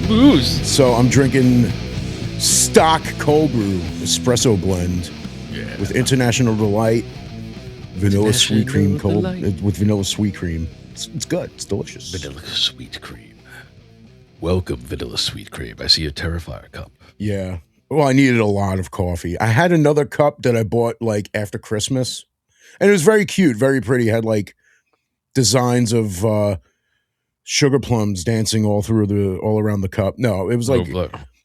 Booze. So I'm drinking stock cold brew espresso blend with International Delight, vanilla sweet cream cold with vanilla sweet cream. It's good. It's delicious. Vanilla sweet cream. Welcome, vanilla sweet cream. I see a Terrifier cup. Yeah. Well, I needed a lot of coffee. I had another cup that I bought like after Christmas, and it was very cute, very pretty. It had like designs of sugar plums dancing all around the cup. No, it was like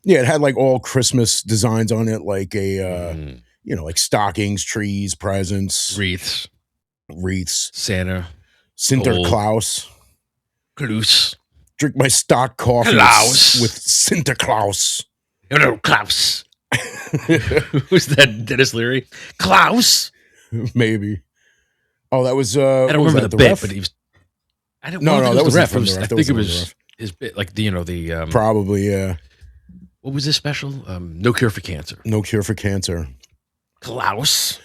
it had like all Christmas designs on it, like a like stockings, trees, presents, wreaths, Santa Cole. Claus. Drink my stock coffee with Santa Claus. Hello, Klaus. Who's that? Dennis Leary? Klaus? Maybe. Oh, that was. I don't remember the bit, ref? But he was. I don't. No, that was the ref. I think it was his bit, like the. Probably, yeah. What was this special? No Cure for Cancer. No Cure for Cancer. Klaus.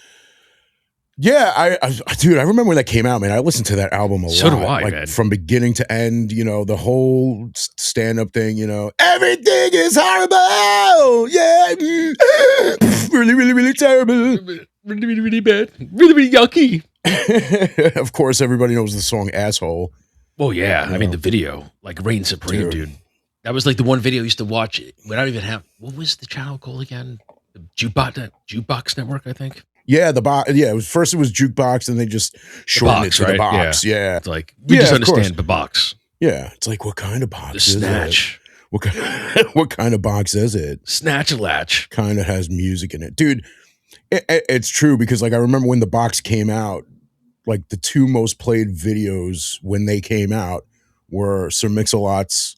Yeah, I remember when that came out, man. I listened to that album a lot. So do I, like man. From beginning to end, the whole stand-up thing, everything is horrible. Yeah. Really, really, really terrible. Really, really, really bad. Really, really yucky. Of course, everybody knows the song Asshole. Oh, yeah. I mean, the video, like Reign Supreme, dude. That was like the one video I used to watch without even having, what was the channel called again? The Jukebox Network, I think. Yeah, it was Jukebox, and they just shortened it to the box. Yeah. It's like, we just understand the box. Yeah. It's like, what kind of box is Snatch. it? What kind of box is it? Snatch a latch. Kind of has music in it. Dude, it's true, because like I remember when the box came out, like the two most played videos when they came out were Sir Mix-a-Lot's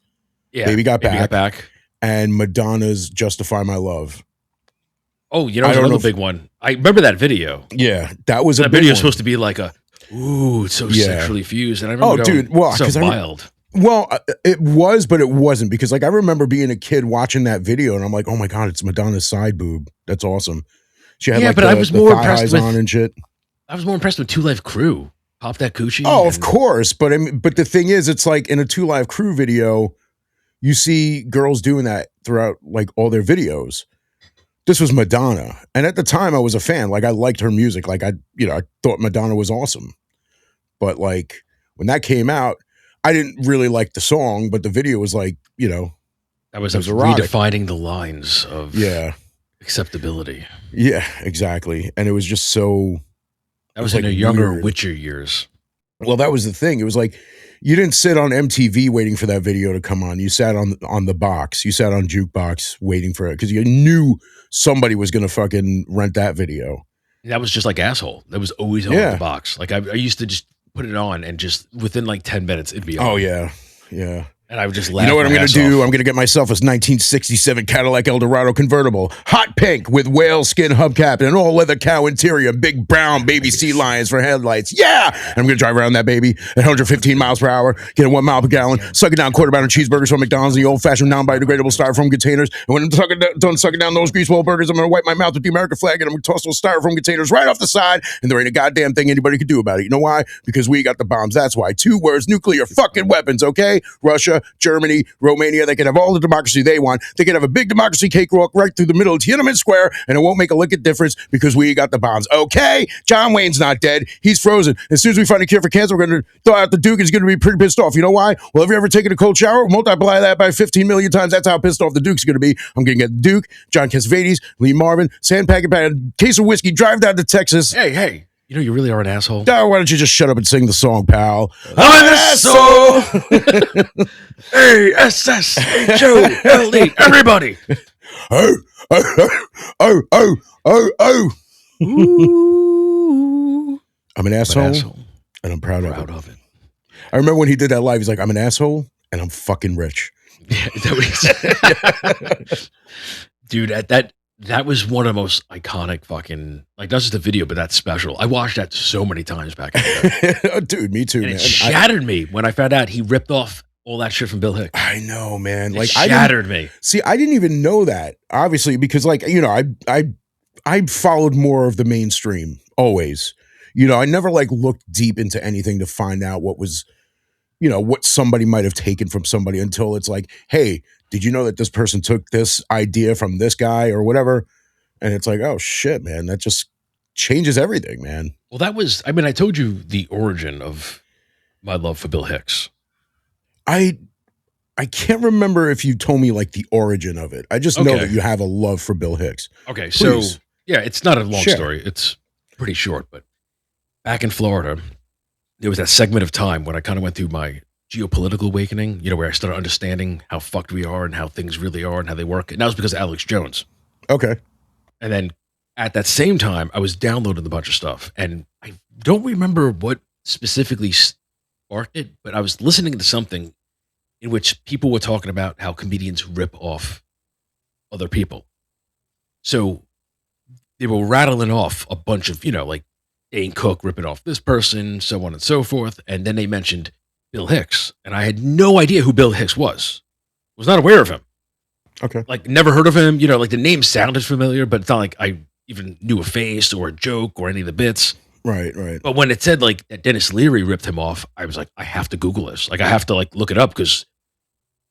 Baby Got Back and Madonna's Justify My Love. Oh, there's another big one. I remember that video. Yeah, that was a big video one. Supposed to be like it's so sexually fused. And I remember so wild. It was, but it wasn't, because like I remember being a kid watching that video, and I'm like, oh my God, it's Madonna's side boob. That's awesome. She had but I was more impressed with on and shit. I was more impressed with 2 Live Crew. Pop That Coochie. Oh, of course. But but the thing is, it's like in a 2 Live Crew video, you see girls doing that throughout like all their videos. This was Madonna. And at the time I was a fan. Like I liked her music. Like I thought Madonna was awesome. But like when that came out, I didn't really like the song, but the video was like, that was redefining the lines of acceptability. Yeah, exactly. And it was just so. That was in like younger Witcher years. Well, that was the thing. It was like, you didn't sit on MTV waiting for that video to come on. You sat on the box. You sat on Jukebox waiting for it, because you knew somebody was going to fucking rent that video. That was just like Asshole. That was always on the box. Like I used to just put it on, and just within like 10 minutes it'd be on. Oh yeah. Yeah. And I would just laugh. You know what I'm going to do? I'm going to get myself a 1967 Cadillac Eldorado convertible, hot pink with whale skin hubcap and an all leather cow interior, big brown baby sea lions for headlights. Yeah! And I'm going to drive around that baby at 115 miles per hour, get 1 mile per gallon, suck it down quarter-pounder cheeseburgers from McDonald's in the old-fashioned non-biodegradable styrofoam containers. And when I'm done sucking down those greaseball burgers, I'm going to wipe my mouth with the American flag, and I'm going to toss those styrofoam containers right off the side, and there ain't a goddamn thing anybody could do about it. You know why? Because we got the bombs. That's why. 2 words: nuclear fucking weapons, okay? Russia, Germany, Romania, they can have all the democracy they want. They can have a big democracy cakewalk right through the middle of Tiananmen Square, and it won't make a lick of difference, because we got the bombs. Okay? John Wayne's not dead. He's frozen. As soon as we find a cure for cancer, we're going to throw out the Duke. He's going to be pretty pissed off. You know why? Well, have you ever taken a cold shower? Multiply that by 15 million times. That's how pissed off the Duke's going to be. I'm going to get the Duke, John Cassavetes, Lee Marvin, sandpacket pan, case of whiskey, drive down to Texas. Hey. You really are an asshole. Oh, why don't you just shut up and sing the song, pal? I'm an asshole. A-S-S-H-O-L-E. Everybody. Oh. Ooh. I'm an asshole, and I'm proud of it. I remember when he did that live, he's like, I'm an asshole, and I'm fucking rich. Yeah, is that what he said? Dude, that was one of the most iconic fucking, like, not just the video, but that special. I watched that so many times back in the day. Dude, me too, and man. It shattered me when I found out he ripped off all that shit from Bill Hicks. I know, man. Like, it shattered me. See, I didn't even know that, obviously, because, like, I followed more of the mainstream, always. I never, like, looked deep into anything to find out what was, what somebody might have taken from somebody, until it's like, hey, did you know that this person took this idea from this guy or whatever? And it's like, oh shit, man, that just changes everything, man. Well, that was, I mean, I told you the origin of my love for Bill Hicks. I can't remember if you told me like the origin of it. I just know that you have a love for Bill Hicks. Okay, Please. so yeah, it's not a long Share. story. It's pretty short, but back in Florida, there was that segment of time when I kind of went through my geopolitical awakening, you know, where I started understanding how fucked we are and how things really are and how they work. And that was because of Alex Jones. Okay. And then at that same time, I was downloading a bunch of stuff. And I don't remember what specifically sparked it, but I was listening to something in which people were talking about how comedians rip off other people. So they were rattling off a bunch of, you know, like Dane Cook ripping off this person, so on and so forth. And then they mentioned Bill Hicks. And I had no idea who Bill Hicks was not aware of him. Okay. Like, never heard of him. You know, like the name sounded familiar, but it's not like I even knew a face or a joke or any of the bits. Right. But when it said like that Dennis Leary ripped him off, I was like, I have to Google this. Like, I have to like look it up because,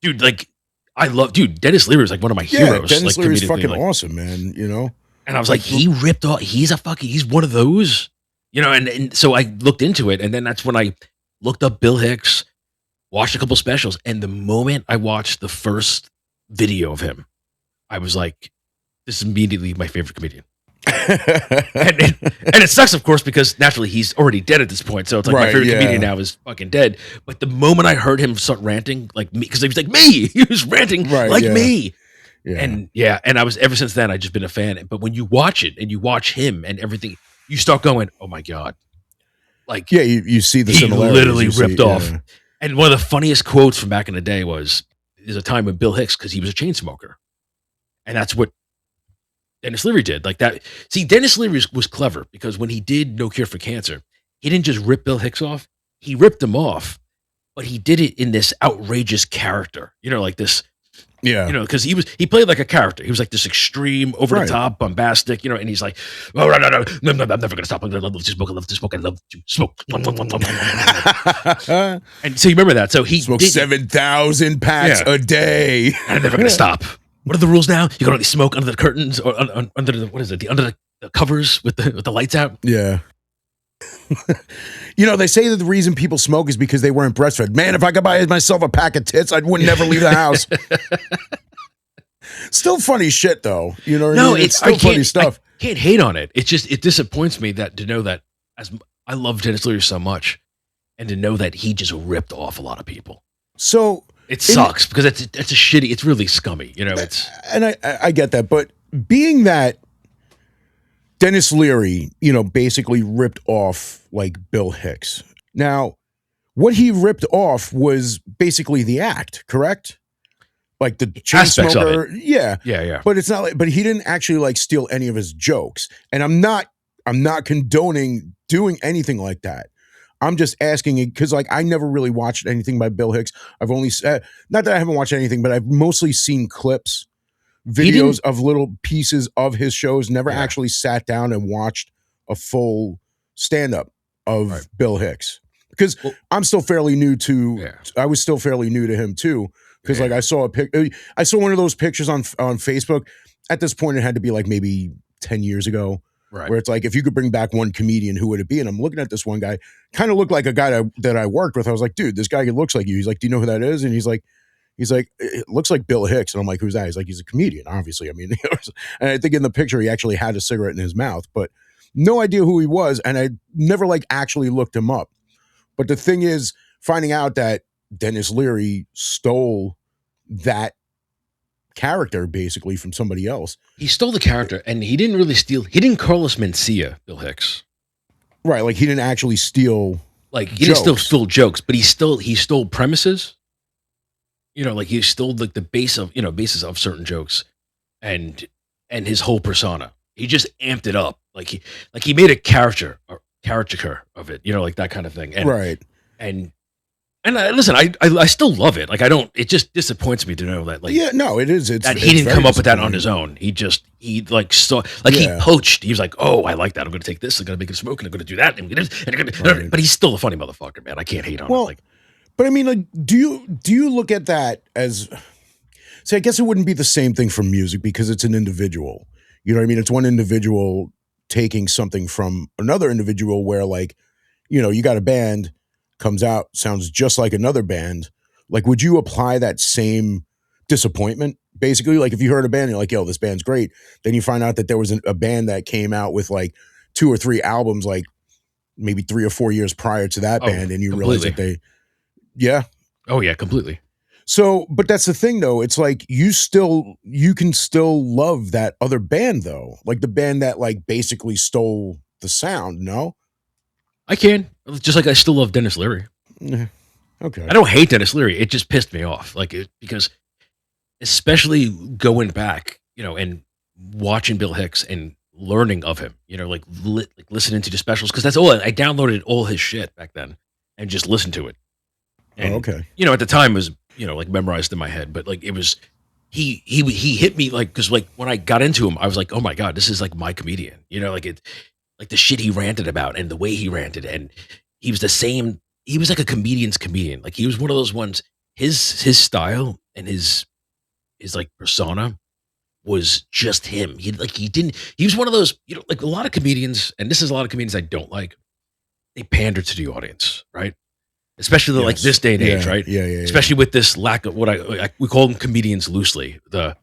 dude, like, Dennis Leary is like one of my heroes. Dennis like, Leary's fucking like, awesome, man. You know? And I was like, he ripped off, he's one of those, you know, and so I looked into it. And then that's when I looked up Bill Hicks, watched a couple specials. And the moment I watched the first video of him, I was like, this is immediately my favorite comedian. and it sucks, of course, because naturally he's already dead at this point. So it's like my favorite comedian now is fucking dead. But the moment I heard him start ranting like me, because he was like me, he was ranting me. Yeah. And I was, ever since then, I've just been a fan. But when you watch it and you watch him and everything, you start going, oh my God. Like, yeah, you see the he similarities. Literally ripped off. Yeah. And one of the funniest quotes from back in the day was, there's a time with Bill Hicks because he was a chain smoker. And that's what Dennis Leary did. Like that. See, Dennis Leary was clever because when he did No Cure for Cancer, he didn't just rip Bill Hicks off. He ripped him off, but he did it in this outrageous character, you know, like this. Yeah. You know, because he played like a character. He was like this extreme, over the top, bombastic, you know, and he's like, oh, no, I'm never going to stop. I love to smoke. I love to smoke. I love to smoke. And so you remember that. So he smoked 7,000 packs a day. And I'm never going to stop. What are the rules now? You can only smoke under the curtains or under the, what is it? Under the covers with the lights out. Yeah. You know, they say that the reason people smoke is because they weren't breastfed. Man, if I could buy myself a pack of tits, I would never leave the house. Still funny shit, though. You know what I mean? It's still funny stuff. I can't hate on it. It's just, it disappoints me that to know that as I love Dennis Leary so much and to know that he just ripped off a lot of people. So it sucks because it's a shitty, it's really scummy. You know, and I get that. But being that Dennis Leary, you know, basically ripped off like Bill Hicks. Now, what he ripped off was basically the act, correct? Like the chain smoker. Yeah. But it's not like, but he didn't actually like steal any of his jokes. And I'm not condoning doing anything like that. I'm just asking it because like I never really watched anything by Bill Hicks. I've only not that I haven't watched anything, but I've mostly seen clips, videos of little pieces of his shows, never actually sat down and watched a full stand-up of Bill Hicks. Because I'm still fairly new to, I was still fairly new to him too. Because like I saw one of those pictures on Facebook. At this point, it had to be like maybe 10 years ago. Right. Where it's like, if you could bring back one comedian, who would it be? And I'm looking at this one guy, kind of looked like a guy that I worked with. I was like, dude, this guy looks like you. He's like, do you know who that is? And he's like, it looks like Bill Hicks. And I'm like, who's that? He's like, he's a comedian, obviously. I mean, and I think in the picture, he actually had a cigarette in his mouth, but no idea who he was. And I never like actually looked him up. But the thing is, finding out that Dennis Leary stole that character basically from somebody else. He stole the character and he didn't really steal. He didn't Carlos Mencia, Bill Hicks. Right. Like he didn't actually steal. Like he didn't still steal jokes, but he stole premises. You know, like he stole like the basis of certain jokes and his whole persona. He just amped it up. Like he made a caricature of it, you know, like that kind of thing. And, right. And listen, I still love it. Like it just disappoints me to know that like it is. That he didn't come up with that on his own. He poached. He was like, oh, I like that. I'm going to take this. I'm going to make it smoke, and I'm going to do that. And but he's still a funny motherfucker, man. I can't hate on him. But I mean, like, do you look at that as? See, I guess it wouldn't be the same thing for music because it's an individual. You know what I mean? It's one individual taking something from another individual where, like, you know, you got a band comes out, sounds just like another band. Like, would you apply that same disappointment? Basically, like if you heard a band, you're like, yo, this band's great. Then you find out that there was a band that came out with like 2 or 3 albums, like maybe 3 or 4 years prior to that Oh, band, and you realize that yeah. Oh yeah, completely. So, but that's the thing though. It's like you can still love that other band though. Like the band that like basically stole the sound, no? I can. Just like I still love Dennis Leary. Okay. I don't hate Dennis Leary. It just pissed me off. Because especially going back, and watching Bill Hicks and learning of him, like listening to the specials, because that's all I downloaded all his shit back then and just listened to it. And, okay. At the time it was, like memorized in my head, but like it was, he hit me like, cause like when I got into him, I was like, oh my God, this is like my comedian, like the shit he ranted about and the way he ranted. And he was he was like a comedian's comedian. Like he was one of those ones, his style and his like persona was just him. He was one of those, like a lot of comedians, and this is a lot of comedians I don't like. They pander to the audience, right? Especially like this day and age, right? Yeah. Especially with this lack of what we call them comedians loosely. The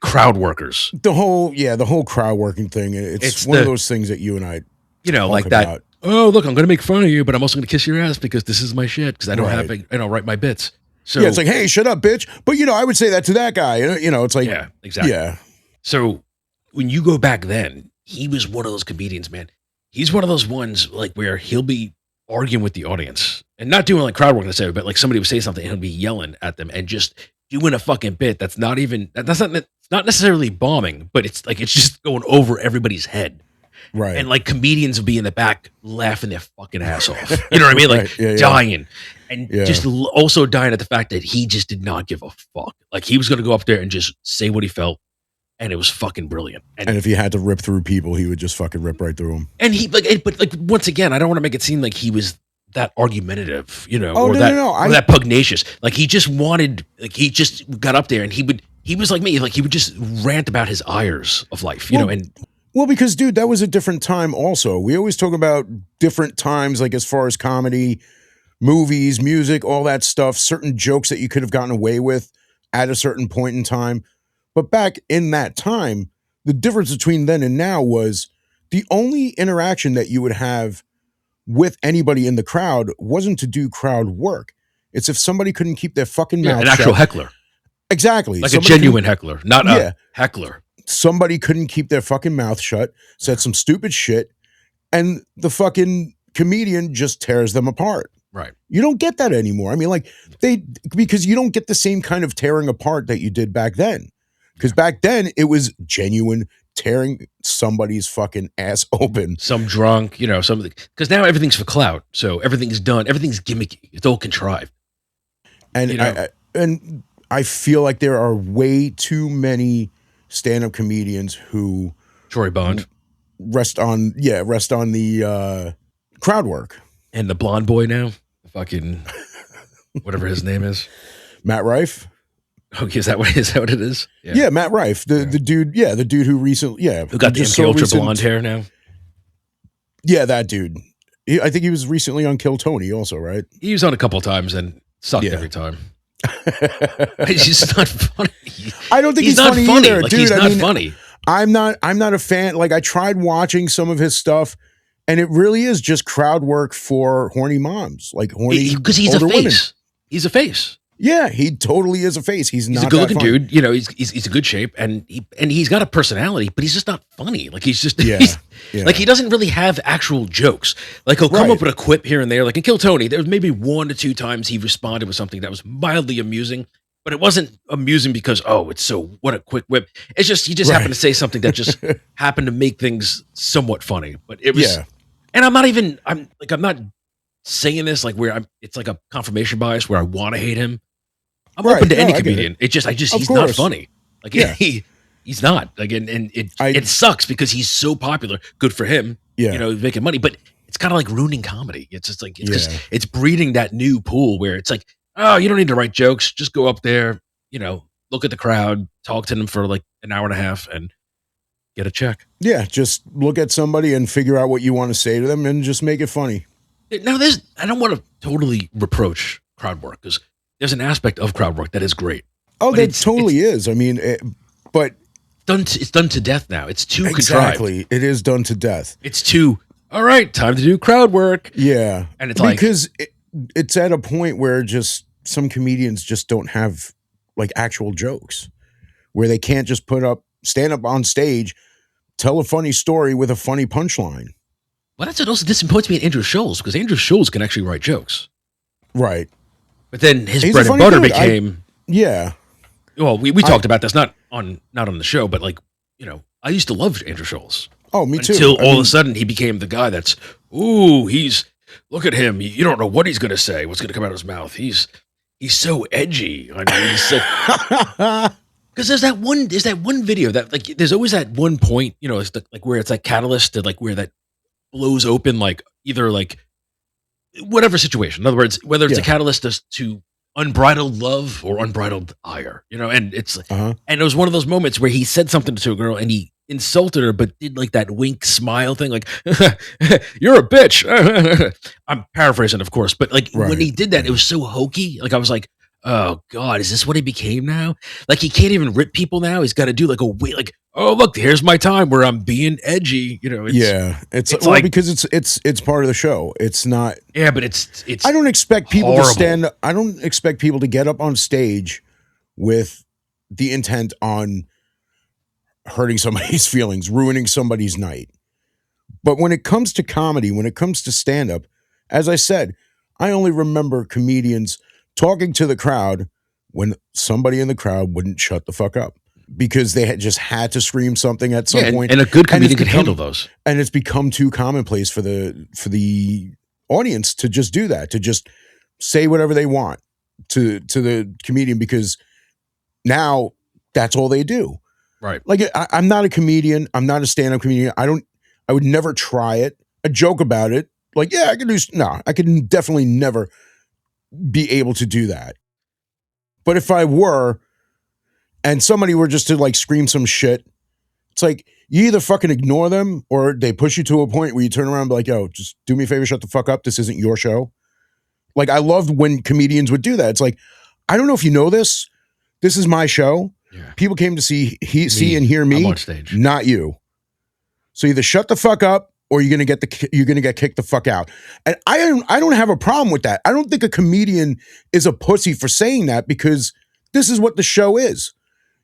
crowd workers. The whole crowd working thing. It's one of those things that you and I, like that. About. Oh, look, I'm going to make fun of you, but I'm also going to kiss your ass because this is my shit. Because I don't have, write my bits. So it's like, hey, shut up, bitch. But I would say that to that guy. It's like, yeah, exactly. Yeah. So when you go back then, he was one of those comedians, man. He's one of those ones like where he'll be arguing with the audience and not doing like crowd work necessarily, but like somebody would say something and he'll be yelling at them and just doing a fucking bit that's not necessarily bombing, but it's just going over everybody's head. Right. And like comedians will be in the back laughing their fucking ass off. You know what I mean? Like dying. And just also dying at the fact that he just did not give a fuck. Like he was going to go up there and just say what he felt. And it was fucking brilliant. And if he had to rip through people, he would just fucking rip right through them. And but once again, I don't want to make it seem like he was that argumentative, or that pugnacious. Like he just wanted, like he just got up there and he was like me, like he would just rant about his ires of life, Well, because dude, that was a different time also. We always talk about different times, like as far as comedy, movies, music, all that stuff, certain jokes that you could have gotten away with at a certain point in time. But back in that time, the difference between then and now was the only interaction that you would have with anybody in the crowd wasn't to do crowd work. It's if somebody couldn't keep their fucking mouth shut. An actual heckler. Exactly. Like somebody a genuine heckler, not a heckler. Somebody couldn't keep their fucking mouth shut, said some stupid shit, and the fucking comedian just tears them apart. Right. You don't get that anymore. I mean, like because you don't get the same kind of tearing apart that you did back then. Because back then it was genuine tearing somebody's fucking ass open. Some drunk, something. Because now everything's for clout. So everything's done. Everything's gimmicky. It's all contrived. And I feel like there are way too many stand-up comedians who Troy Bond rest on the crowd work. And the blonde boy now, fucking whatever his name is, Matt Rife. Oh, is that what it is? Yeah, Matt Rife, the dude who recently, who got the MK Ultra blonde hair now. Yeah, that dude. I think he was recently on Kill Tony, also, right? He was on a couple of times and sucked every time. He's just not funny. I don't think he's not funny either, like, dude. He's not funny. I'm not a fan. Like I tried watching some of his stuff, and it really is just crowd work for horny moms, like horny because he's older a face. Women. He's a face. Yeah, he totally is a face. He's not a good-looking dude. He's a good shape, and he's got a personality, but he's just not funny. Like he's just like he doesn't really have actual jokes. Like he'll come up with a quip here and there. Like in Kill Tony, there was maybe 1 to 2 times he responded with something that was mildly amusing, but it wasn't amusing because what a quick whip. It's just he just happened to say something that just happened to make things somewhat funny. But it was, and I'm not saying this like it's like a confirmation bias where I want to hate him. I'm open to any comedian. He's not funny. Like he's not. Like and it sucks because he's so popular. Good for him. Yeah. He's making money, but it's kind of like ruining comedy. It's just like it's breeding that new pool where it's like, oh, you don't need to write jokes. Just go up there, look at the crowd, talk to them for like an hour and a half, and get a check. Yeah, just look at somebody and figure out what you want to say to them and just make it funny. Now, I don't want to totally reproach crowd work because there's an aspect of crowd work that is great. Oh, But that totally is. I mean, but It's done to death now. It's too contrived. exactly, it is done to death. It's too, all right, time to do crowd work. Yeah, And it's like, because it's at a point where just some comedians just don't have like actual jokes, where they can't just stand up on stage, tell a funny story with a funny punchline. well, that's what also disappoints me in Andrew Schulz because Andrew Schulz can actually write jokes. Right. But then his He's a bread and funny butter dude. became, Yeah. well, we talked about this, not on the show, but like, I used to love Andrew Schulz. Oh, me too. Until all of a sudden he became the guy that's, look at him. You don't know what he's going to say, what's going to come out of his mouth. He's so edgy. I mean, he's so, because there's that one video that like, there's always that one point, it's like where it's like catalyst to like where that blows open, like either like whatever situation. In other words, whether it's a catalyst to unbridled love or unbridled ire, and it's and it was one of those moments where he said something to a girl and he insulted her, but did like that wink smile thing, like you're a bitch. I'm paraphrasing, of course, but like when he did that, it was so hokey. Like I was like, oh God, is this what he became now? Like he can't even rip people now. He's got to do like a way, like, oh look, here's my time where I'm being edgy. It's well, like, because it's part of the show. It's not. Yeah, but it's. I don't expect people horrible. to stand. I don't expect people to get up on stage with the intent on hurting somebody's feelings, ruining somebody's night. But when it comes to comedy, when it comes to stand up, as I said, I only remember comedians talking to the crowd when somebody in the crowd wouldn't shut the fuck up because they just had to scream something at some point. And a good comedian can handle those. And it's become too commonplace for the audience to just do that, to just say whatever they want to the comedian because now that's all they do. Right. Like I'm not a comedian. I'm not a stand-up comedian. I would never try it. I joke about it. Like, yeah, I could definitely never be able to do that. But if I were, and somebody were just to like scream some shit, it's like you either fucking ignore them or they push you to a point where you turn around and be like, yo, just do me a favor, shut the fuck up. This isn't your show. Like I loved when comedians would do that. It's like, I don't know if you know this. This is my show. Yeah. People came to see and hear me, on stage. Not you. So either shut the fuck up or you're gonna get kicked the fuck out. And I don't have a problem with that. I don't think a comedian is a pussy for saying that because this is what the show is.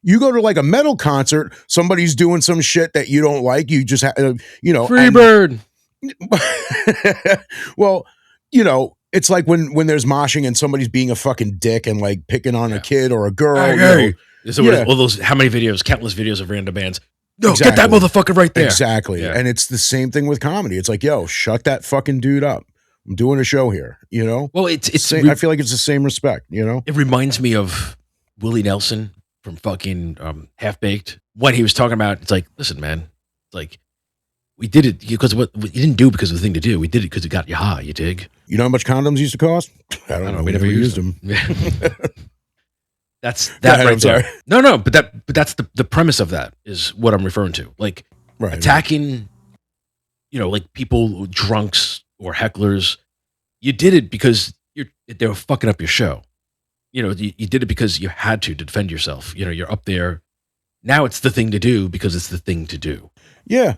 You go to like a metal concert, somebody's doing some shit that you don't like. You just free bird. Well, it's like when there's moshing and somebody's being a fucking dick and like picking on a kid or a girl. Hey. So all those, how many videos, countless videos of random bands. No, exactly. Get that motherfucker right there. Exactly. Yeah. And it's the same thing with comedy. It's like, yo, shut that fucking dude up. I'm doing a show here, Well, I feel like it's the same respect, It reminds me of Willie Nelson from fucking Half Baked when he was talking about, it's like, listen, man, it's like, we did it because you didn't do it because of the thing to do. We did it because it got you high, you dig? You know how much condoms used to cost? I don't know. We never used them. That's that right there. No, but that's the premise of that is what I'm referring to. Like attacking, like people, drunks or hecklers. You did it because they were fucking up your show. You did it because you had to defend yourself. You're up there. Now it's the thing to do because it's the thing to do. Yeah.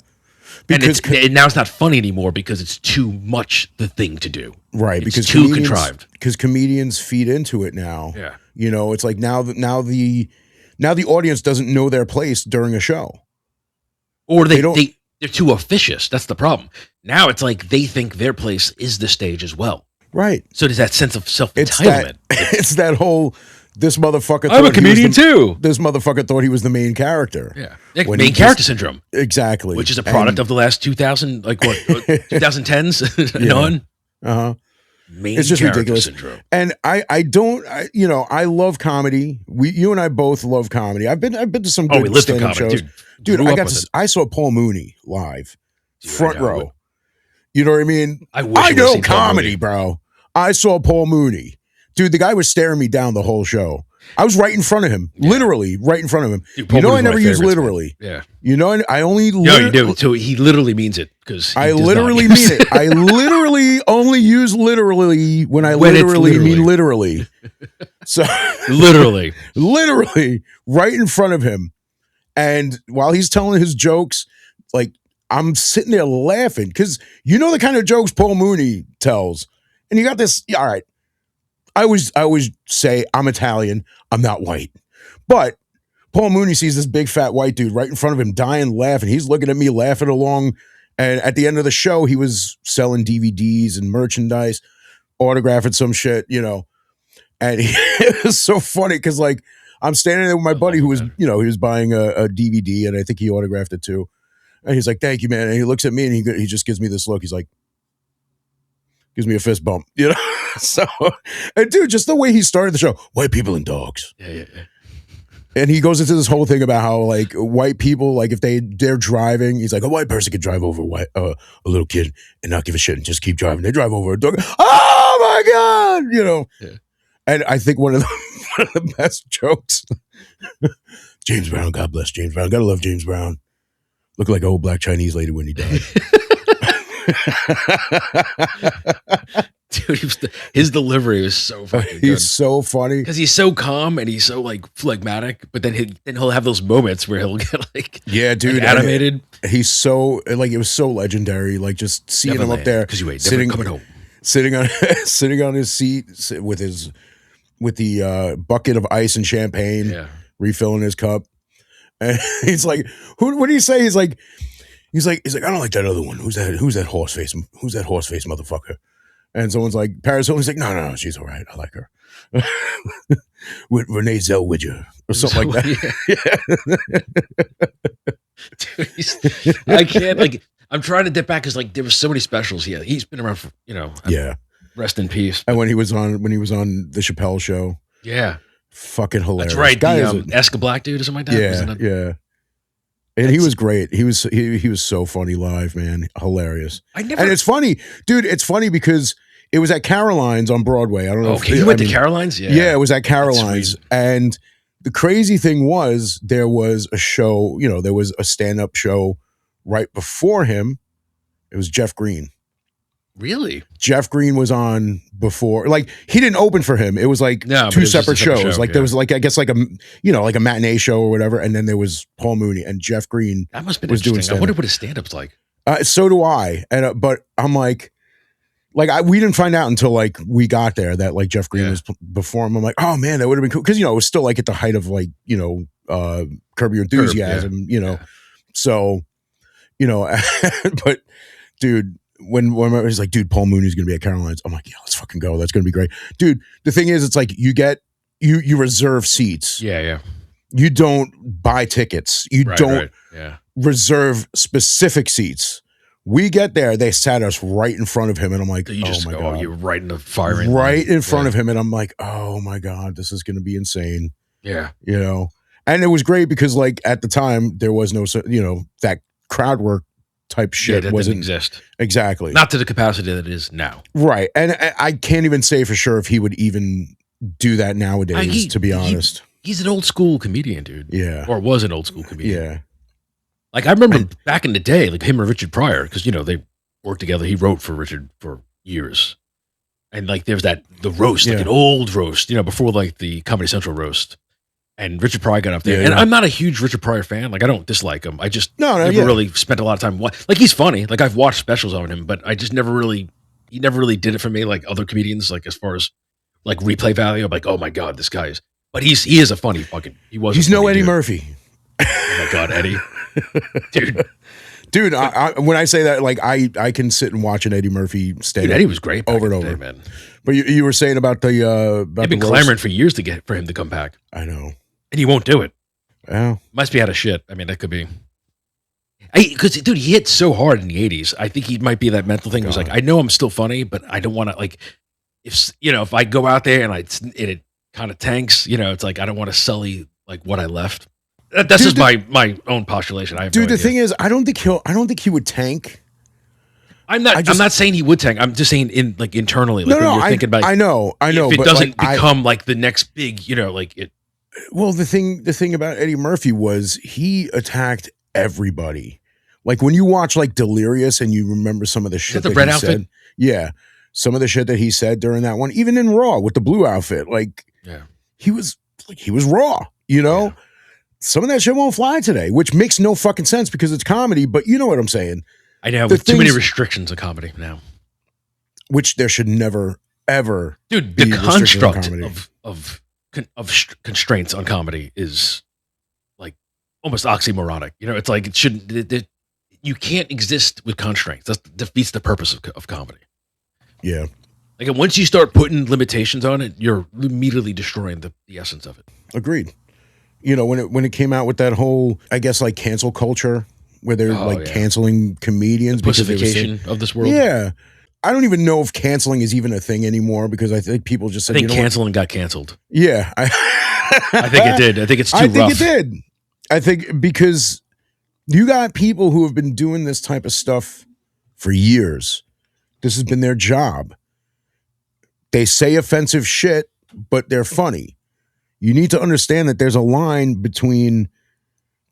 Because now it's not funny anymore because it's too much the thing to do. Right. It's because too contrived. Because comedians feed into it now. Yeah. It's like now the audience doesn't know their place during a show. Or they're too officious. That's the problem. Now it's like they think their place is the stage as well. Right. So there's that sense of self-entitlement. It's that whole, this motherfucker. I'm a comedian too. This motherfucker thought he was the main character. Yeah. Main character syndrome. Exactly. Which is a product of the last 2000, like what, 2010s on? Uh-huh. It's just ridiculous. Syndrome. And I love comedy. You and I both love comedy. I've been to some good stand-up shows. Dude, I saw Paul Mooney live. Front row. You know what I mean? I know comedy, bro. I saw Paul Mooney. Dude, the guy was staring me down the whole show. I was right in front of him, literally right in front of him. Dude, Paul you know, Mooney's I one never of my use favorites, literally. man. Yeah. You know, I only. No, you do. So he literally means it because I literally mean it. I literally only use literally when I When it's literally mean literally. So literally right in front of him, and while he's telling his jokes, like I'm sitting there laughing because you know the kind of jokes Paul Mooney tells, and you got this. All right, I always say I'm Italian, I'm not white, but Paul Mooney sees this big fat white dude right in front of him dying laughing. He's looking at me laughing along. And at the end of the show, he was selling DVDs and merchandise, autographing some shit, you know. And it was so funny because like I'm standing there with my buddy who was, you know, he was buying a DVD and I think he autographed it too. And he's like, "Thank you, man." And he looks at me and he just gives me this look. He's like, gives me a fist bump, you know. So, and dude, just the way he started the show, white people and dogs. Yeah. And he goes into this whole thing about how like white people, like if they're driving, he's like, a white person could drive over a little kid and not give a shit and just keep driving. They drive over a dog. Oh my God, you know. Yeah. And I think one of the best jokes, James Brown, God bless James Brown. Gotta love James Brown. Looked like an old black Chinese lady when he died. Dude, his delivery was so fucking good. He's so funny because he's so calm and he's so like phlegmatic, but then he'll have those moments where he'll get like dude, like animated. He's so like it was so legendary. Like just seeing him up there because you wait, sitting coming home, sitting on his seat with the bucket of ice and champagne, refilling his cup, and he's like, what do you say? He's like, I don't like that other one. Who's that horse face? Who's that horse face motherfucker? And someone's like, Paris Hilton's like, no, she's all right. I like her. With Renee Zellweger or something like that. Dude, I can't like. I'm trying to dip back because like there were so many specials. Yeah, he's been around for rest in peace. And when he was on the Chappelle show, fucking hilarious. That's right. The Ask a Black Dude or something like that. Yeah. And he was great. He was so funny live, man. Hilarious. And it's funny, dude. It's funny because it was at Caroline's on Broadway. I don't know. Okay, you went to Caroline's? Yeah, it was at Caroline's. And the crazy thing was there was a show, you know, there was a stand-up show right before him. It was Jeff Green. Really? Jeff Green was on before. Like he didn't open for him. It was like two separate shows. Like there was like I guess like a matinee show or whatever, and then there was Paul Mooney and Jeff Green. That must have been was doing interesting. I wonder what his stand-up's like. So do I. And but I'm like we didn't find out until like we got there that like Jeff Green was before him. I'm like, oh man, that would have been cool because you know it was still like at the height of like you know Curb Your Enthusiasm. You know, so you know, but dude. When he's like, dude, Paul Mooney's gonna be at Caroline's. I'm like, yeah, let's fucking go. That's gonna be great, dude. The thing is, it's like you reserve seats. Yeah. You don't buy tickets. You don't reserve specific seats. We get there, they sat us right in front of him, and I'm like, oh my god, you're right in the firing right in front of him, and I'm like, oh my god, this is gonna be insane. Yeah, you know, and it was great because like at the time there was no that crowd work type shit that wasn't didn't exist. Exactly. Not to the capacity that it is now. Right. And I can't even say for sure if he would even do that nowadays, to be honest. He's an old school comedian, dude. Yeah. Or was an old school comedian. Yeah. Like I remember back in the day, like him and Richard Pryor, because you know, they worked together. He wrote for Richard for years. And like there's the roast, like an old roast, you know, before like the Comedy Central roast. And Richard Pryor got up there. And I'm not a huge Richard Pryor fan. Like, I don't dislike him. I just never really spent a lot of time. Like, he's funny. Like, I've watched specials on him, but I just he never really did it for me like other comedians, like, as far as, like, replay value. I'm like, oh, my God, this guy is. But he is a funny fucking. He's no Eddie Murphy. Oh, my God, Eddie. Dude, when I say that, like, I can sit and watch an Eddie Murphy stand up. Eddie was great over and over. Day, man. But you were saying about the. They've been clamoring for years for him to come back. I know. And he won't do it. Well, must be out of shit. I mean, that could be. Because, dude, he hit so hard in the 80s. I think he might be that mental thing. It was like, I know I'm still funny, but I don't want to, like, if I go out there and it kind of tanks, you know, it's like, I don't want to sully, like, what I left. That's just my own postulation. I have the thing is, I don't think he would tank. I'm not saying he would tank. I'm just saying internally, No, when no, you're thinking about, I know, if it but doesn't become like the next big, like it. well, the thing about Eddie Murphy was he attacked everybody. Like when you watch like Delirious and you remember some of the shit the that red he outfit? said, yeah, some of the shit that he said during that one, even in Raw with the blue outfit, like Yeah. he was raw, Yeah. Some of that shit won't fly today, which makes no fucking sense because it's comedy, but you know what I'm saying. I know, The with too many things- restrictions of comedy now. Which there should never, ever Dude, be the restrictions on construct comedy. of constraints on comedy is like almost oxymoronic. It's like it shouldn't. You can't exist with constraints. That defeats the purpose of comedy. Yeah. Like once you start putting limitations on it, you're immediately destroying the essence of it. Agreed. When it came out with that whole, I guess, like cancel culture, where they're canceling comedians because they were saying, Pussification of this world. yeah. I don't even know if canceling is even a thing anymore because I think people just said, I think canceling got canceled. Yeah. I think it did. I think it's too rough. I think it did. I think because you got people who have been doing this type of stuff for years. This has been their job. They say offensive shit, but they're funny. You need to understand that there's a line between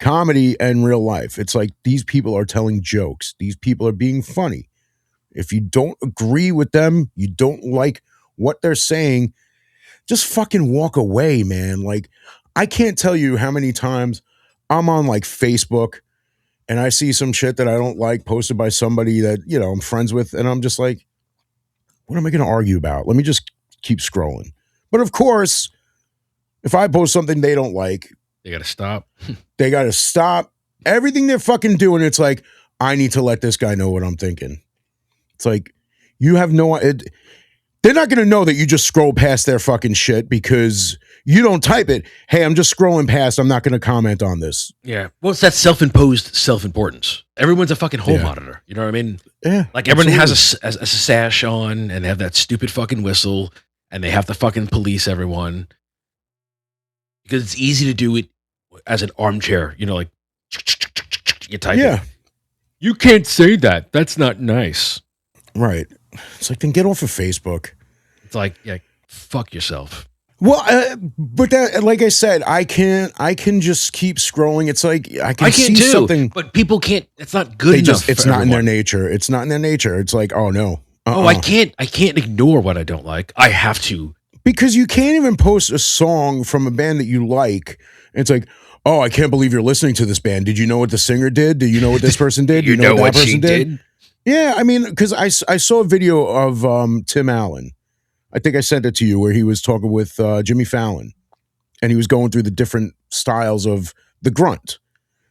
comedy and real life. It's like these people are telling jokes. These people are being funny. If you don't agree with them, you don't like what they're saying, just fucking walk away, man. Like, I can't tell you how many times I'm on like Facebook and I see some shit that I don't like posted by somebody that, I'm friends with. And I'm just like, what am I going to argue about? Let me just keep scrolling. But of course, if I post something they don't like, they got to stop. They got to stop everything they're fucking doing. It's like, I need to let this guy know what I'm thinking. It's like, you have they're not going to know that you just scroll past their fucking shit because you don't type it. Hey, I'm just scrolling past. I'm not going to comment on this. Yeah. Well, it's that self-imposed self-importance. Everyone's a fucking hall monitor. You know what I mean? Yeah. Like everyone has a sash on and they have that stupid fucking whistle and they have to fucking police everyone because it's easy to do it as an armchair. Like you type it. You can't say that. That's not nice. Right. It's like, then get off of Facebook. It's like, yeah, fuck yourself. Well, but that, like I said, I can just keep scrolling. It's like I can see too, something, but people can't. It's not good enough. It's not in their nature. It's not in their nature. It's like, oh no. Oh, I can't ignore what I don't like. I have to, because you can't even post a song from a band that you like. It's like, oh, I can't believe you're listening to this band. Did you know what the singer did? Do you know what this person did? you know what that she person did? Yeah, I mean, because I saw a video of Tim Allen. I think I sent it to you where he was talking with Jimmy Fallon, and he was going through the different styles of the grunt.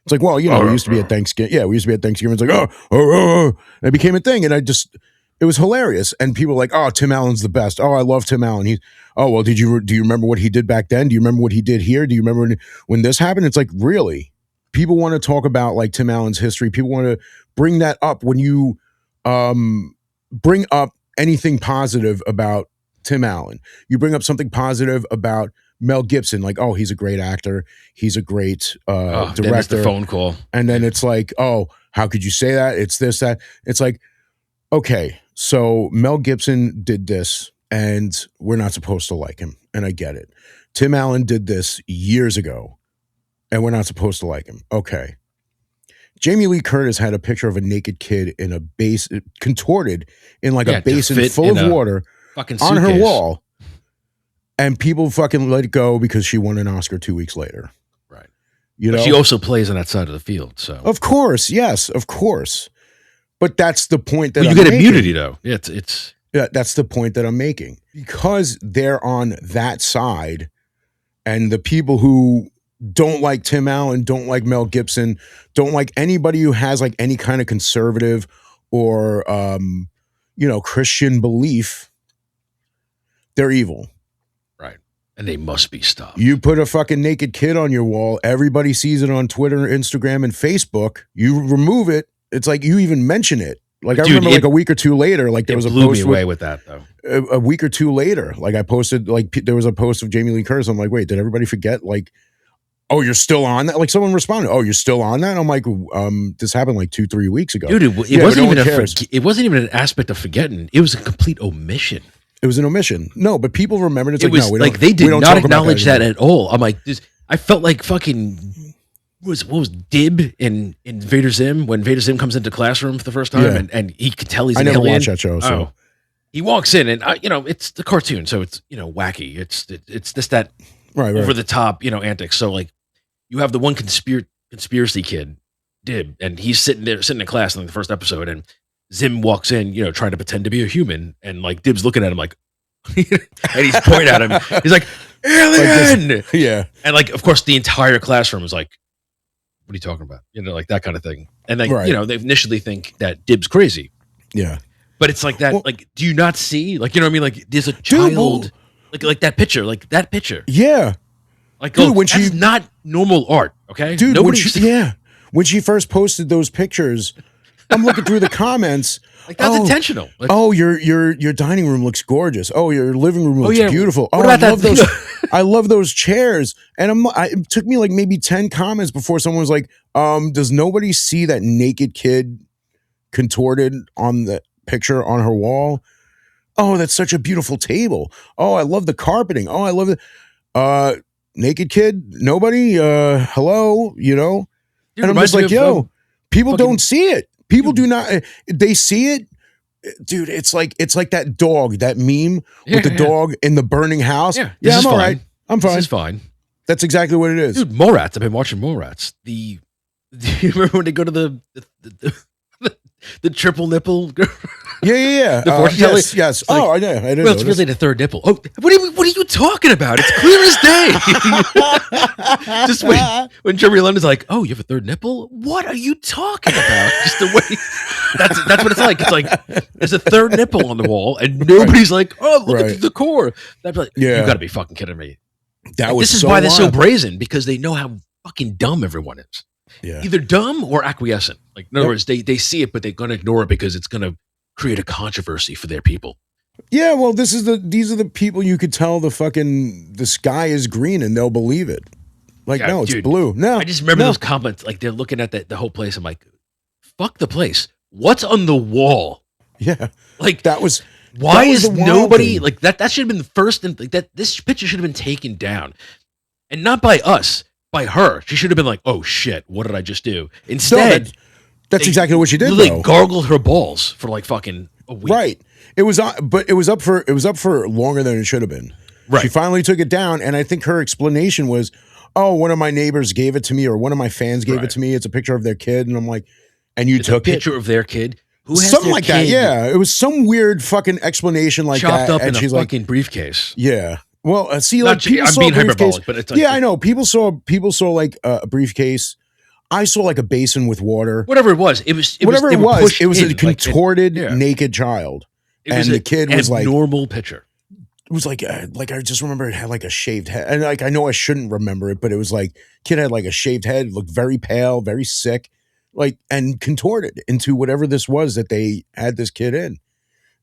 It's like, well, we used to be at Thanksgiving. Yeah, we used to be at Thanksgiving. It's like, And it became a thing, and it was hilarious. And people were like, oh, Tim Allen's the best. Oh, I love Tim Allen. Well, do you remember what he did back then? Do you remember what he did here? Do you remember when this happened? It's like, really? People want to talk about like Tim Allen's history. People want to bring that up when you bring up anything positive about Tim Allen. You bring up something positive about Mel Gibson, like, oh, he's a great actor. He's a great director. Then it's the phone call. And then it's like, oh, how could you say that? It's this, that. It's like, okay, so Mel Gibson did this and we're not supposed to like him. And I get it. Tim Allen did this years ago and we're not supposed to like him. Okay. Jamie Lee Curtis had a picture of a naked kid in a basin, contorted in like a basin full of water on her wall. And people fucking let it go because she won an Oscar 2 weeks later. Right. But she also plays on that side of the field. So of course, yes, of course. But that's the point that you get immunity, though. Yeah, that's the point that I'm making. Because they're on that side, and the people who don't like Tim Allen, don't like Mel Gibson, don't like anybody who has like any kind of conservative or Christian belief, they're evil. Right. And they must be stopped. You put a fucking naked kid on your wall, everybody sees it on Twitter, Instagram, and Facebook. You remove it. It's like you even mention it. Like, I remember like a week or two later, like there was a blew post me away with that though. A week or two later, like I posted, like there was a post of Jamie Lee Curtis. I'm like, wait, did everybody forget? Like oh, you're still on that? Like someone responded, oh, you're still on that? I'm like, this happened like 2-3 weeks ago. Dude, it Yeah, but wasn't no even one cares. it wasn't even an aspect of forgetting. It was a complete omission. It was an omission. No, but people remembered. It's It like, was no, we like don't. they we did don't not talk about acknowledge that anymore. at all. I'm like, I felt like fucking what was Dib in Vader Zim when Vader Zim comes into classroom for the first time Yeah. and he could tell he's I an never alien. watched that show. So Oh. He walks in and it's the cartoon, so it's wacky. It's just that right. over the top antics. So like you have the one conspiracy kid, Dib, and he's sitting in class in the first episode, and Zim walks in, trying to pretend to be a human, and like Dib's looking at him like, and he's pointing at him. He's like, alien! Yeah. And like, of course, the entire classroom is like, what are you talking about? Like that kind of thing. And like, Right. they initially think that Dib's crazy. Yeah. But it's like that, Well- like, do you not see? Like, you know what I mean? Like, there's a Dude, child, like that picture, Yeah. Like, Dude, oh, when that's she- not normal art, okay? Dude, Nobody, when she first posted those pictures, I'm looking through the comments. like, that's intentional. Like, Oh, your dining room looks gorgeous. Oh, your living room looks yeah. beautiful. What Oh, about I love that those. I love those chairs. And it took me like maybe 10 comments before someone was like, does nobody see that naked kid contorted on the picture on her wall? Oh, that's such a beautiful table. Oh, I love the carpeting. Oh, I love it. Naked kid, nobody. Hello, dude, and I'm reminds just me like, of, yo, people fucking- don't see it. People do not. They see it, dude. It's like that dog, that meme with the dog in the burning house. Yeah, this I'm is all fine. right. I'm This fine. is fine. That's exactly what it is. Dude, Morats. I've been watching Morats. Do you remember when they go to the triple nipple? Yeah. The fortune teller? Yes. like- Oh, I know. I didn't Well, it's notice. really the third nipple. Oh, what are you talking about? It's clear as day. Just when Jeremy London's like, "Oh, you have a third nipple? What are you talking about?" Just the way that's what it's like. It's like there's a third nipple on the wall, and nobody's like, "Oh, look Right. at the core." That's like, Yeah. you got to be fucking kidding me. That Like, was this is so why they're so wild. brazen, because they know how fucking dumb everyone is. Yeah. Either dumb or acquiescent. Like in other Yep. words, they see it, but they're gonna ignore it because it's gonna create a controversy for their people. Yeah. Well, these are the people you could tell the sky is green and they'll believe it. Like, Yeah, no, it's dude. blue. No, I just remember no. those comments, like they're looking at the whole place. I'm like, fuck the place. What's on the wall? Yeah. Like, That was. why that was is the wild nobody thing. like that? That should have been the first thing. Like that, this picture should have been taken down, and not by us, by her. She should have been like, "Oh shit, what did I just do?" Instead, That's they exactly what she did. literally though. gargled her balls for like fucking a week. Right. It was, but it was up for longer than it should have been. Right. She finally took it down, and I think her explanation was, "Oh, one of my neighbors gave it to me, or one of my fans gave it Right. to me. It's a picture of their kid," and I'm like, "And you It's a took it." picture of their kid. Who has Something their like that. kid Yeah, it was some weird fucking explanation like chopped that. up and in a she's like, fucking briefcase. "Yeah." Well, see, Not like ju- people I'm saw being a briefcase. hyperbolic, but it's like Yeah, I know. People saw like a briefcase. I saw like a basin with water. Whatever it was, it was Whatever they it were was, pushed it was in, a like, contorted yeah. naked child. it was and a the kid was like, normal picture. it was like I just remember it had like a shaved head, and like I know I shouldn't remember it, but it was like kid had like a shaved head, looked very pale, very sick, like and contorted into whatever this was that they had this kid in.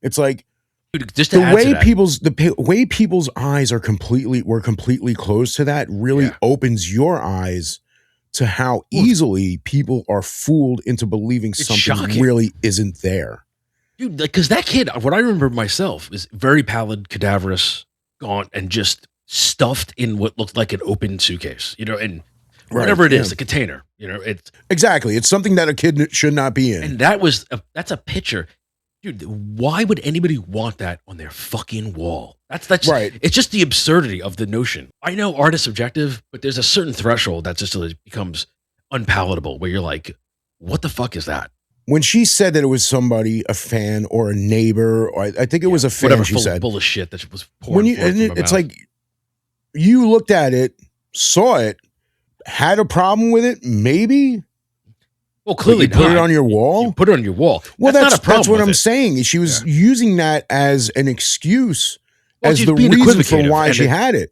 It's like Dude, just to the add to way that, way people's eyes were completely closed to that really Yeah. opens your eyes to how easily people are fooled into believing It's something shocking. really isn't there. dude, because that kid, what I remember myself is very pallid, cadaverous, gaunt, and just stuffed in what looked like an open suitcase. And Right, whatever it is, yeah. a container. It's Exactly. It's something that a kid should not be in. and that's a picture. Dude, why would anybody want that on their fucking wall? That's Right. It's just the absurdity of the notion. I know art is subjective, but there's a certain threshold that just becomes unpalatable where you're like, what the fuck is that? When she said that it was somebody, a fan or a neighbor, or I think it was a fan, Whatever she said. full of shit that was When pouring you, forth and from her it's mouth. like you looked at it, saw it, had a problem with it, maybe. well, But clearly you put it not. on your wall. You put it on your wall. Well, not a problem that's what with I'm it. saying. She was Yeah. using that as an excuse, Well, as she's the being reason for equivocative, why and she it- had it.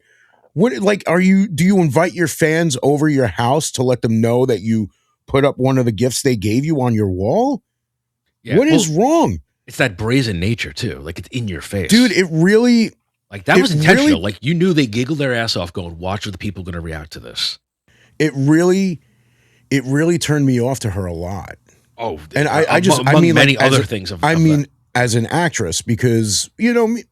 What like do you invite your fans over your house to let them know that you put up one of the gifts they gave you on your wall? Yeah, What is well, wrong? It's that brazen nature too. Like it's in your face, Dude, it really Like that it was intentional. really- Like you knew they giggled their ass off, going, "Watch are the people going to react to this." it really turned me off to her a lot. Oh, And I mean, many like, other things. I mean, as an actress, because the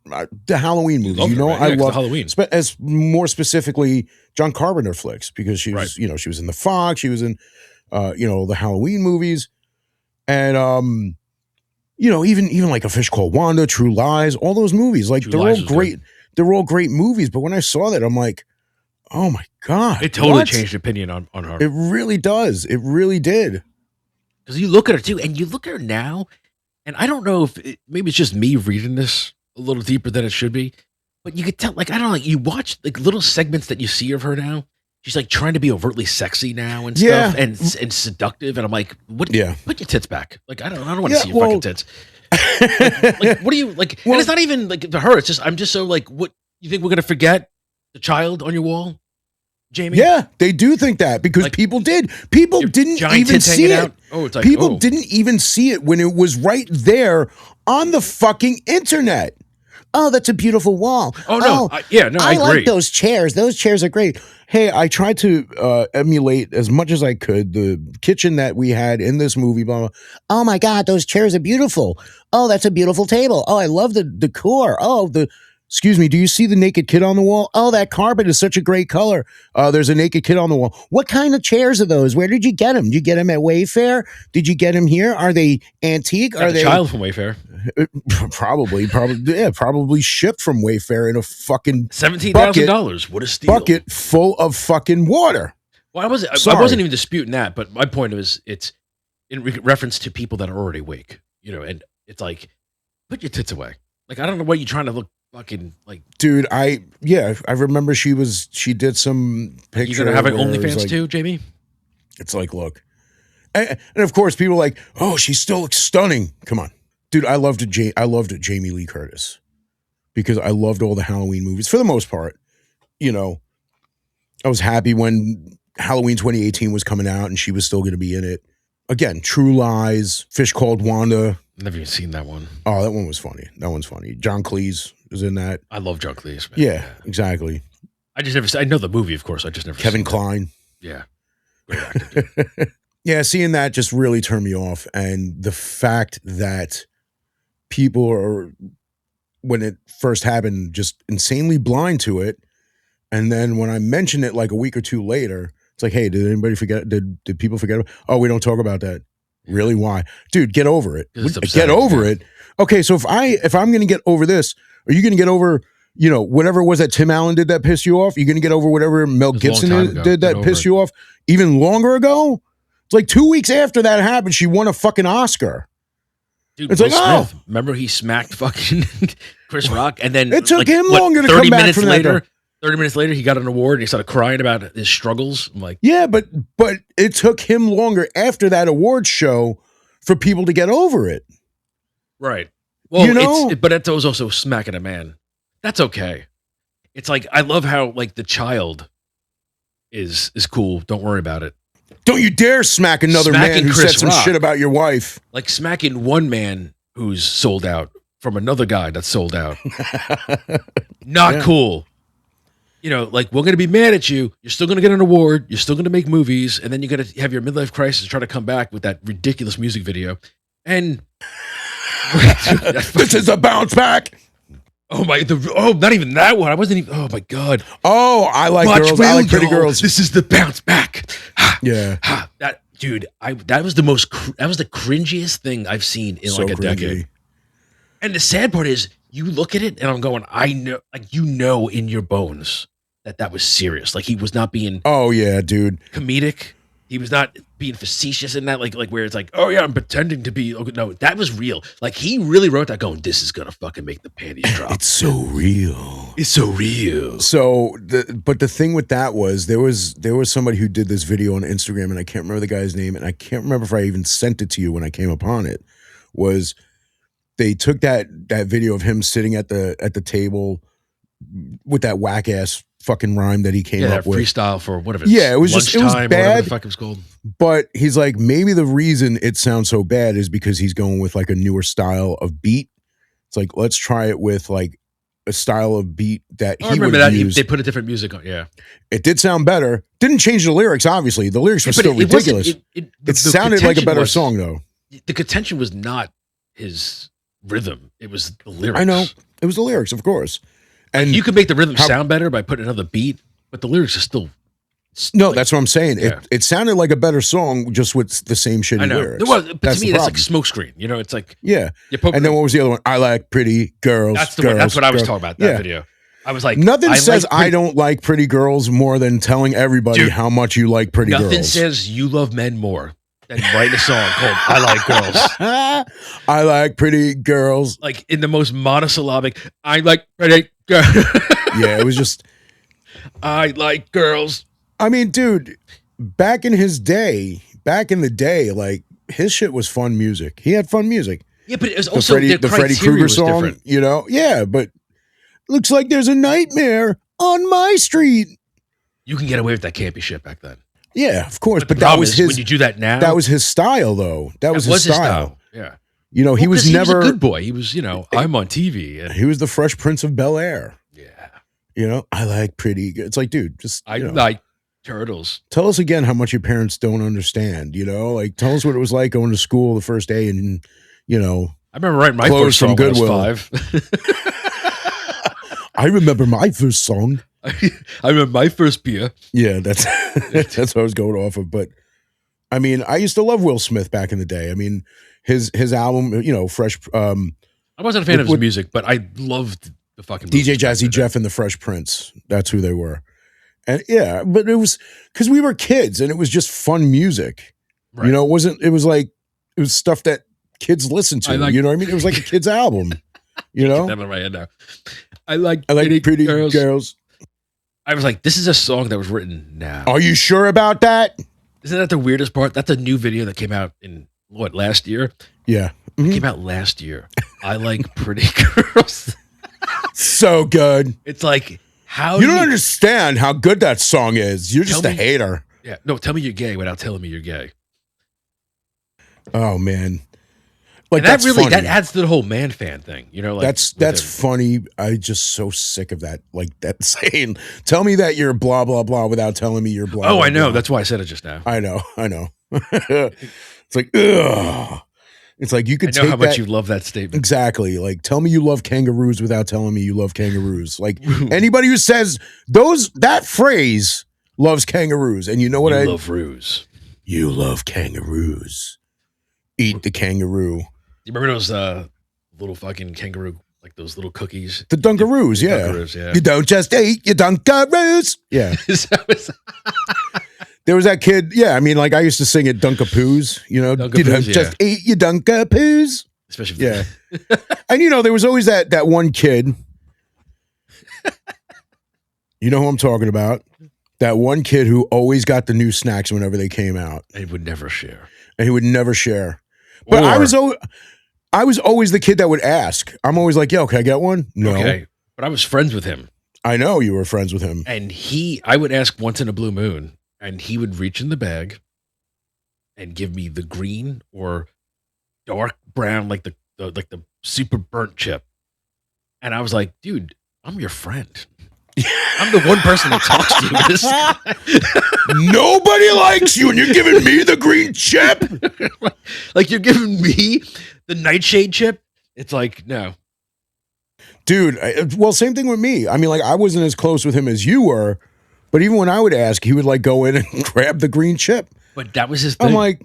Halloween movies, I love Halloween. as more specifically John Carpenter flicks, because she was, she was in the Fox, she was in, the Halloween movies, and even like A Fish Called Wanda, True Lies, all those movies, like they're all great. Good. They're all great movies. But when I saw that, I'm like, oh my God, it totally changed opinion on her. It really does. It really did. Because you look at her too, and you look at her now, and I don't know if maybe it's just me reading this a little deeper than it should be, but you could tell, like, I don't know, like, you watch like little segments that you see of her now. She's like trying to be overtly sexy now and stuff, and seductive, and I'm like, what? Yeah, put your tits back. Like, I don't want to see your fucking tits. like, what do you like? Well, and it's not even like to her. It's just I'm just so like, what you think we're gonna forget the child on your wall? Jamie? Yeah, they do think that, because like, people didn't even see it. Oh, it's like, people didn't even see it when it was right there on the fucking internet. Oh, that's a beautiful wall. Oh, no. I agree. I like those chairs. Those chairs are great. Hey, I tried to emulate as much as I could the kitchen that we had in this movie. Blah, blah. Oh, my God, those chairs are beautiful. Oh, that's a beautiful table. Oh, I love the decor. Oh, excuse me, do you see the naked kid on the wall? Oh, that carpet is such a great color. There's a naked kid on the wall. What kind of chairs are those? Where did you get them? Did you get them at Wayfair? Did you get them here? Are they antique? Are they child from Wayfair? Probably shipped from Wayfair in a fucking $17,000. What a steal! Bucket full of fucking water. Well, I wasn't even disputing that, but my point was it's in reference to people that are already awake, and it's like, put your tits away. Like, I don't know what you're trying to look. Fucking like, dude, I remember she did some picture. You gonna have an OnlyFans like, too, Jamie? It's like, look, and of course people are like, oh, she still looks stunning. Come on, dude, I loved Jamie Lee Curtis, because I loved all the Halloween movies for the most part. I was happy when Halloween 2018 was coming out and she was still going to be in it. Again, True Lies, Fish Called Wanda. Never even seen that one. Oh, that one was funny. That one's funny. John Cleese is in that. I love John Cleese, man. Yeah, exactly. I know the movie, of course. I just never Kevin Kline. Yeah. Great actor, dude. Yeah, seeing that just really turned me off. And the fact that people are, when it first happened, just insanely blind to it. And then when I mentioned it like a week or two later, it's like, hey, did anybody forget? Did people forget? Oh, we don't talk about that. Really? Why? Dude, get over it. Get over it. Okay, so if I'm going to get over this, are you going to get over, whatever it was that Tim Allen did that pissed you off? You're going to get over whatever Mel Gibson did that pissed you off even longer ago? It's like 2 weeks after that happened, she won a fucking Oscar. Dude, it's Will like, Smith, remember he smacked fucking Chris Rock? And then it took him longer to come back from that. 30 minutes later, he got an award and he started crying about his struggles. I'm like, yeah, but it took him longer after that award show for people to get over it. Right. Well, but it was also smacking a man. That's okay. It's like, I love how like the child is cool. Don't worry about it. Don't you dare smack another man who said some shit about your wife. Like smacking one man who's sold out from another guy that's sold out. Not cool. Like, we're going to be mad at you. You're still going to get an award. You're still going to make movies. And then you're going to have your midlife crisis, try to come back with that ridiculous music video. And this is a bounce back. Oh, not even that one. I wasn't even, oh my God. Oh, I like girls. I like pretty girls. This is the bounce back. Yeah. That, dude, that was the cringiest thing I've seen in like a decade. And the sad part is, you look at it and I'm going, I know, like, in your bones that was serious. Like, he was not being, oh yeah, dude, comedic. He was not being facetious in that, like where it's like, oh yeah, I'm pretending to be. No, that was real. Like, he really wrote that going, this is gonna fucking make the panties drop. It's so real. It's so real. So but the thing with that was there was somebody who did this video on Instagram, and I can't remember the guy's name, and I can't remember if I even sent it to you when I came upon it. Was they took that video of him sitting at the table with that whack ass fucking rhyme that he came up with. Freestyle for whatever. Yeah, it was just, it was bad. Whatever the fuck it was called. But he's like, maybe the reason it sounds so bad is because he's going with like a newer style of beat. It's like, let's try it with like a style of beat that I he would remember that use. they put a different music on. Yeah, It did sound better. Didn't change the lyrics. Obviously, the lyrics were but still ridiculous. The sounded like a contention better was- song, though. The contention was not his rhythm; it was the lyrics. I know it was the lyrics, of course. And You could make the rhythm how- sound better by putting another beat, but the lyrics are still. no, like, that's what I'm saying. Yeah. It sounded like a better song, just with the same shitty I know. lyrics. Well, but That's to me, the it's like problem. smokescreen. You know, it's like Yeah. you poke. And then what was the other one? I like pretty girls. That's the girls, one. That's what I was girls. talking about. That Yeah. video. I was like, Nothing says like I don't like pretty girls more than telling everybody Dude, how much you like pretty Nothing girls. says you love men more than writing a song called "I Like Girls." I like pretty girls. Like in the most monosyllabic. I like pretty girls. Yeah, it was just. I like girls. I mean, dude, back in the day, like his shit was fun music. He had fun music. Yeah, but it was The also Freddy criteria Krueger was song, different. you know? Yeah, but looks like there's a nightmare on my street. You can get away with that campy shit back then. Yeah, of course. But the But that problem was is, his. when you do that now. That was his style, though. That was his style. Yeah, You know, he Well, was 'cause never. a good boy. He was, I'm on TV. And, He was the Fresh Prince of Bel Air. yeah, You know, I like pretty. It's like, dude, just I you know, like turtles. tell us again how much your parents don't understand. You know, like tell us what it was like going to school the first day, and you know, I remember writing my Clothes first from song when I was Goodwill. 5. I remember my first song. I remember my first beer. Yeah, that's that's what I was going off of. But I mean, I used to love Will Smith back in the day. I mean, his album, you know, Fresh I wasn't a fan of his With- music, but I loved the fucking DJ movies back Jazzy in the day. Jeff and the Fresh Prince. That's who they were. And yeah, but it was because we were kids and it was just fun music. Right. You know, it was stuff that kids listened to. I like- You know what I mean? It was like a kid's album. You Get know? that in my head now. I like Pretty girls. I was like, this is a song that was written now. Are you sure about that? Isn't that the weirdest part? That's a new video that came out in last year? Yeah. It Mhm. came out last year. I like pretty girls. So good. It's like, how You don't understand how good that song is. You're just Tell a me- hater. Yeah, no, tell me you're gay without telling me you're gay. Oh man. Like And that that's really funny. that adds to the whole man fan thing, you know. Like that's with him. funny. I just so sick of that. Like that saying, tell me that you're blah blah blah without telling me you're blah. Oh, blah, I know. blah. That's why I said it just now. I know. It's like, ugh. It's like you I could know take how much that you love that statement. exactly. Like, tell me you love kangaroos without telling me you love kangaroos. Like anybody who says that phrase loves kangaroos, and you know what You I love ruse. you love kangaroos. Eat the kangaroo. You remember those little fucking kangaroo, like those little cookies? The Dunkaroos, yeah. Dunkaroos, yeah. You don't just eat your Dunkaroos. Yeah. That was- There was that kid. Yeah, I mean, like I used to sing it Dunkapoos, you know. You don't Dunkapoos, just eat your Dunkapoos. Especially Yeah. And you know, there was always that one kid. You know who I'm talking about? That one kid who always got the new snacks whenever they came out, they would never share. and he would never share. But I was always the kid that would ask. I'm always like, "Yo, can I get one?" No. Okay, but I was friends with him, I know you were friends with him. and I would ask once in a blue moon, and he would reach in the bag and give me the green or dark brown, like the super burnt chip, and I was like, dude, I'm your friend. I'm the one person that talks to you. This Nobody likes you, and you're giving me the green chip. like you're giving me the nightshade chip. It's like no. Dude, well, same thing with me. I mean, like, I wasn't as close with him as you were, but even when I would ask, he would like go in and grab the green chip. But that was his thing. I'm like,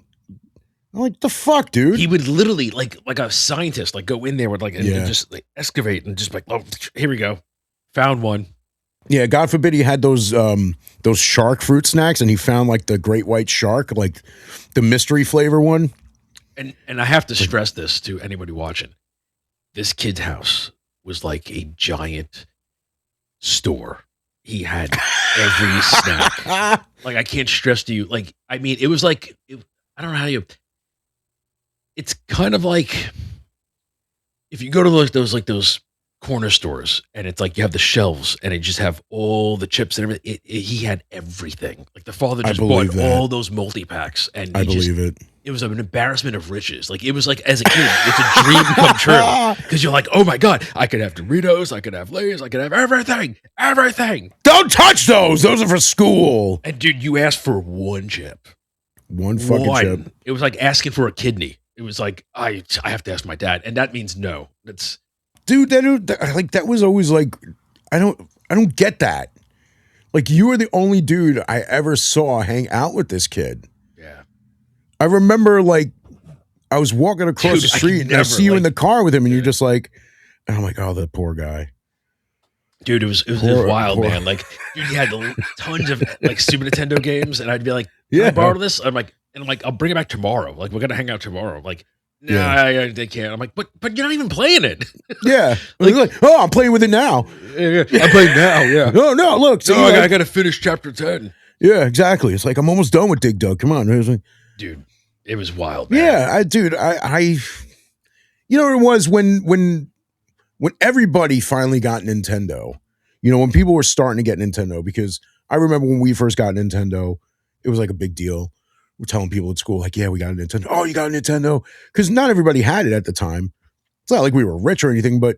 the fuck, dude? He would literally like a scientist, like go in there with like and Yeah. just like excavate and just like, oh, here we go, found one. Yeah, God forbid he had those shark fruit snacks, and he found like the great white shark, like the mystery flavor one. And I have to stress this to anybody watching. This kid's house was like a giant store. He had every snack. Like I can't stress to you. Like I mean, it was like I don't know how you. It's kind of like if you go to those corner stores and it's like you have the shelves and it just have all the chips and everything. He had everything. Like the father I just believe bought that. all those multi packs and I he just, believe it. it was an embarrassment of riches. Like, it was like, as a kid, it's a dream come true because you're like, oh my God, I could have Doritos, I could have Lay's, I could have everything. Don't touch those. Those are for school. And dude, you asked for one chip. One fucking chip. It was like asking for a kidney. It was like, I have to ask my dad. And that means no. That's Dude, that was always like, I don't get that. Like, you were the only dude I ever saw hang out with this kid. yeah. I remember, like, I was walking across Dude, the I street and I never, see you in the like- car with him, and you're just like, and I'm like, oh, the poor guy. Dude, it was wild, man. Like, dude, he had tons of like Super Nintendo games, and I'd be like, "Can I borrow this?" I'm like, I'll bring it back tomorrow. Like, we're gonna hang out tomorrow. Like, nah, they can't. I'm like, but you're not even playing it. Yeah, like, oh, I'm playing with it now. I'm playing now. Yeah. No, look. See, I gotta finish chapter 10. Yeah, exactly. It's like, I'm almost done with Dig Dug. Come on, like, Dude, it was wild, man. yeah, I, you know what it was when everybody finally got Nintendo. You know, when people were starting to get Nintendo, because I remember when we first got Nintendo, it was like a big deal. We're telling people at school, like, yeah, we got a Nintendo. Oh, you got a Nintendo? Because not everybody had it at the time. It's not like we were rich or anything, but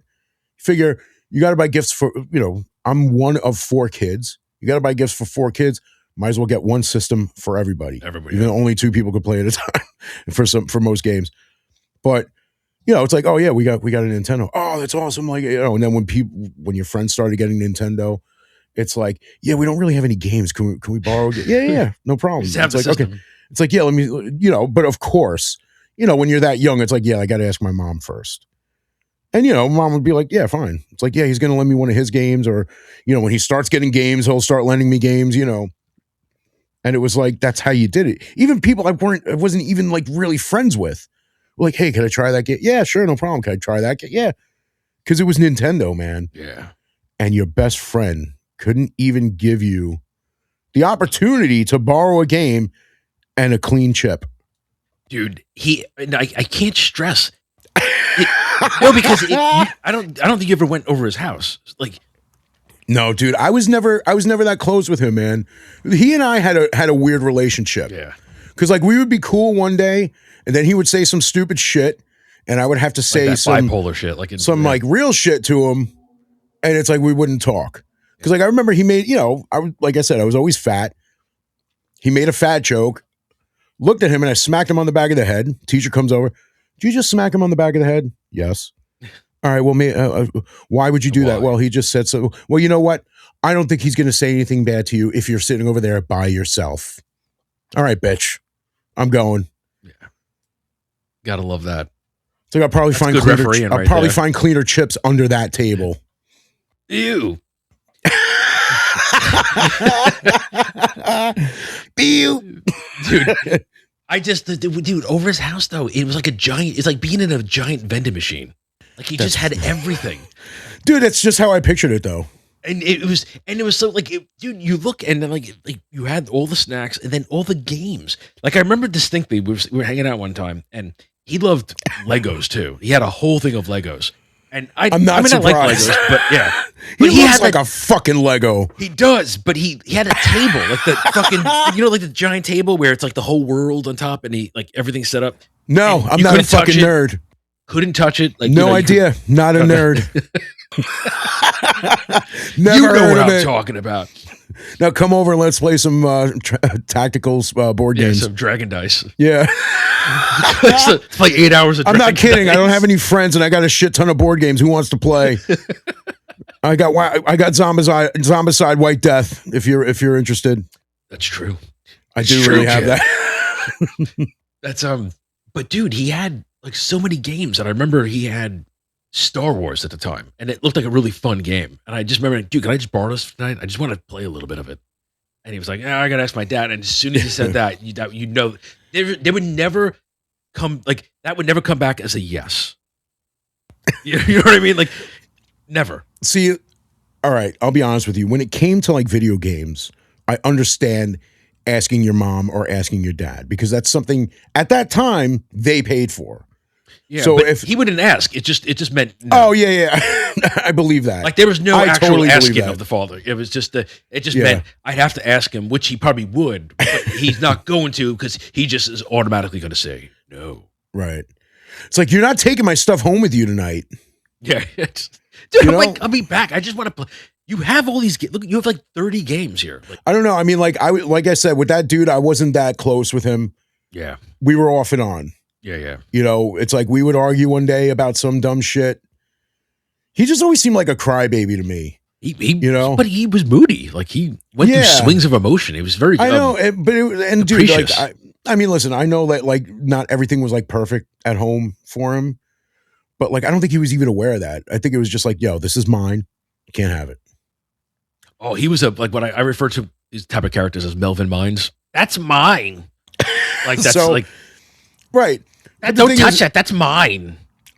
figure you got to buy gifts for, you know, I'm one of 4 kids. You got to buy gifts for 4 kids. Might as well get one system for everybody. Even though only 2 people could play at a time for most games. But you know, it's like, oh yeah, we got a Nintendo. Oh, that's awesome. Like, you know, and then when your friends started getting Nintendo, it's like, yeah, we don't really have any games. Can we borrow? Yeah, no problem. Just have It's the like, system. okay. It's like, yeah, let me, you know, but of course, you know, when you're that young, it's like, yeah, I got to ask my mom first. And, you know, mom would be like, yeah, fine. It's like, yeah, he's going to lend me one of his games, or, you know, when he starts getting games, he'll start lending me games, you know. And it was like, that's how you did it. Even people I wasn't even like really friends with. Like, hey, can I try that game? Yeah, sure, no problem. Can I try that game? Yeah. Because it was Nintendo, man. Yeah. And your best friend couldn't even give you the opportunity to borrow a game and a clean chip. Dude, I can't stress. No, because I don't think you ever went over his house. Like, no, dude, I was never that close with him, man. He and I had a weird relationship. yeah. Because like we would be cool one day, and then he would say some stupid shit, and I would have to say Like that some bipolar shit, like like real shit to him, and it's like we wouldn't talk. Because like I remember he made, you know, like I said, I was always fat. He made a fat joke, looked at him, and I smacked him on the back of the head. Teacher comes over. Did you just smack him on the back of the head? Yes. All right. Well, why would you do that? Well, he just said so. Well, you know what? I don't think he's going to say anything bad to you if you're sitting over there by yourself. All right, bitch. I'm going. Yeah. Gotta love that. So I'll probably find good cleaner. refereeing I'll right probably there. find cleaner chips under that table. Ew. Ew. Dude. Dude, over his house though, it was like it's like being in a giant vending machine. Like he just had everything. Dude, that's just how I pictured it though. And it was so like, dude, you look and then like you had all the snacks and then all the games. Like I remember distinctly, we were hanging out one time and he loved Legos too. He had a whole thing of Legos. And I'm not surprised. I like Legos, but yeah. But he looks like a fucking Lego. He does, but he had a table, like the fucking, you know, like the giant table where it's like the whole world on top and he like everything's set up. No, And I'm you not a couldn't touch fucking it. nerd. Couldn't touch it. Like No idea. Not a nerd. Never You know heard what of I'm it. talking about. Now come over and let's play some tactical board Yeah, games. some Dragon Dice. Yeah. It's like 8 hours of I'm not Dragon kidding. I don't Dice. have any friends, and I got a shit ton of board games. Who wants to play? I got Zombicide White Death. If you're interested, That's true. I do It's true, really have kid. that. That's but dude, he had like so many games, and I remember he had Star Wars at the time, and it looked like a really fun game. And I just remember, dude, can I just borrow this tonight? I just want to play a little bit of it. And he was like, I gotta ask my dad. And as soon as he said that, you know, they would never come like that would never come back as a yes. You know what I mean? Like never. See, all right, I'll be honest with you. When it came to like video games, I understand asking your mom or asking your dad because that's something at that time they paid for. Yeah, So but if he wouldn't ask. It just meant no. oh yeah, I believe that. Like there was no I actual totally believe asking that. of the father. It was just it just Yeah. meant I'd have to ask him, which he probably would, but he's not going to because he just is automatically going to say no. Right. It's like you're not taking my stuff home with you tonight. Yeah, dude. You I'm know? like, I'll be back. I just want to play. You have all these. Look, you have like 30 games here. Like, I don't know. I mean, like I said, with that dude, I wasn't that close with him. yeah, We were off and on. yeah. You know, it's like we would argue one day about some dumb shit. He just always seemed like a crybaby to me. He you know, but he was moody. Like he went through swings of emotion. It was very. I know, and dude, like I mean, listen, I know that like not everything was like perfect at home for him, but like I don't think he was even aware of that. I think it was just like, yo, this is mine. You can't have it. Oh, he was like what I refer to these type of characters as Melvin Mines. That's mine. Like that's So, like right. don't touch that. That's mine.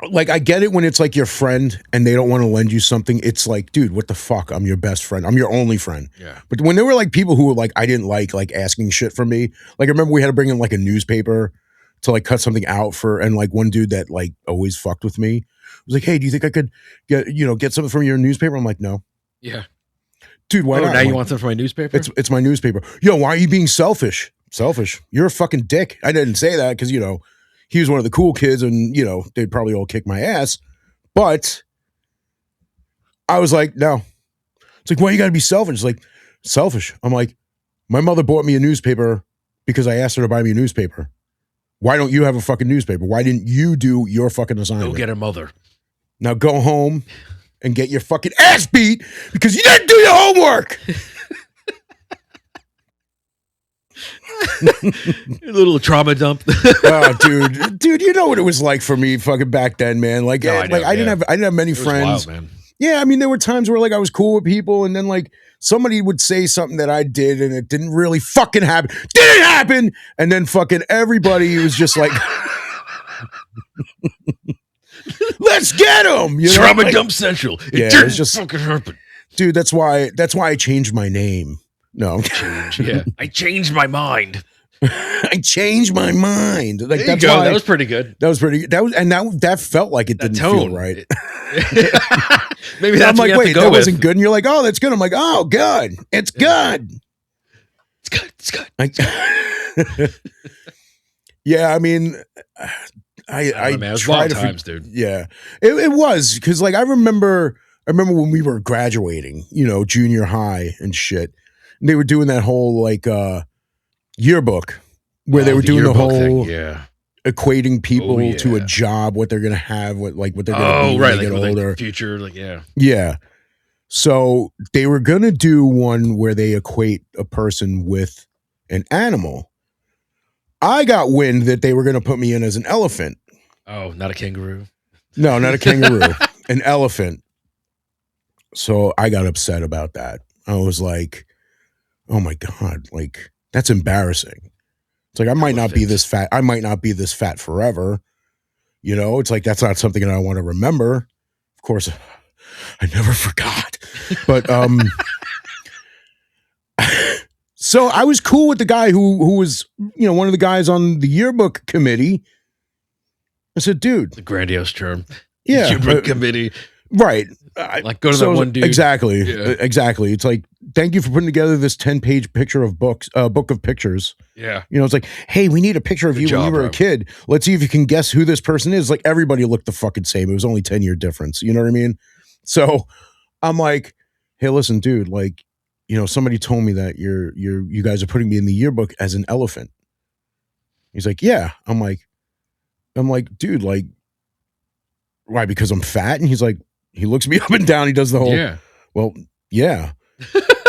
Like I get it when it's like your friend and they don't want to lend you something. It's like, dude, what the fuck? I'm your best friend. I'm your only friend. Yeah. But when there were like people who were like I didn't like asking shit from me. Like I remember we had to bring in like a newspaper to like cut something out for, and like one dude that like always fucked with me was like, hey, do you think I could get something from your newspaper? I'm like, no. Yeah. Dude, why not? Now you want something from my newspaper? It's my newspaper. Yo, why are you being selfish? Selfish. You're a fucking dick. I didn't say that because, he was one of the cool kids and, they'd probably all kick my ass. But I was like, no. It's like, why you got to be selfish? It's like, selfish. I'm like, my mother bought me a newspaper because I asked her to buy me a newspaper. Why don't you have a fucking newspaper? Why didn't you do your fucking assignment? Go get her mother. Now go home and get your fucking ass beat because you didn't do your homework. A little trauma dump. Oh, dude, you know what it was like for me fucking back then, man. Like, I didn't have many friends. Wild, man. Yeah, I mean, there were times where like I was cool with people, and then like somebody would say something that I did, and it didn't really fucking happen. Didn't happen, and then fucking everybody was just like, "Let's get him!" Trauma dump central. It didn't just fucking happen, dude. That's why I changed my name. No, yeah, I changed my mind. I changed my mind. Like there you go. That was pretty good. That felt like it didn't feel right. Maybe that's I'm like, wait, that wasn't good. And you're like, oh, that's good. I'm like, oh, good. It's good. It's good. Yeah, I mean, I tried to times, dude. Yeah, it was because like I remember when we were graduating, junior high and shit. And they were doing that whole like yearbook where they were doing the whole thing, yeah, equating people to a job, what they're gonna have, what they're gonna be when they get older, like future, like yeah. So they were gonna do one where they equate a person with an animal. I got wind that they were gonna put me in as an elephant. Oh, not a kangaroo. No, not a kangaroo, an elephant. So I got upset about that. I was like, oh my God, like that's embarrassing. It's like I might not be this fat. I might not be this fat forever. It's like that's not something that I want to remember. Of course, I never forgot. But so I was cool with the guy who was, one of the guys on the yearbook committee. I said, dude, the grandiose term. Yeah, yearbook committee. Right. Like go to that one dude. Exactly. Yeah. Exactly. It's like, thank you for putting together this 10-page picture of book of pictures. Yeah. It's like, hey, we need a picture of you when you were a kid. Let's see if you can guess who this person is. Like everybody looked the fucking same. It was only 10-year difference. You know what I mean? So I'm like, hey, listen, dude, like, somebody told me that you guys are putting me in the yearbook as an elephant. He's like, yeah. I'm like, dude, like, why? Because I'm fat? And he's like, he looks me up and down. He does the whole, well, yeah.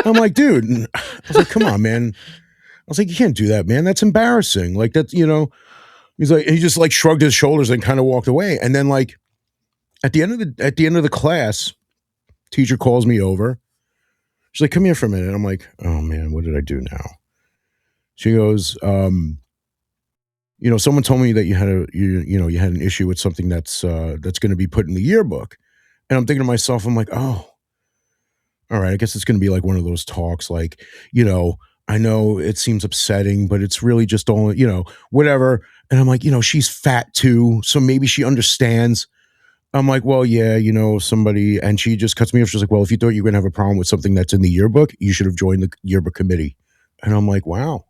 I'm like, dude. And I was like, come on, man. I was like, you can't do that, man. That's embarrassing. Like that's, he's like, he just like shrugged his shoulders and kind of walked away. And then like at the end of the class, teacher calls me over. She's like, come here for a minute. I'm like, oh man, what did I do now? She goes, someone told me that you had an issue with something that's going to be put in the yearbook. And I'm thinking to myself, I'm like, oh, all right, I guess it's going to be like one of those talks like, I know it seems upsetting, but it's really just all, whatever. And I'm like, she's fat too, so maybe she understands. I'm like, well, yeah, somebody, and she just cuts me off. She's like, well, if you thought you were going to have a problem with something that's in the yearbook, you should have joined the yearbook committee. And I'm like, wow,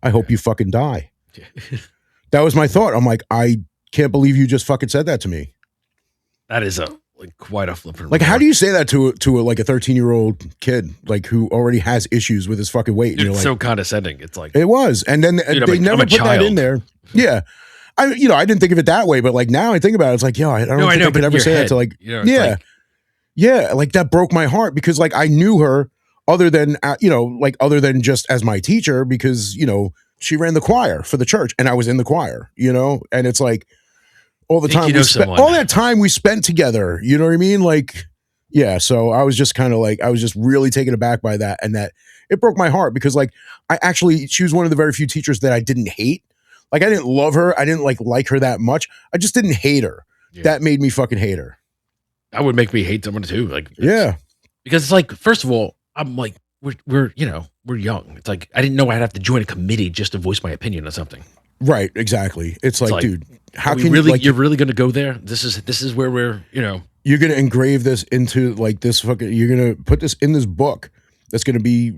I hope you fucking die. That was my thought. I'm like, I can't believe you just fucking said that to me. That is quite a flippant. Like, how do you say that to like a 13-year-old kid, like who already has issues with his fucking weight? And It's you're like, so condescending. It's like, it was, and then they never put that in there. Yeah, I didn't think of it that way, but like now I think about it, it's like, I don't think I could ever say that to like, yeah, like that broke my heart because like I knew her other than other than just as my teacher because she ran the choir for the church and I was in the choir, and it's like all the time all that time we spent together, you know what I mean? Like, yeah. So I was just kind of like, I was just really taken aback by that, and that it broke my heart because like she was one of the very few teachers that I didn't hate. Like I didn't love her. I didn't like her that much. I just didn't hate her. Yeah. That made me fucking hate her. That would make me hate someone too. Like, yeah, because it's like, first of all, I'm like, we're young. It's like, I didn't know I'd have to join a committee just to voice my opinion on something. Right. Exactly. It's like, dude, how can really, you're really going to go there? This is where we're, you're going to engrave this into like this fucking, you're going to put this in this book that's going to be,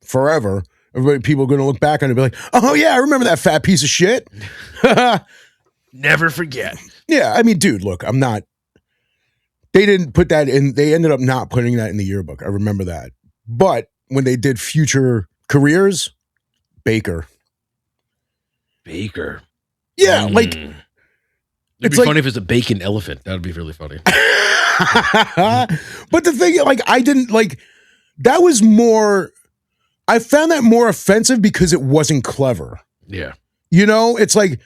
forever. People are going to look back on it and be like, oh yeah, I remember that fat piece of shit. Never forget. Yeah. I mean, dude, look, they didn't put that in. They ended up not putting that in the yearbook. I remember that. But when they did future careers, Baker. Yeah. Like, it'd be funny if it's a bacon elephant. That would be really funny. But the thing, like, I didn't like, that was more, I found that more offensive because it wasn't clever. Yeah. It's like,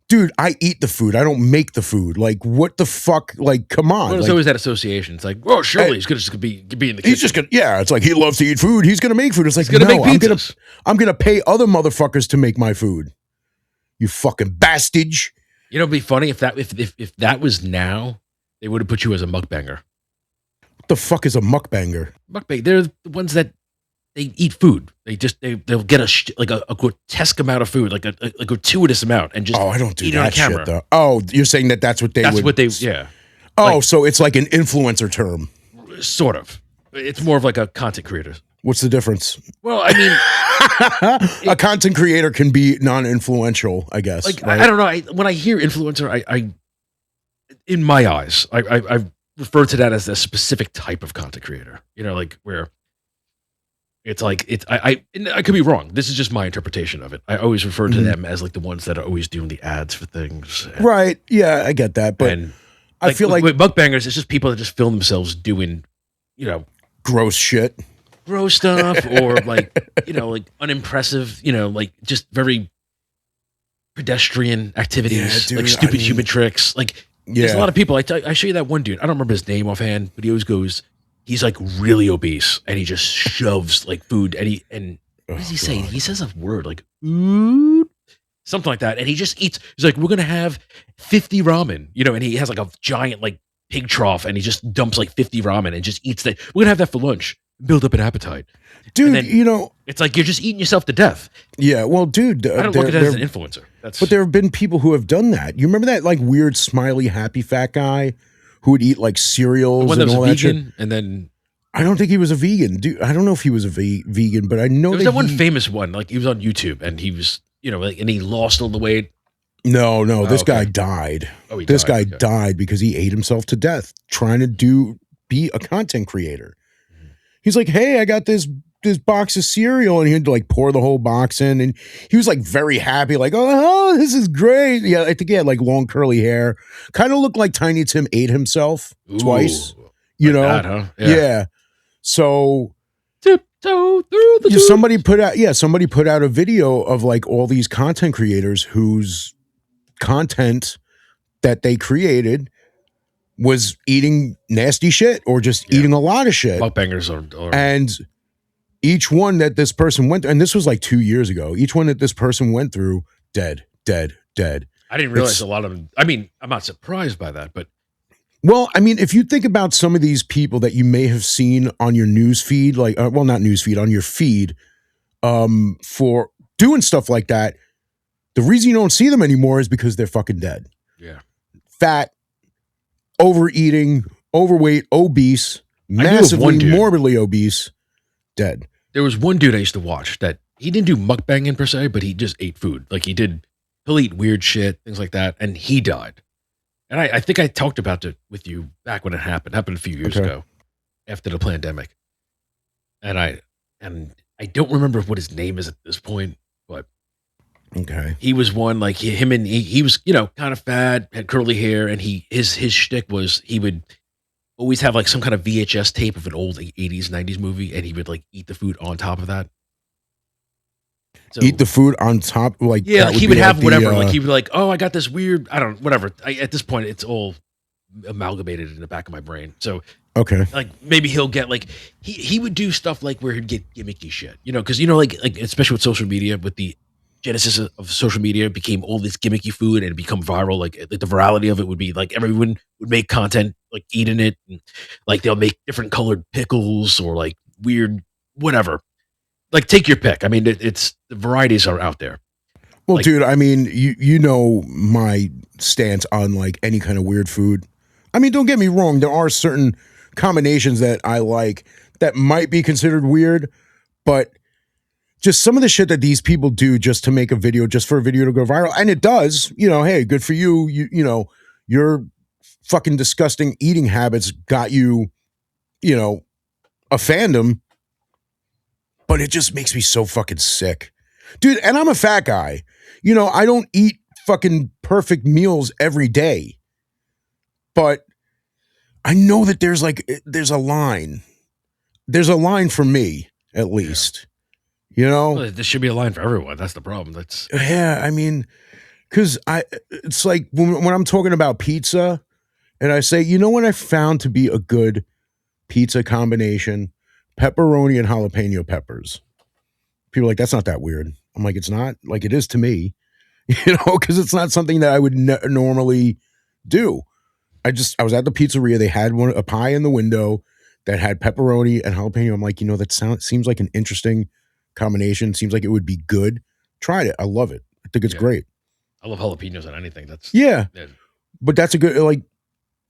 dude, I eat the food. I don't make the food. Like, what the fuck? Like, come on. Well, there's always that association. It's like, well, surely he's going to be in the kitchen. He's just going to, yeah, it's like, he loves to eat food. He's going to make food. It's like, no, I'm going to pay other motherfuckers to make my food. You fucking bastard. It'd be funny if that was now, they would have put you as a mukbanger. What the fuck is a mukbanger? Mukbang. They're the ones that they eat food. They'll get a grotesque amount of food, like a gratuitous amount, and just I don't do eat that it on camera. Shit though. Oh, you're saying that's what they yeah. Oh, so it's like an influencer term. Sort of. It's more of like a content creator. What's the difference? Well, I mean, a content creator can be non-influential, I guess. Like, right? I don't know. When I hear influencer, I in my eyes, I refer to that as a specific type of content creator. Like where it's like I could be wrong. This is just my interpretation of it. I always refer to them as like the ones that are always doing the ads for things. Right? Yeah, I get that, but I feel like with mukbangers, it's just people that just film themselves doing, gross shit. Gross stuff, or like unimpressive, like just very pedestrian activities, dude, like stupid human tricks. Like there's a lot of people. I show you that one dude. I don't remember his name offhand, but he always goes. He's like really obese, and he just shoves like food. And what does he say? He says a word like something like that, and he just eats. He's like, we're gonna have 50 ramen, and he has like a giant like pig trough, and he just dumps like 50 ramen and just eats that. We're gonna have that for lunch. Build up an appetite, dude. Then, it's like you're just eating yourself to death. Yeah, well, dude, I don't look at it as an influencer. But there have been people who have done that. You remember that like weird, smiley, happy fat guy who would eat like cereals and all that shit? And then I don't think he was a vegan, dude. I don't know if he was a vegan, but I know there was that one famous one. Like he was on YouTube, and he was, and he lost all the weight. No, this guy died. Oh, this guy died because he ate himself to death trying to be a content creator. He's like, hey, I got this box of cereal, and he had to like pour the whole box in, and he was like very happy, like, oh, this is great. Yeah, I think he had like long curly hair, kind of looked like Tiny Tim ate himself twice. Like that, huh? Yeah. So tiptoe through the somebody put out a video of like all these content creators whose content that they created was eating nasty shit or just eating a lot of shit. Mukbangers are and each one that this person went through, and this was like 2 years ago, each one that this person went through, dead. I didn't realize a lot of them. I mean, I'm not surprised by that, but well, I mean, if you think about some of these people that you may have seen on your news feed, like, not news feed, on your feed, for doing stuff like that, The reason you don't see them anymore is because they're fucking dead. Yeah. Fat, overeating, overweight, obese, one massively dude. morbidly obese, dead. There was one dude I used to watch that he didn't do mukbanging per se, but he just ate food. Like he'll eat weird shit, things like that, and he died. And I think I talked about it with you back when it happened. It happened a few years ago, after the pandemic. And I don't remember what his name is at this point, but he was one like he was, you know, kind of fat, had curly hair, and his shtick was he would always have like some kind of VHS tape of an old 80s, 90s movie, and he would like eat the food on top of that. So, eat the food on top, like yeah, like he would have whatever. Like he would like, oh, I got this weird, I don't, whatever. At this point, it's all amalgamated in the back of my brain. So like maybe he'll get like he would do stuff like where he'd get gimmicky shit, you know, because you know like especially with social media, with the genesis of social media, it became all this gimmicky food and it become viral. Like the virality of it would be like everyone would make content like eating it, and like they'll make different colored pickles or like weird whatever. Like take your pick. I mean, it's the varieties are out there. Well, like, dude, I mean, you know my stance on like any kind of weird food. I mean, don't get me wrong. There are certain combinations that I like that might be considered weird, but just some of the shit that these people do just to make a video, just for a video to go viral, and it does. You know, hey, good for you. You know, your fucking disgusting eating habits got you, you know, a fandom. But it just makes me so fucking sick. Dude, and I'm a fat guy. You know, I don't eat fucking perfect meals every day. But I know that there's a line. There's a line for me, at least. Yeah. You know? Well, there should be a line for everyone. That's the problem. Yeah, I mean, because it's like when I'm talking about pizza and I say, you know what I found to be a good pizza combination? Pepperoni and jalapeno peppers. People are like, that's not that weird. I'm like, it's not. Like, it is to me, you know, because it's not something that I would normally do. I was at the pizzeria. They had a pie in the window that had pepperoni and jalapeno. I'm like, you know, that seems like an interesting combination. Seems like it would be good. Tried it. I love it. I think it's great. I love jalapenos on anything. But that's a good, like,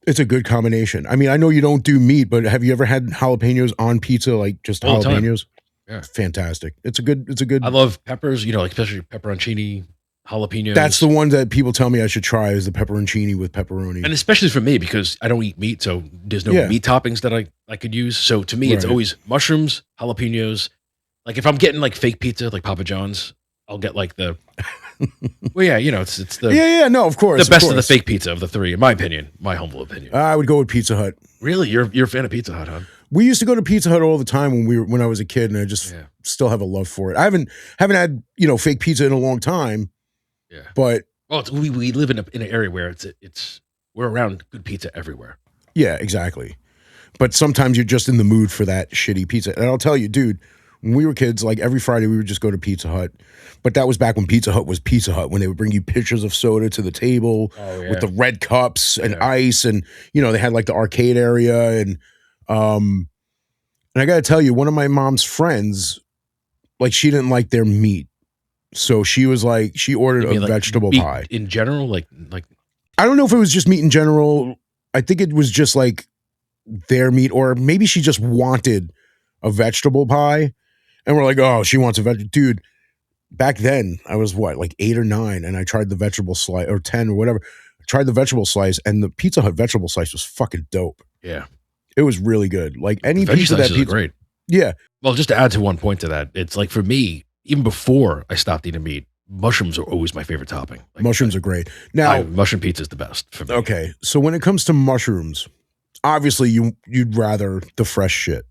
it's a good combination. I mean, I know you don't do meat, but have you ever had jalapenos on pizza, like just all jalapenos? Yeah. Fantastic. It's a good. I love peppers, you know, like especially pepperoncini, jalapenos. That's the one that people tell me I should try, is the pepperoncini with pepperoni. And especially for me, because I don't eat meat, so there's no meat toppings that I could use. So to me, it's always mushrooms, jalapenos. Like if I'm getting like fake pizza, like Papa John's, I'll get like the well, yeah, you know, it's the no, of course, the best of the fake pizza of the three, in my opinion, my humble opinion. I would go with Pizza Hut. Really, you're a fan of Pizza Hut, huh? We used to go to Pizza Hut all the time when I was a kid, and I just still have a love for it. I haven't had, you know, fake pizza in a long time. Yeah, but we live in an area where we're around good pizza everywhere. Yeah, exactly. But sometimes you're just in the mood for that shitty pizza, and I'll tell you, dude. When we were kids, like every Friday, we would just go to Pizza Hut. But that was back when Pizza Hut was Pizza Hut, when they would bring you pitchers of soda to the table with the red cups and ice. And, you know, they had like the arcade area. And I got to tell you, one of my mom's friends, like she didn't like their meat. So she was like, she ordered a vegetable pie. In general, like I don't know if it was just meat in general. I think it was just like their meat, or maybe she just wanted a vegetable pie. And we're like, oh, she wants a vegetable. Dude, back then, I was what, like 8 or 9, and I tried the vegetable slice, or 10 or whatever. I tried the vegetable slice, and the Pizza Hut vegetable slice was fucking dope. Yeah. It was really good. Like any pizza that pizza. Great. Yeah. Well, just to add to one point to that, it's like for me, even before I stopped eating meat, mushrooms are always my favorite topping. Like, mushrooms are great. Now, mushroom pizza is the best for me. Okay. So when it comes to mushrooms, obviously you'd rather the fresh shit.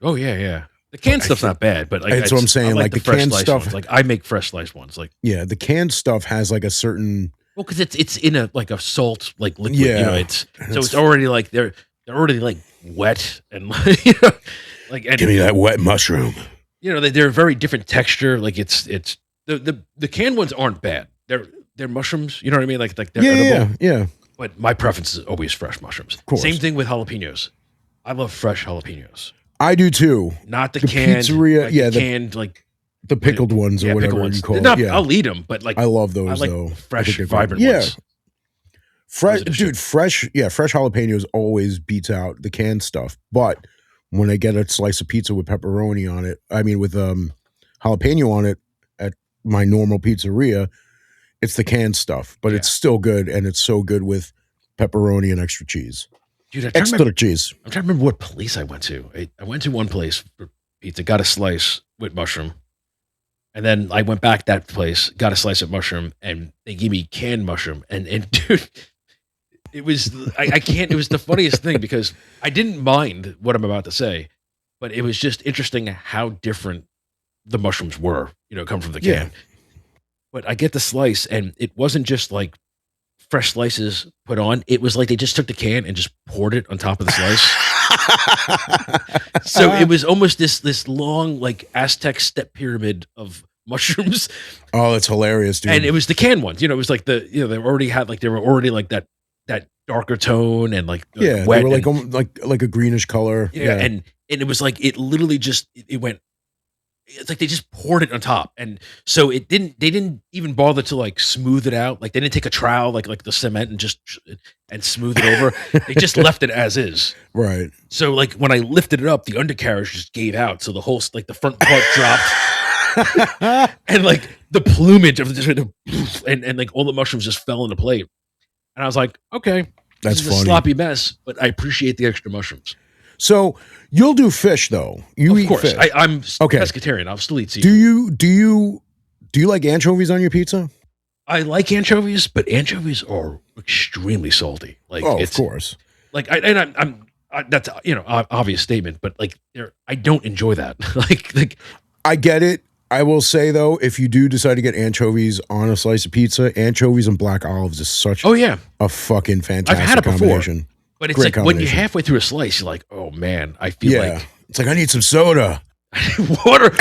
Oh, yeah. The canned stuff's not bad, but like, that's what I'm saying. Like the canned stuff, ones. Like I make fresh sliced ones. Like the canned stuff has like a certain. Well, because it's in a like a salt like liquid. Yeah, you know, it's already like they're already like wet and you know, like give me that wet mushroom. You know, they're very different texture. Like it's the canned ones aren't bad. They're mushrooms. You know what I mean? Like they're edible. Yeah. But my preference is always fresh mushrooms. Of course. Same thing with jalapenos. I love fresh jalapenos. I do too. Not the canned pizzeria. Like the canned like The pickled ones or Yeah, whatever pickled ones. you call They're it. not, Yeah, I'll eat them, but like I love I those like though. fresh, vibrant Yeah, ones. fresh, Those are the dude. shit. Fresh, yeah, fresh jalapenos always beats out the canned stuff. But when I get a slice of pizza with pepperoni on it, I mean with jalapeno on it at my normal pizzeria, it's the canned stuff, but Yeah. it's still good, and it's so good with pepperoni and extra cheese. Dude, I'm trying to Extra cheese. remember what place I went to. I went to one place for pizza, got a slice with mushroom. And then I went back that place, got a slice of mushroom, and they gave me canned mushroom. And dude, it was I can't. It was the funniest thing because I didn't mind what I'm about to say, but it was just interesting how different the mushrooms were. Come from the can. Yeah. But I get the slice, and it wasn't just like fresh slices put on. It was like they just took the can and just poured it on top of the slice. So it was almost this long like Aztec step pyramid of mushrooms, Oh, that's hilarious, dude. and it was the canned ones. It was like they already had like they were already like that darker tone and like yeah, wet they were like and, like a greenish color. yeah, and it was like it literally just it went. It's like they just poured it on top, and so they didn't even bother to like smooth it out. Like they didn't take a trowel like the cement and just and smooth it over. They just left it as is. Right. So like when I lifted it up, the undercarriage just gave out, so the whole like the front part dropped, and like the plumage of the and like all the mushrooms just fell in the plate. And I was like, okay, That's this is funny. a sloppy mess, but I appreciate the extra mushrooms. So you'll do fish though. You Of eat course, fish. I'm Okay. pescatarian. I'll still eat seafood. Do you like anchovies on your pizza? I like anchovies, but anchovies are extremely salty. Like, Oh, of it's course. like, that's obvious statement, but like, I don't enjoy that. like, I get it. I will say though, if you do decide to get anchovies on a slice of pizza, anchovies and black olives is such oh yeah, a fucking fantastic I've had it before. combination. but it's Great like when you're combination. halfway through a slice, you're like, oh man, I feel Yeah. It's like I need some soda. like water.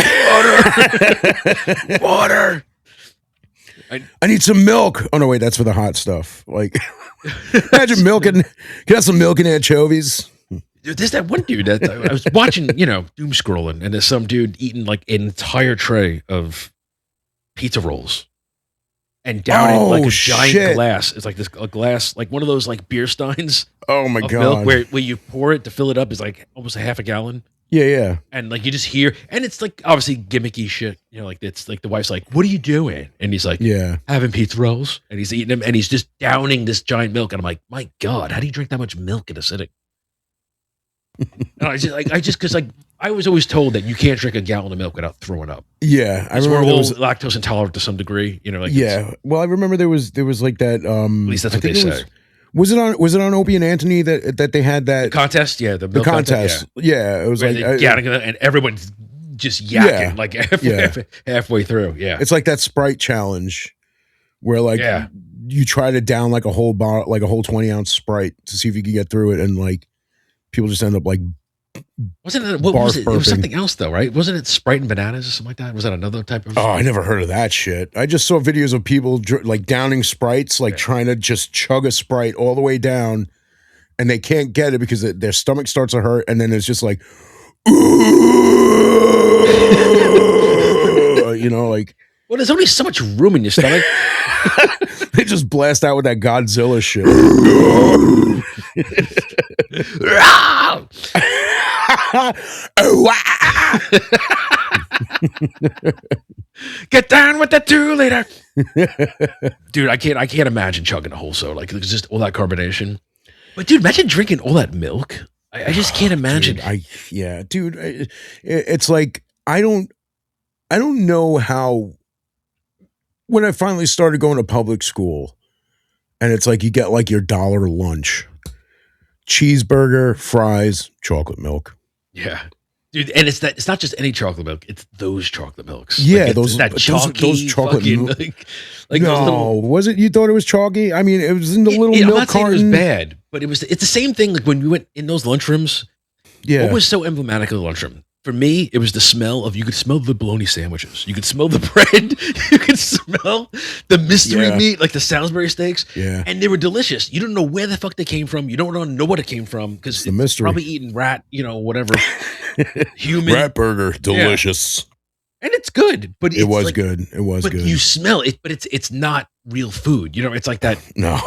Water. I need some milk. Oh no, wait, that's for the hot stuff. Like imagine milk and get some milk and anchovies. There's that one dude that I was watching, doom scrolling, and there's some dude eating like an entire tray of pizza rolls and downing like a giant shit. glass. It's like a glass, like one of those like beer steins Oh my of god. milk where you pour it to fill it up is like almost a half a gallon. Yeah. And like you just hear, and it's like obviously gimmicky shit, like it's like the wife's like, "What are you doing?" And he's like, Yeah. "Having pizza rolls," and he's eating them, and he's just downing this giant milk, and I'm like, "My God, how do you drink that much milk in a sitting?" And I just because like I was always told that you can't drink a gallon of milk without throwing up. Yeah. I Because we're remember there all was lactose intolerant to some degree, like yeah. Well, I remember there was like that. At least that's I what they think it say. Was it on Opie and Anthony that they had The that contest, yeah, the the milk contest? Yeah, it was Where like they're yakking it, and everyone's just yakking like halfway through. Yeah, it's like that Sprite challenge where like Yeah. you try to down like a whole bar, like a whole 20-ounce Sprite to see if you can get through it, and like people just end up like wasn't it? What was barf it? It was burping. something else though, right? Wasn't it Sprite and bananas or something like that? Was that another type of? Oh, I never heard of that shit. I just saw videos of people like downing Sprites, like trying to just chug a Sprite all the way down, and they can't get it because their stomach starts to hurt, and then it's just like, like Well, there's only so much room in your stomach. they just blast out with that Godzilla shit. Get down with the 2-liter, dude. I can't imagine chugging a whole soda. Like it's just all that carbonation. But dude, imagine drinking all that milk. I just can't imagine. Dude, it's like I don't know how. When I finally started going to public school, and it's like you get like your $1 lunch, cheeseburger, fries, chocolate milk. Yeah, dude, and it's not just any chocolate milk; it's those chocolate milks. Yeah, Like, those chocolate fucking, milk. like No, those little. was it? You thought it was chalky? I mean, it was in the little I'm milk not saying carton. it was bad, but it's the same thing. Like when we went in those lunchrooms. Yeah, What was so emblematic of the lunchroom? For me, it was the smell of, you could smell the bologna sandwiches. You could smell the bread. You could smell the mystery Yeah. meat, like the Salisbury steaks. Yeah. And they were delicious. You don't know where the fuck they came from. You don't know what it came from because the it's mystery. probably eating rat, whatever. Human. rat burger, delicious. and it's good, but It it's was like, good. It was but good. you smell it, but it's not real food. You know, it's like that, No.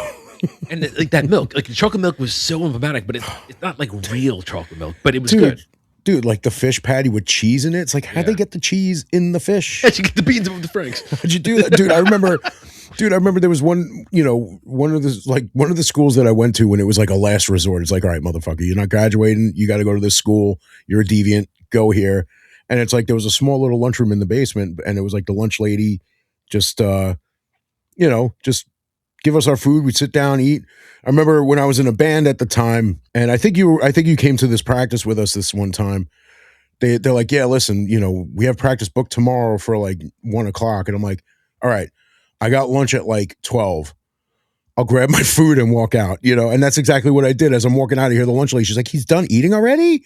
and like that milk, like the chocolate milk was so emblematic, but it's not like real chocolate milk, but it was Dude, good. dude, like the fish patty with cheese in it. It's like, how'd they Yeah. get the cheese in the fish? How'd you get the beans of the Franks? How'd you do that? Dude, I remember there was one, one of the schools that I went to when it was like a last resort. It's like, all right, motherfucker, you're not graduating. You got to go to this school. You're a deviant. Go here. And it's like there was a small little lunchroom in the basement, and it was like the lunch lady just just give us our food. We'd sit down, eat. I remember when I was in a band at the time, and I think you came to this practice with us this one time. They're like, yeah, listen, we have practice booked tomorrow for like 1:00. And I'm like, all right, I got lunch at like 12. I'll grab my food and walk out, and that's exactly what I did. As I'm walking out of here, the lunch lady, she's like, he's done eating already?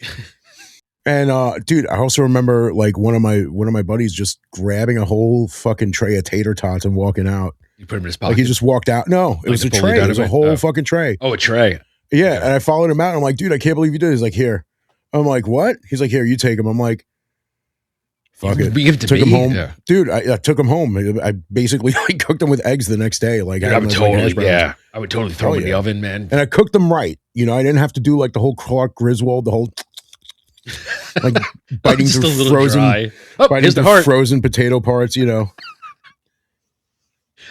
And dude, I also remember like one of my buddies just grabbing a whole fucking tray of tater tots and walking out. You put him in his pocket. Like he just walked out. No, it was a tray. It was a whole fucking tray. Oh, a tray. Yeah, Okay. and I followed him out. And I'm like, dude, I can't believe you did. He's like, here. I'm like, what? He's like, here, you take him. I'm like, fuck it. We give it to took me? him home, Yeah. dude. I took him home. I basically cooked them with eggs the next day. Like Dude, had I them would as, like, hash totally, browns. yeah. I would totally throw Oh, them in the yeah. oven, man. And I cooked them right. I didn't have to do like the whole Clark Griswold, the whole like biting Just a through little frozen, dry. Oh, biting here's the through heart. frozen potato parts.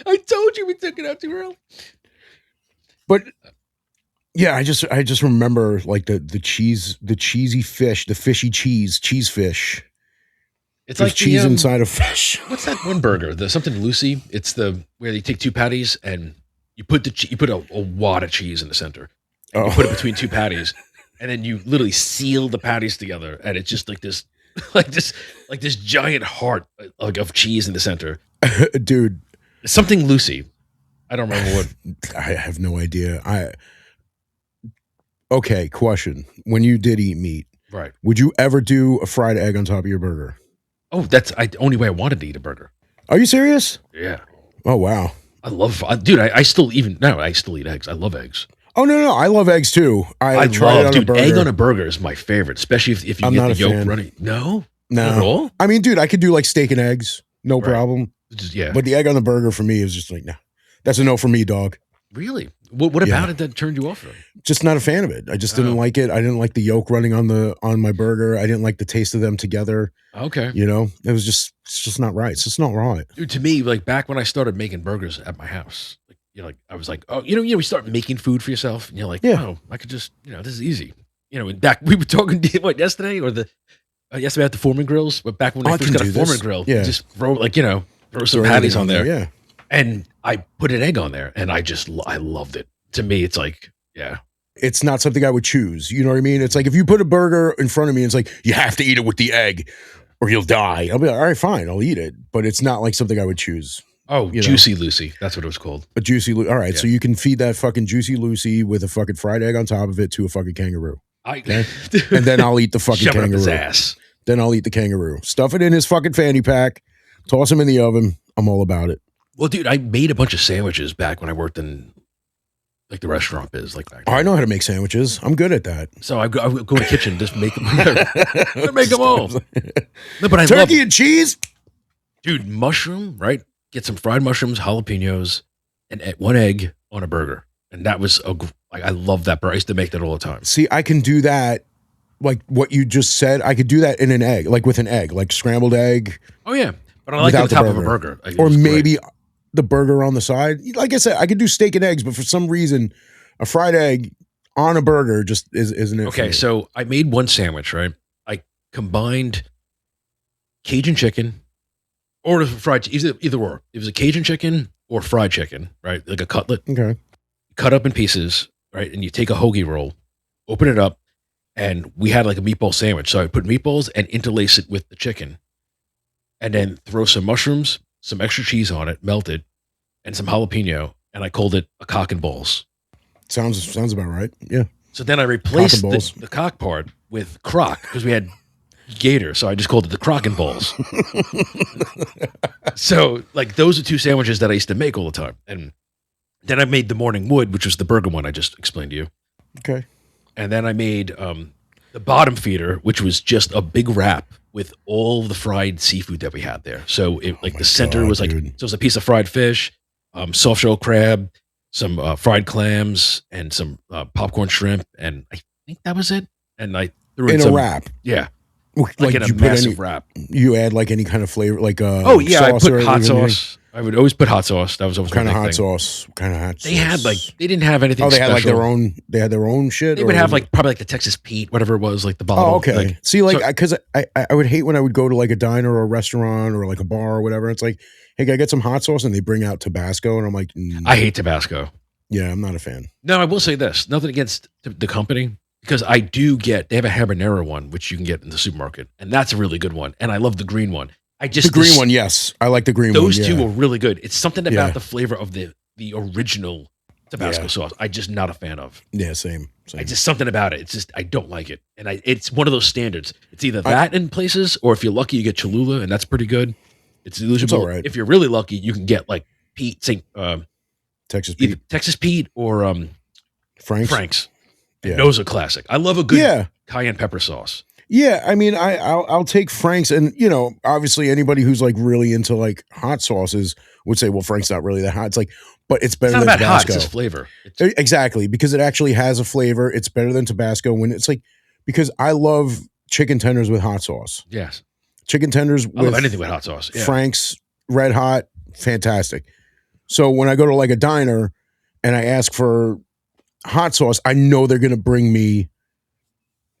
I told you we took it out too early. But yeah, I just remember like the cheesy fish, the fishy cheese fish. It's There's like cheese the, inside of fish. what's that one burger? The something Lucy. It's the where you take two patties and you put you put a wad of cheese in the center. And You put it between two patties, and then you literally seal the patties together, and it's just like this, like this giant heart like of cheese in the center. Dude, Something Lucy. I don't remember what. I have no idea. Okay, question. When you did eat meat, Right. would you ever do a fried egg on top of your burger? Oh, that's the only way I wanted to eat a burger. Are you serious? Yeah. Oh, wow. I love, dude. I still even now. I still eat eggs. I love eggs. Oh, no. I love eggs too. I tried it love, on dude. a burger. Egg on a burger is my favorite, especially if you I'm get not the a yolk fan. running. No, No. not at all. I mean, dude, I could do like steak and eggs. No Right. problem. Just, yeah. But the egg on the burger for me is just like, nah. That's a no for me, dog. Really? What about it that turned you off? Though? Just not a fan of it. I just didn't like it. I didn't like the yolk running on my burger. I didn't like the taste of them together. Okay. It was it's just not right. It's just not right. Dude, to me, like back when I started making burgers at my house, like I was like, oh, you start making food for yourself, and you're like, Yeah. oh, I could just, this is easy. And back we were talking yesterday or yesterday about the Foreman grills, but back when I I first can got a do Foreman this. grill, Yeah. you just throw some Throw patties everything on there, Yeah. and I put an egg on there, and I loved it. To me, it's like, yeah. It's not something I would choose. You know what I mean? It's like if you put a burger in front of me, it's like you have to eat it with the egg or you'll die. I'll be like, all right, fine, I'll eat it. But it's not like something I would choose. Oh, Juicy Lucy. That's what it was called. A juicy all right, Yeah. so you can feed that fucking juicy Lucy with a fucking fried egg on top of it to a fucking kangaroo. Okay. And then I'll eat the fucking Shove it up his kangaroo. ass. Then I'll eat the kangaroo. Stuff it in his fucking fanny pack, toss him in the oven. I'm all about it. Well, dude, I made a bunch of sandwiches back when I worked in like the restaurant biz, like back Oh, I know how to make sandwiches. I'm good at that. So I go in the kitchen, just make them. Make them all. No, but I love, Turkey and cheese. dude, mushroom, right? Get some fried mushrooms, jalapenos, and one egg on a burger, and that was I love that burger. I used to make that all the time. See, I can do that. Like what you just said, I could do that in an egg, like with an egg, like scrambled egg, Oh yeah, but I like it on Without the top of a burger. burger, Like, it or was great. maybe the burger on the side. Like I said, I could do steak and eggs, but for some reason, a fried egg on a burger just isn't it. for Okay, me. so I made one sandwich, right? I combined Cajun chicken or the fried either or. It was a Cajun chicken or fried chicken, right? Like a cutlet, Okay. cut up in pieces, right? And you take a hoagie roll, open it up, and we had like a meatball sandwich. So I put meatballs and interlace it with the chicken, and then throw some mushrooms, some extra cheese on it, melted, and some jalapeno, and I called it a cock and balls. Sounds about right. Yeah. So then I replaced Cock and balls. the cock part with crock because we had gator, so I just called it the crock and balls. So like those are two sandwiches that I used to make all the time, and then I made the morning wood, which was the burger one I just explained to you, Okay. and then I made the bottom feeder, which was just a big wrap with all the fried seafood that we had there. So it like my the center God, was like, so dude. it was a piece of fried fish, soft shell crab, some fried clams, and some popcorn shrimp, and I think that was it. And I threw in In a some, wrap. yeah, Like, like in a you put any, massive wrap. you add like any kind of flavor, like Oh yeah, I sauce put or hot anything? sauce. I would always put hot sauce. That was always What kind my of big hot thing. sauce? What kind of hot sauce? They had like they didn't have anything. Oh, they had like special. their own. They had their own shit. They would have like probably like the Texas Pete, whatever it was, like the bottle. Oh, okay. Like, See, like, so- because I would hate when I would go to like a diner or a restaurant or like a bar or whatever. It's like, hey, can I get some hot sauce? And they bring out Tabasco, and I'm like, I hate Tabasco. yeah, I'm not a fan. No, I will say this: nothing against the company, because I do get they have a habanero one which you can get in the supermarket, and that's a really good one. And I love the green one. I just The green one, yes, I like the green one. Those yeah. two are really good. It's something about Yeah. the flavor of the original Tabasco Yeah. sauce. I'm just not a fan of. Yeah, same. I just something about it. It's just I don't like it, and it's one of those standards. It's either that in places, or if you're lucky, you get Cholula, and that's pretty good. It's eligible. all right. If you're really lucky, you can get like Pete, Texas either Pete, Texas Pete or Frank's. Frank's. And Yeah. those are classic. I love a good Yeah, cayenne pepper sauce. yeah. I mean, I'll take Frank's, and obviously anybody who's like really into like hot sauces would say, well, Frank's not really that hot. It's like, but it's better It's not than about hot. Tabasco. It's just flavor. It's, Exactly, because it actually has a flavor. It's better than Tabasco when it's like, because I love chicken tenders with hot sauce. yes, Chicken tenders I love with anything with hot sauce. Yeah. Frank's Red Hot, fantastic. So when I go to like a diner and I ask for hot sauce, I know they're going to bring me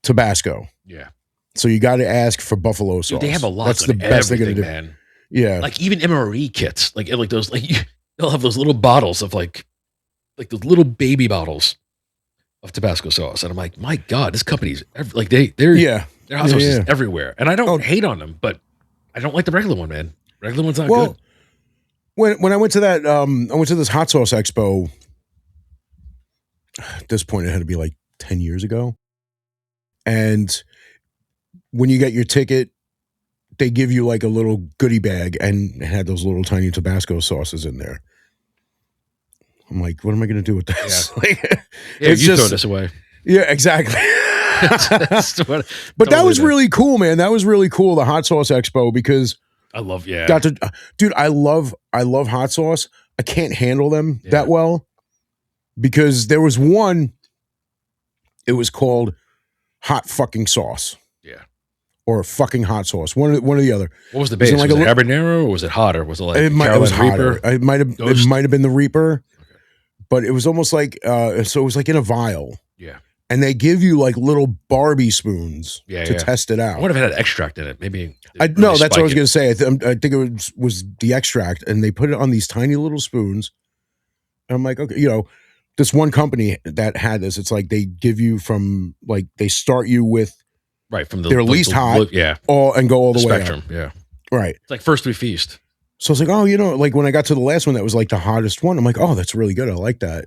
Tabasco. Yeah. So you got to ask for buffalo sauce. Dude, they have a lot. That's the best they're going to do. man. Yeah. Like even MRE kits, like those, like they'll have those little bottles of like those little baby bottles of Tabasco sauce, and I'm like, my God, this company's like they're Yeah. their hot sauce Yeah. is everywhere, and I don't Oh. hate on them, but I don't like the regular one, man. Regular one's not Well, good. when I went to that, I went to this hot sauce expo. At this point, it had to be like 10 years ago. And when you get your ticket, they give you like a little goodie bag, and it had those little tiny Tabasco sauces in there. I'm like, what am I going to do with this? Like, Yeah, it's you just- throw this away. yeah, exactly. That's what- But that totally was that. really cool, man. That was really cool, the hot sauce expo, because I love. Yeah, got to, dude, I love hot sauce. I can't handle them Yeah. that well, because there was one, it was called hot fucking sauce. Yeah. Or fucking hot sauce. One or the other. What was the Was base? it like Was a it habanero or was it hot or was it like It was Carolina hotter. Reaper? It Ghost? might have been the Reaper, but it was almost like so it was like in a vial. Yeah. And they give you like little Barbie spoons Yeah, to yeah. test it I out. wonder if it had extract in it. Maybe. No, that's what I was going to say. I think it was the extract, and they put it on these tiny little spoons. And I'm like, okay, this one company that had this, it's like they give you from like they start you with Right from the they're least hot. Yeah, all and go all the way spectrum. up. Yeah, Right. it's like first we feast. So it's like, oh, like when I got to the last one that was like the hottest one, I'm like, oh, that's really good. I like that.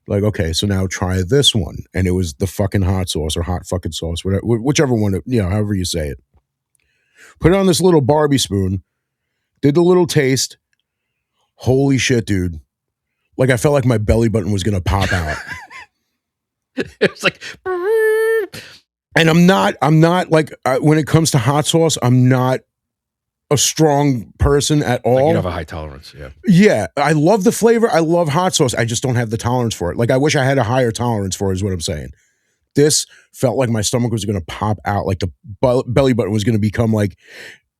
Like, okay, so now try this one. And it was the fucking hot sauce or hot fucking sauce, whatever, whichever one, however you say it. Put it on this little Barbie spoon, did the little taste. Holy shit, dude. Like I felt like my belly button was going to pop out. It's like. And I'm not like, when it comes to hot sauce, I'm not a strong person at all. Like you have a high tolerance. Yeah. Yeah, I love the flavor. I love hot sauce. I just don't have the tolerance for it. Like I wish I had a higher tolerance for it, is what I'm saying. This felt like my stomach was going to pop out. Like the belly button was going to become like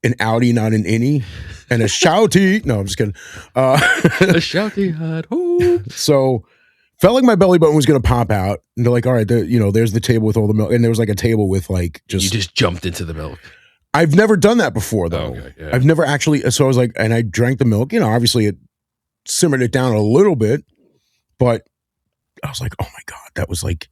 an outie, not an innie, and a shouty. No, I'm just kidding. A shouty hot. Ooh. So felt like my belly button was going to pop out. And they're like, all right, there's the table with all the milk. And there was like a table with like You just jumped into the milk. I've never done that before, though. Okay, yeah. I've never actually. So I was like, and I drank the milk. Obviously it simmered it down a little bit, but I was like, oh my God, that was like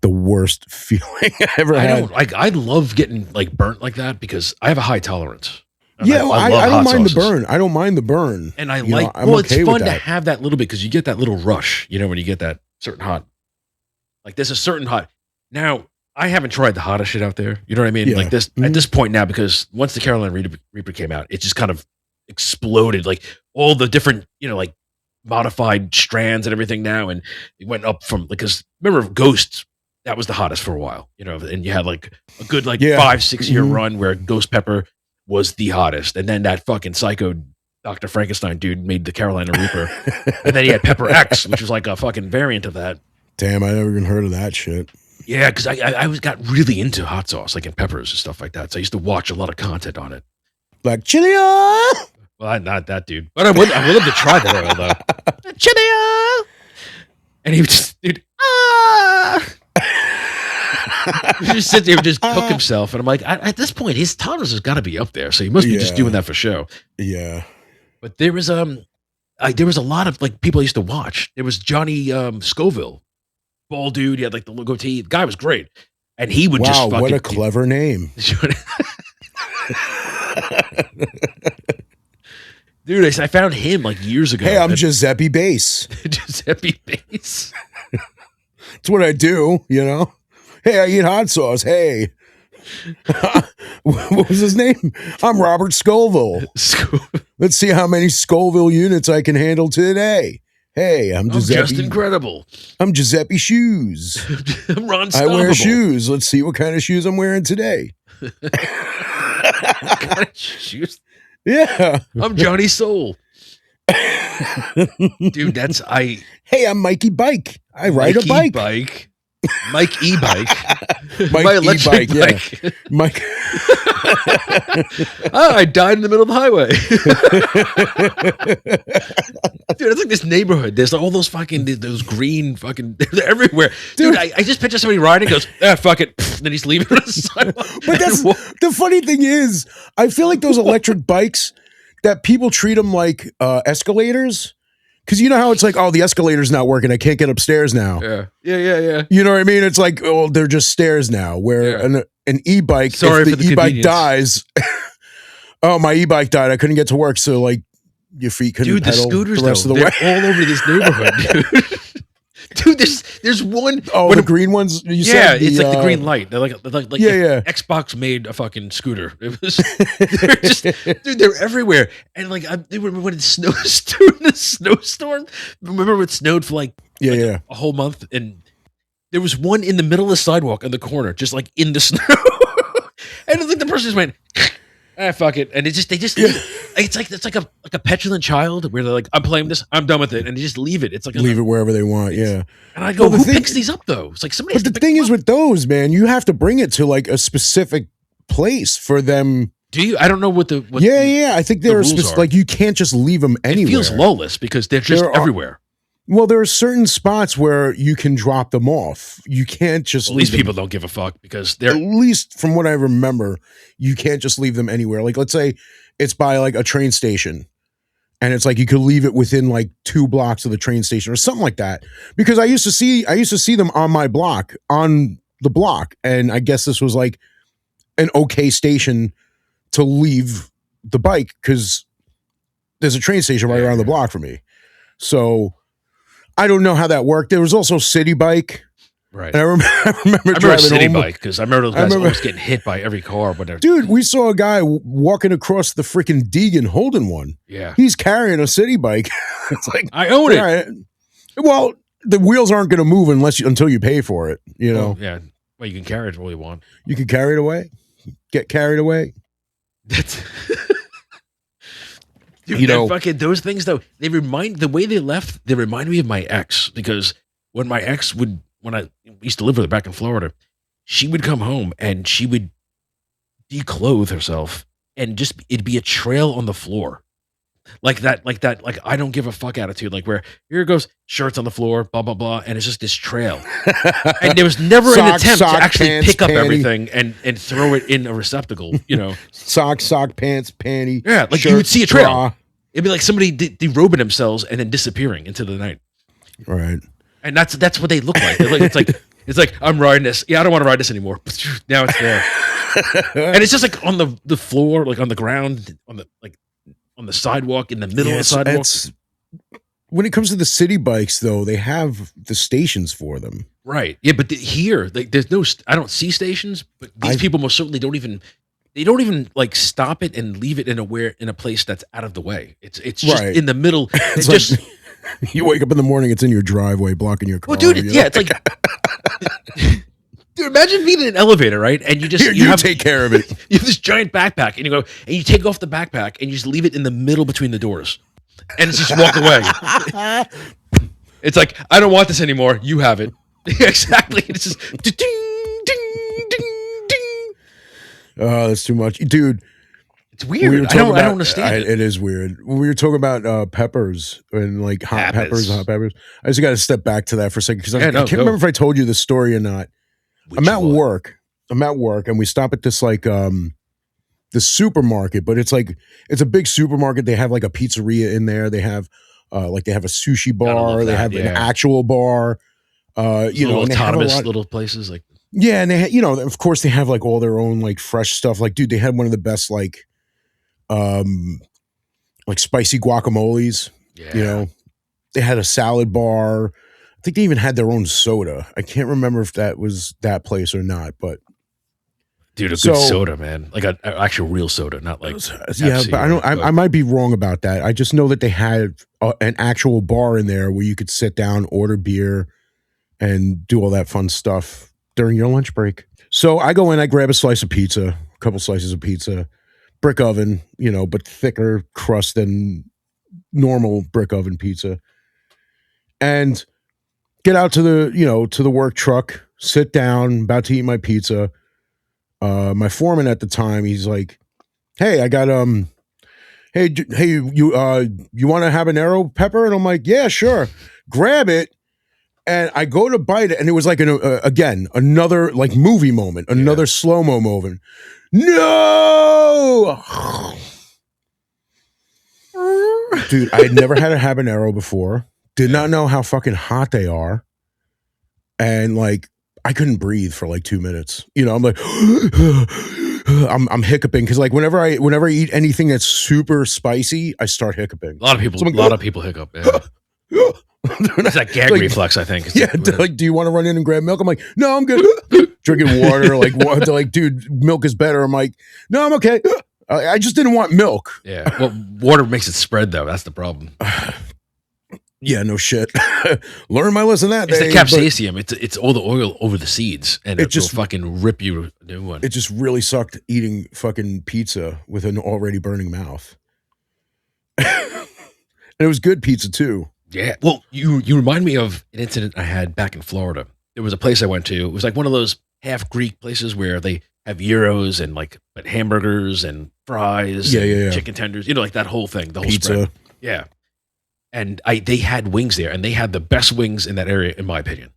the worst feeling I ever I had. don't like. I love getting like burnt like that because I have a high tolerance. And Yeah, I love don't hot mind sauces. the burn. I don't mind the burn. And I You know, like. I'm Well, okay it's with fun to that. have that little bit because you get that little rush. When you get that certain hot. Like there's a certain hot. Now I haven't tried the hottest shit out there. You know what I mean? Yeah. Like this Mhm. at this point now, because once the Carolina Reaper came out, it just kind of exploded. Like all the different, like modified strands and everything now, and it went up from because remember Ghost that was the hottest for a while, you know, and you had like a good like Yeah. 5-6 year Mhm. run where Ghost Pepper was the hottest, and then that fucking psycho Dr. Frankenstein dude made the Carolina Reaper, and then he had Pepper X, which was like a fucking variant of that. Damn, I never even heard of that shit. Yeah, because I was got really into hot sauce, like in peppers and stuff like that. So I used to watch a lot of content on it. Like chili. Well, not that dude, but I would love to try that oil though. Chili, and he would just, dude, he just sit there and just cook himself, and I'm like, at this point, his tolerance has got to be up there, so he must be just Yeah. doing that for show. Yeah. But there was a lot of like people I used to watch. There was Johnny Scoville, bald dude. He had like the logo tee. The guy was great, and he would just Wow, fucking what a clever name. Dude, I found him like years ago. Hey, I'm Giuseppe Bass. Giuseppe Bass. That's what I do, you know? Hey, I eat hot sauce. Hey. What was his name? I'm Robert Scoville. Let's see how many Scoville units I can handle today. Hey, I'm Giuseppe. Just incredible. I'm Giuseppe Shoes. I'm Ron I wear Stoppable. shoes. Let's see what kind of shoes I'm wearing today. What kind of shoes? Yeah. I'm Johnny Soul. Dude, Hey, I'm Mikey Bike. I ride a bike. Mike E-Bike. Mike My electric E-Bike, bike. yeah. Mike. I died in the middle of the highway. Dude, it's like this neighborhood. There's all those fucking, those green fucking, they're everywhere. Dude, I just picture somebody riding, goes, fuck it. Then he's leaving on the sidewalk. But that's the funny thing is, I feel like those electric bikes, that people treat them like escalators. Because you know how it's like, oh, the escalator's not working. I can't get upstairs now. Yeah. You know what I mean? It's like, oh, they're just stairs now. Where an e-bike, Sorry if for the the e-bike convenience. dies, oh, my e-bike died. I couldn't get to work. So like your feet couldn't Dude, the pedal scooters, the rest though, of the way. they're all over this neighborhood, dude. Dude, there's one. Oh, the green ones? You Yeah, said it's like the green light. They're like Yeah. Xbox made a fucking scooter. It was, they're just, dude, they're everywhere. And like, they were when it snowed during the snowstorm. Remember when it snowed for like Yeah. a whole month, and there was one in the middle of the sidewalk on the corner, just like in the snow. And I think the person just went, fuck it, and they just it's like a petulant child where they're like, I'm playing this, I'm done with it, and they just leave it. It's like Leave it wherever they want. Yeah. And I go, Well, who picks these up though? It's like somebody. But the thing is with those, man, you have to bring it to like a specific place for them. Do you? I don't know what the. Yeah. I think there are rules are. like you can't just leave them anywhere. It feels lawless because they're just everywhere. Well, there are certain spots where you can drop them off. You can't just. Well, these people don't give a fuck because they're. At least from what I remember, you can't just leave them anywhere. Like, let's say it's by like a train station, and it's like you could leave it within like 2 blocks of the train station or something like that. Because I used to see them on my block, on the block, and I guess this was like an okay station to leave the bike because there's a train station right around the block for me. So I don't know how that worked. There was also City Bike. Right. And I remember driving City home. Bike because I remember those guys always getting hit by every car. When Dude, we saw a guy walking across the freaking Deegan holding one. Yeah. He's carrying a City Bike. It's like, I own it. right. Well, the wheels aren't going to move until you pay for it. You know. Yeah. Well, you can carry it all you want. You can carry it away. Get carried away. That's. Dude, you know, fucking those things though. They remind me of my ex because when my ex when I used to live with her back in Florida, she would come home and she would declothe herself and just it'd be a trail on the floor. Like I don't give a fuck attitude, like where here goes shirts on the floor, blah blah blah, and it's just this trail. And there was never an attempt to actually pants, pick up panty. everything and throw it in a receptacle, you know. sock, pants, panty. Yeah, like shirt, you would see a trail. bra. It'd be like somebody derobing themselves and then disappearing into the night. Right. And that's what they look like. It's like I'm riding this. Yeah, I don't want to ride this anymore. Now it's there. And it's just like on the floor, like on the ground, on the sidewalk, in the middle of the sidewalk. When it comes to the city bikes, though, they have the stations for them. Right. Yeah, but here, like, there's no. I don't see stations, but these people most certainly don't even. They don't even like stop it and leave it in a place that's out of the way. It's just Right. in the middle. It's just like, you wake up in the morning, it's in your driveway, blocking your car. well, dude. It's like Dude, imagine being in an elevator, right? And you just Here, you you have take care of it. you have this giant backpack, and you go and you take off the backpack and you just leave it in the middle between the doors, and it's just walk away. It's like, I don't want this anymore. You have it. Exactly. It's just ding, ding, ding, ding. Oh, that's too much, dude. It's weird. I don't understand it. It is weird. When we were talking about peppers and like hot peppers. I just got to step back to that for a second because I can't remember if I told you the story or not. I'm at work, and we stop at this like the supermarket, but it's a big supermarket. They have like a pizzeria in there. They have they have a sushi bar. They have an actual bar. You know, and they have a lot, little places like. Yeah, and they of course they have like all their own like fresh stuff. Like, dude, they had one of the best like spicy guacamoles. Yeah. You know, they had a salad bar. I think they even had their own soda. I can't remember if that was that place or not, but dude, a good soda, man, like an actual real soda, not like Pepsi, but I might be wrong about that. I just know that they had an actual bar in there where you could sit down, order beer, and do all that fun stuff during your lunch break. So I go in, I grab a slice of pizza, a couple slices of pizza, brick oven, you know, but thicker crust than normal brick oven pizza, and get out to the work truck, sit down, about to eat my pizza. My foreman at the time, he's like, "Hey, I got hey, you want a habanero pepper?" And I'm like, "Yeah, sure." Grab it. And I go to bite it, and it was like again another like movie moment, another slow-mo moment. No, dude, I had never had a habanero before. Did not know how fucking hot they are, and like I couldn't breathe for like 2 minutes. You know, I'm like, I'm hiccuping because like whenever I eat anything that's super spicy, I start hiccuping. A lot of people hiccup. Yeah. It's that gag reflex, I think. Like, do you want to run in and grab milk? I'm like, no, I'm good. Drinking water, like, dude, milk is better. I'm like, no, I'm okay. I just didn't want milk. Yeah, well, water makes it spread though. That's the problem. Yeah, no shit. Learn my lesson that day. It's the capsaicin. It's all the oil over the seeds, and it just will fucking rip you a new one. It just really sucked eating fucking pizza with an already burning mouth. And it was good pizza too. Yeah. Well, you remind me of an incident I had back in Florida. There was a place I went to. It was like one of those half Greek places where they have gyros and like hamburgers and fries, chicken tenders. You know, like that whole thing, the whole pizza. Spread. Yeah. And they had wings there, and they had the best wings in that area, in my opinion.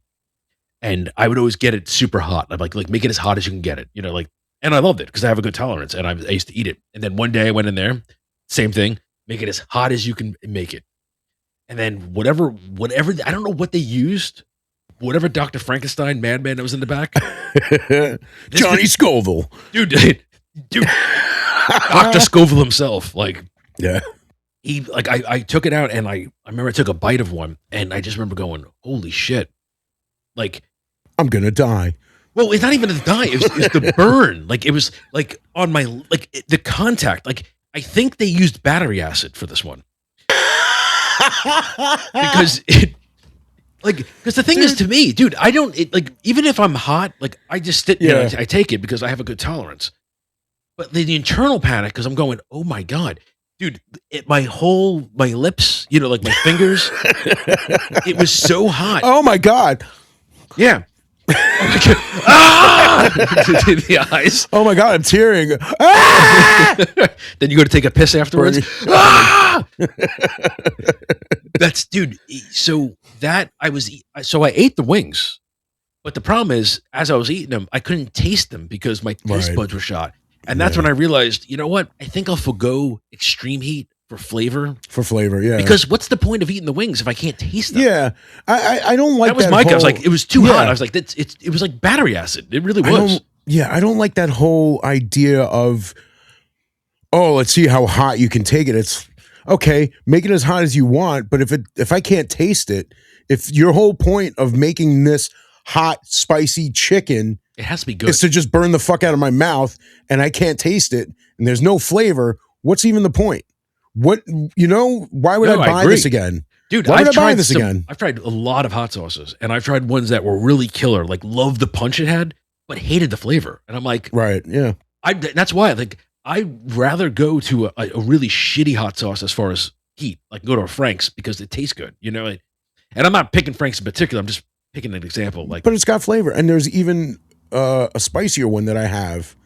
And I would always get it super hot. I'm like make it as hot as you can get it. You know, like, and I loved it because I have a good tolerance, and I used to eat it. And then one day I went in there, same thing, make it as hot as you can make it. And then whatever, I don't know what they used. Whatever Dr. Frankenstein madman that was in the back. Johnny Scoville. Dude. Dr. Scoville himself. Like, yeah. He, like, I took it out, and I remember I took a bite of one, and I just remember going, holy shit. Like, I'm going to die. Well, it's not even the die. It was the burn. Like, it was like on my, like the contact. Like, I think they used battery acid for this one. Because the thing is, to me, dude, I don't even if I'm hot, like I just sit, I take it because I have a good tolerance. But the internal panic, because I'm going, oh my god, dude, my lips, you know, like my fingers, it was so hot. Oh my god, yeah. Ah! The eyes. Oh my god, I'm tearing. Ah! Then you go to take a piss afterwards. Ah! That's, dude. So I ate the wings, but the problem is, as I was eating them, I couldn't taste them because my taste buds were shot, and that's when I realized, you know what? I think I'll forgo extreme heat for flavor. Yeah. Because what's the point of eating the wings if I can't taste them? Yeah, I don't like that. Was my gut. I was like, it was too hot. I was like, it was like battery acid. It really was. I don't like that whole idea of, oh, let's see how hot you can take it. It's okay, make it as hot as you want, but if I can't taste it, if your whole point of making this hot, spicy chicken, it has to be good, is to just burn the fuck out of my mouth, and I can't taste it, and there's no flavor, what's even the point? What, you know, why would I buy this again? Dude, why would I buy this again? I've tried a lot of hot sauces, and I've tried ones that were really killer, like love the punch it had. but hated the flavor. And I'm like, Right. Yeah. that's why like I'd rather go to a really shitty hot sauce as far as heat, like go to a Frank's because it tastes good, you know. And I'm not picking Frank's in particular. I'm just picking an example. Like, But it's got flavor. And there's even a spicier one that I have,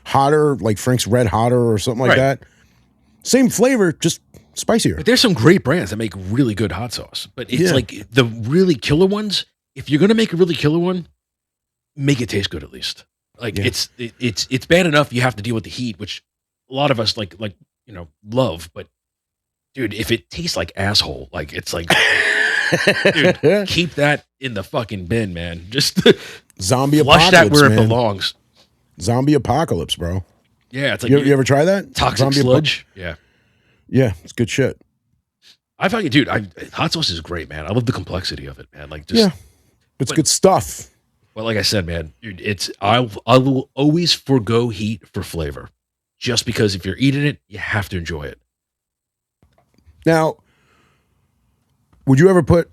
hotter, like Frank's Red Hotter or something like Right. that. Same flavor, just spicier. but there's some great brands that make really good hot sauce. But it's Yeah. like the really killer ones. If you're gonna make a really killer one, make it taste good at least. Like Yeah. it's bad enough you have to deal with the heat, which a lot of us like love. But dude, if it tastes like asshole, like it's like, dude, keep that in the fucking bin, man. Just Zombie flush apocalypse, that where it man. belongs. Zombie apocalypse, bro. Yeah, it's like You ever try that? toxic Zombie sludge. Yeah, Yeah, it's good shit. I thought you, dude. Hot sauce is great, man. I love the complexity of it, man. Like just Yeah, it's but- good stuff. well, like I said, man, dude, I will always forgo heat for flavor, just because if you're eating it, you have to enjoy it. Now, would you ever put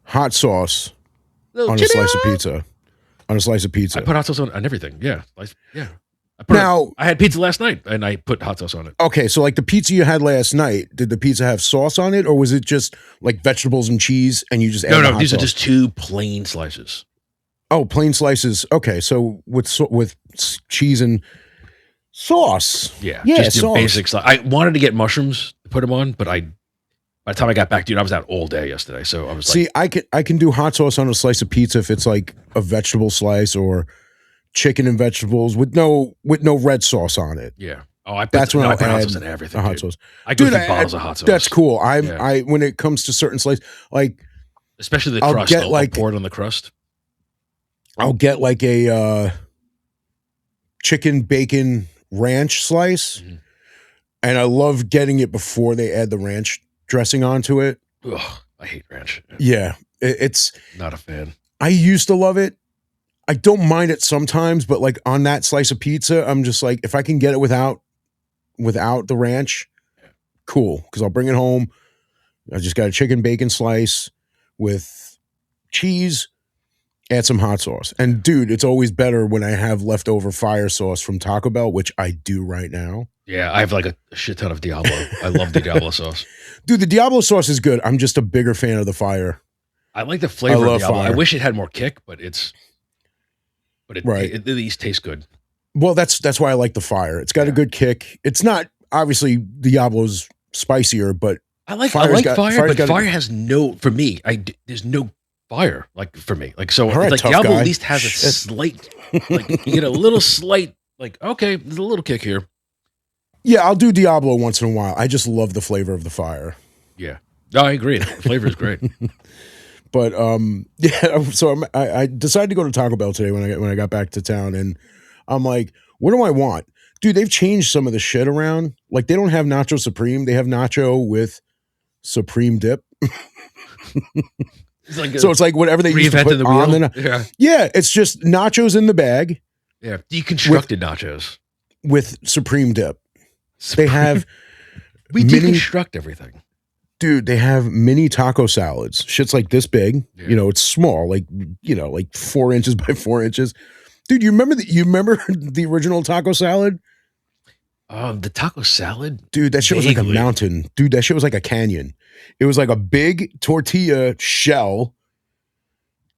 hot sauce Little on a chili- slice of pizza? On a slice of pizza. I put hot sauce on everything. Yeah, yeah. I Now- I had pizza last night and I put hot sauce on it. Okay, so like the pizza you had last night, did the pizza have sauce on it, or was it just like vegetables and cheese, and you just add the No, hot these are sauce? just two plain slices. Oh, plain slices. Okay, so with cheese and sauce. Yeah, Yeah, just your sauce. basics. I wanted to get mushrooms to put them on, but by the time I got back, dude, I was out all day yesterday. So I was See, I can do hot sauce on a slice of pizza if it's like a vegetable slice or chicken and vegetables with no red sauce on it. yeah. Oh, I put, That's when no, I I'll put hot add sauce in everything. a hot dude. sauce. I go Dude, through bottles of hot sauce. That's cool. Yeah. I when it comes to certain slices, like Especially the I'll crust. get, I'll like- pour it on the crust. I'll get like a chicken bacon ranch slice, Mhm. and I love getting it before they add the ranch dressing onto it. Ugh, I hate ranch. Yeah, it's. Not a fan. I used to love it. I don't mind it sometimes, but like on that slice of pizza, I'm just like, if I can get it without the ranch, cool, because I'll bring it home. I just got a chicken bacon slice with cheese, add some hot sauce. And dude, it's always better when I have leftover fire sauce from Taco Bell, which I do right now. Yeah, I have like a shit ton of Diablo. I love the Diablo sauce. Dude, the Diablo sauce is good. I'm just a bigger fan of the fire. I like the flavor I of love Diablo. I fire. wish it had more kick, but it Right. at least tastes good. Well, that's why I like the fire. It's got a Yeah. good kick. It's not obviously Diablo's spicier, but I like Fire's fire, fire's but got a- fire has no for me. There's no fire like for me. Like so, All right, like tough Diablo guy. at least has a Shit. slight, like you get a little slight, like okay, there's a little kick here. yeah, I'll do Diablo once in a while. I just love the flavor of the fire. Yeah, no, I agree. The flavor is great. But yeah, so I decided to go to Taco Bell today when I got back to town, and I'm like, what do I want? Dude, they've changed some of the shit around. Like they don't have Nacho Supreme. They have Nacho with Supreme dip. It's like So it's like whatever they used to reinvented put the on wheel. the. Yeah, Yeah, it's just nachos in the bag yeah, deconstructed nachos. with Supreme dip. They have, we mini- deconstruct everything. dude, they have mini taco salads. Shit's like this big. Yeah. You know, it's small, like like 4 inches by 4 inches. Dude, you remember the original taco salad? The taco salad. Dude, that shit was like a Vaguely. mountain. Dude, that shit was like a canyon. It was like a big tortilla shell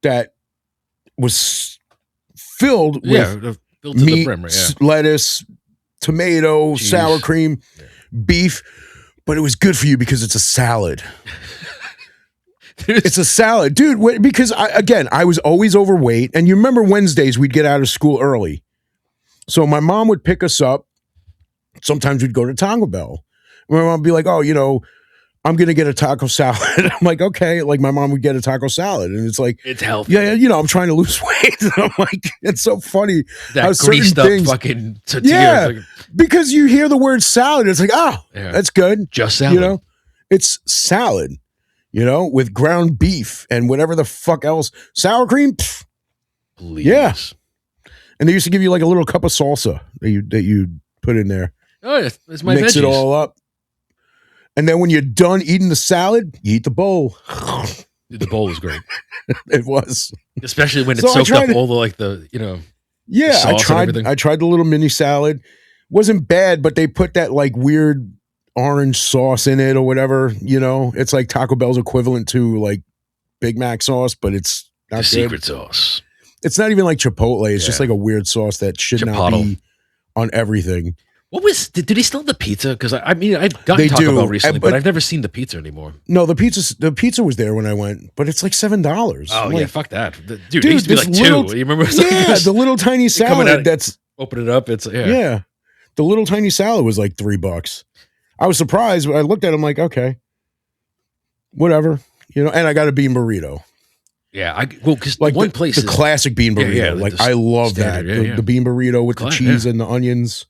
that was filled with Yeah, filled to the meat, brim. Right? Yeah. lettuce, tomato, Cheese. sour cream, beef, but it was good for you because it's a salad. It's a salad, dude. Because I was always overweight, and you remember Wednesdays we'd get out of school early, so my mom would pick us up. Sometimes we'd go to Taco Bell. My mom would be like, "Oh, I'm gonna get a taco salad." I'm like, "Okay." Like my mom would get a taco salad, and it's like, It's healthy. yeah, I'm trying to lose weight. And I'm like, it's so funny how That certain greased up things- fucking tortilla. Yeah. Like, because you hear the word salad, it's like, oh, yeah. that's good. Just salad. You know, it's salad. With ground beef and whatever the fuck else, sour cream. Pff. Please. Yeah. And they used to give you like a little cup of salsa that you put in there, Oh, yeah. It's my mix veggies. it all up, and then when you're done eating the salad, you eat the bowl. The bowl is great, It was. especially when So it's I soaked tried up to- all the like the Yeah, sauce and everything. I tried the little mini salad. Wasn't bad, but they put that like weird orange sauce in it or whatever. You know, it's like Taco Bell's equivalent to like Big Mac sauce, but it's The not good. secret sauce. It's not even like Chipotle. It's just Yeah. like a weird sauce that should not Chipotle. be on everything. What was? Did they still have the pizza? Because I mean, I've gotten They Taco do, Bell recently, but- but I've never seen the pizza anymore. No, the pizza was there when I went, but it's like $7. Oh I'm yeah, like, fuck that, dude. dude, It used to be this like little- 2. You remember? It was like yeah, this- the little tiny coming salad. out- That's open it up. It's yeah. The little tiny salad was like $3. I was surprised, but I looked at it, I'm like, okay, whatever, you know. And I got a bean burrito, yeah. Well, because like one the, place the is classic bean Yeah, burrito. yeah, like the I love that standard, yeah. the bean burrito with the Class, cheese and the onions.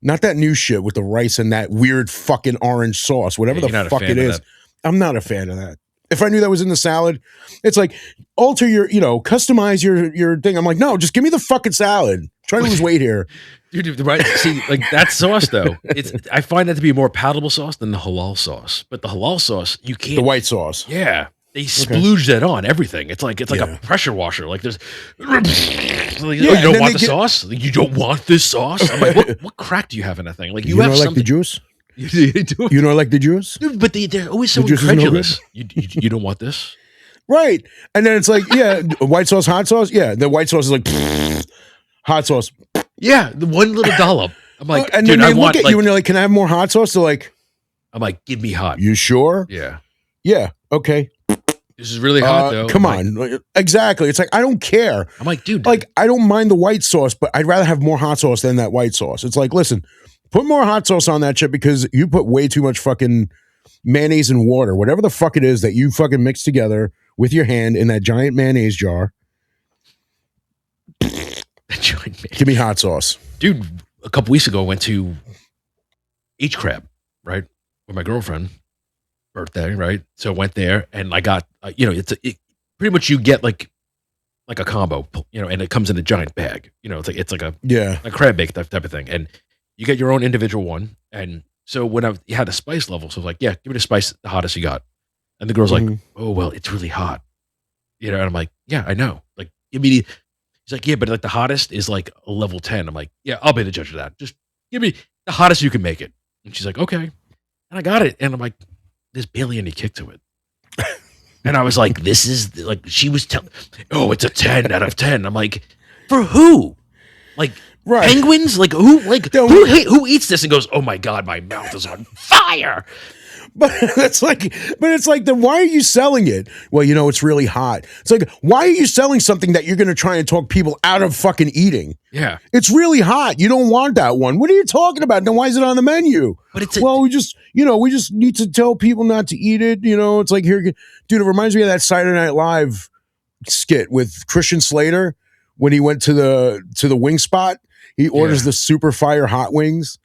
Not that new shit with the rice and that weird fucking orange sauce, whatever Yeah, you're the not a fuck fan it of is. that. I'm not a fan of that. If I knew that was in the salad, it's like alter your, customize your thing. I'm like, no, just give me the fucking salad. Trying to lose weight here. Dude, right? See, like that sauce though, I find that to be a more palatable sauce than the halal sauce. But the halal sauce, you can't. The white sauce. Yeah, they splooge that on everything. It's like Yeah. a pressure washer. Like there's, like, oh, and you don't then want they the get- sauce. Like, you don't want this sauce. I'm like, what crack do you have in that thing? Like You you, know, have I like something. the juice. You do. You know, I like the juice. Dude, but they're always so The juice is no incredulous. You don't want this? Right. And then it's like, yeah, white sauce, hot sauce. Yeah. The white sauce is like hot sauce. Yeah, the one little dollop. I'm like, and dude, then I they want look at like, you and they're like, can I have more hot sauce? They're like, I'm like, give me hot. you sure? Yeah, Yeah. Okay. this is really hot though. Come I'm like- on. Exactly. It's like, I don't care. I'm like, dude, Like, I don't mind the white sauce, but I'd rather have more hot sauce than that white sauce. It's like, listen, put more hot sauce on that shit because you put way too much fucking mayonnaise and water, whatever the fuck it is that you fucking mix together with your hand in that giant mayonnaise jar. Give me hot sauce. dude. A couple weeks ago, I went to H Crab, right, with my girlfriend birthday, right. So I went there and I got, pretty much you get like a combo, and it comes in a giant bag. It's like a Yeah. crab bake type of thing, and you get your own individual one. And so when I had a spice level, so I was like, yeah, give me the spice, the hottest you got. And the girl's like, Mhm. oh well, it's really hot, and I'm like, yeah, I know. Like, give me the. He's like, yeah, but like the hottest is like a level 10. I'm like, yeah, I'll be the judge of that. Just give me the hottest you can make it. And she's like, okay. And I got it, and I'm like, there's barely any kick to it. And I was like, this is like, she was telling, oh, it's a 10 out of 10. I'm like, for who? Like, Right. penguins? Like, who? Like, No. who eats this and goes, oh my God, my mouth is on fire? But it's like, then why are you selling it? Well, it's really hot. It's like, why are you selling something that you're going to try and talk people out of fucking eating? Yeah. It's really hot. You don't want that one. What are you talking about? Then why is it on the menu? But it's Well, we just need to tell people not to eat it. It's like, here, dude, it reminds me of that Saturday Night Live skit with Christian Slater when he went to the wing spot. He orders Yeah. the super fire hot wings,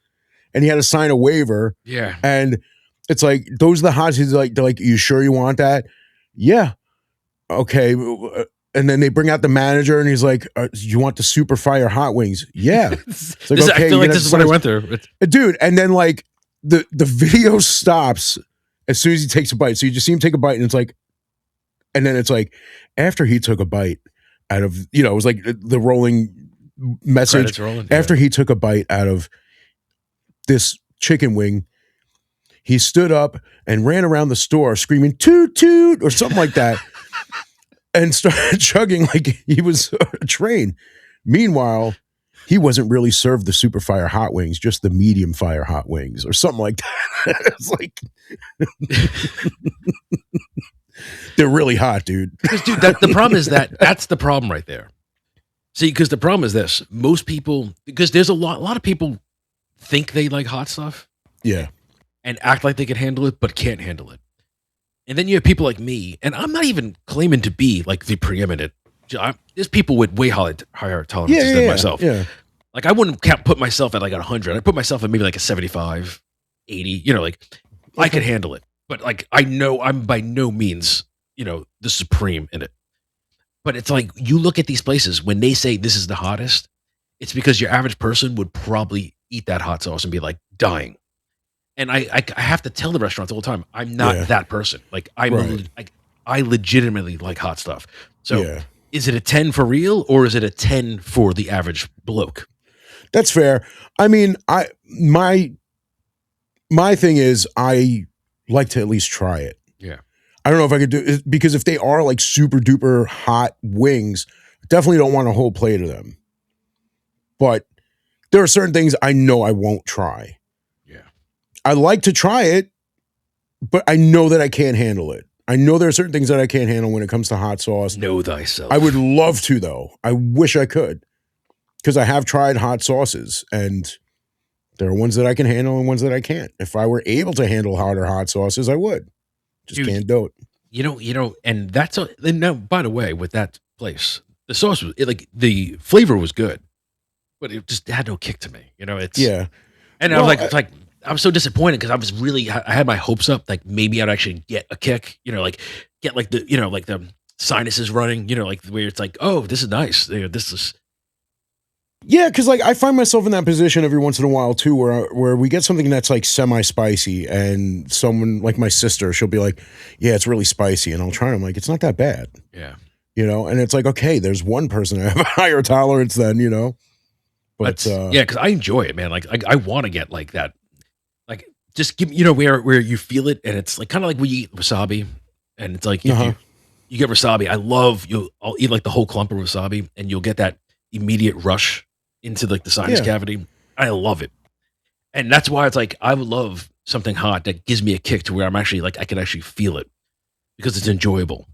and he had to sign a waiver. yeah. And it's like, those are the hots. He's like, they're like, you sure you want that? Yeah. Okay. And then they bring out the manager and he's like, you want the super fire hot wings? Yeah. This, like, I okay, feel you're like gonna this is what I sign- went through. Dude. And then like the video stops as soon as he takes a bite. So you just see him take a bite and it's like, and then it's like, after he took a bite out of, it was like the rolling message. Credits rolling, yeah. After he took a bite out of this chicken wing, he stood up and ran around the store screaming toot toot or something like that and started chugging like he was a train. Meanwhile, he wasn't really served the super fire hot wings, just the medium fire hot wings or something like that. It's like they're really hot, dude. Because, dude, the problem is that's the problem right there. See, because the problem is this: most people, because there's a lot of people think they like hot stuff Yeah. and act like they can handle it, but can't handle it. And then you have people like me, and I'm not even claiming to be like the preeminent. There's people with way higher tolerances than myself. Yeah. Like, I wouldn't put myself at like 100. I put myself at maybe like a 75, 80. Like, I could handle it. But like, I know I'm by no means, the supreme in it. But it's like, you look at these places, when they say this is the hottest, it's because your average person would probably eat that hot sauce and be like dying. And I have to tell the restaurants all the time, I'm not Yeah. that person. Like, Right. I legitimately like hot stuff. So Yeah. Is it a 10 for real or is it a 10 for the average bloke? That's fair. I mean, my thing is I like to at least try it. Yeah. I don't know if I could do it because if they are like super duper hot wings, definitely don't want a whole plate of them. But there are certain things I know I won't try. Yeah. I like to try it, but I know that I can't handle it. I know there are certain things that I can't handle when it comes to hot sauce. Know thyself. I would love to, though. I wish I could, because I have tried hot sauces, and there are ones that I can handle and ones that I can't. If I were able to handle hotter hot sauces, I would. Just Dude, can't do it. And that's and now, by the way, with that place, the sauce was like the flavor was good, but it just had no kick to me. Yeah. And Well, I was so disappointed because I had my hopes up, like maybe I'd actually get a kick, like get like the sinuses running, like where it's like, oh, this is nice. This is Yeah, because like I find myself in that position every once in a while too, where we get something that's like semi-spicy, and someone like my sister, she'll be like, "Yeah, it's really spicy," and I'll try. And I'm like, "It's not that bad," yeah. And it's like, okay, there's one person I have a higher tolerance than. But Yeah, because I enjoy it, man. Like I want to get like that, like just give me, where you feel it, and it's like kind of like we eat wasabi, and it's like if Uh-huh. you get wasabi, I'll eat like the whole clump of wasabi, and you'll get that immediate rush into like the sinus Yeah. cavity. I love it, and that's why it's like I would love something hot that gives me a kick to where I'm actually like I can actually feel it because it's enjoyable.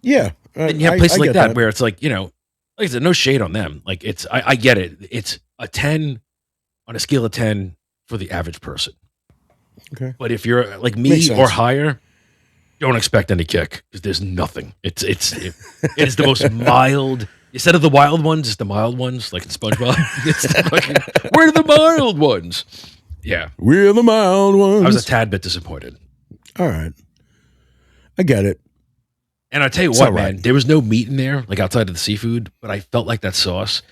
Yeah, And you have places like that where it's like, like I said, no shade on them. Like I get it. It's a 10 on a scale of 10 for the average person. Okay. But if you're like Makes me sense. or higher, don't expect any kick because there's nothing. It is the most mild. Instead of the wild ones, it's the mild ones, like in SpongeBob. It's the fucking, we're the mild ones. Yeah. We're the mild ones. I was a tad bit disappointed. All right. I get it. And I tell you It's what, all right. man, there was no meat in there, like outside of the seafood, but I felt like that sauce.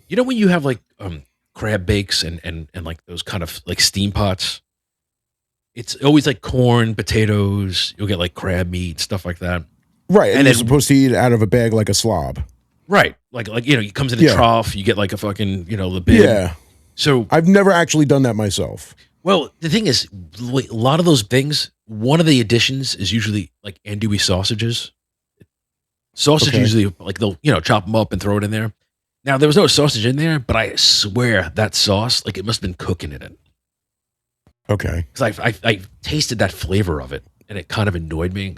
You know when you have like crab bakes and like those kind of like steam pots? It's always like corn, potatoes, you'll get like crab meat, stuff like that. Right. And And you're then- supposed to eat it out of a bag like a slob. Right. Like it comes in a Yeah. trough, you get like a fucking, the bin. Yeah. So I've never actually done that myself. well, the thing is, a lot of those things, one of the additions is usually like andouille sausages. Sausage Okay. usually like they'll chop them up and throw it in there. Now there was no sausage in there, but I swear that sauce like it must have been cooking in it Okay. because I tasted that flavor of it and it kind of annoyed me.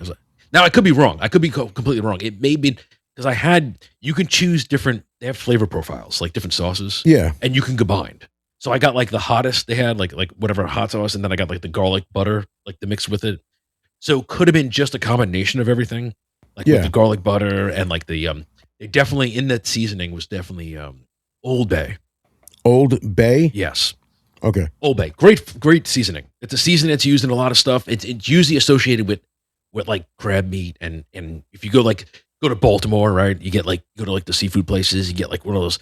Now I could be wrong. I could be completely wrong. It may be because you can choose different. They have flavor profiles like different sauces, Yeah. and you can combine. So I got like the hottest they had, like whatever hot sauce, and then I got like the garlic butter, like the mix with it. So it could have been just a combination of everything, like Yeah. with the garlic butter and like it definitely in that seasoning was definitely Old Bay. Old Bay. Yes, Okay. Old Bay, great seasoning. It's a seasoning that's used in a lot of stuff. It's usually associated with like crab meat and if you go to Baltimore, right? You get go to like the seafood places, you get like one of those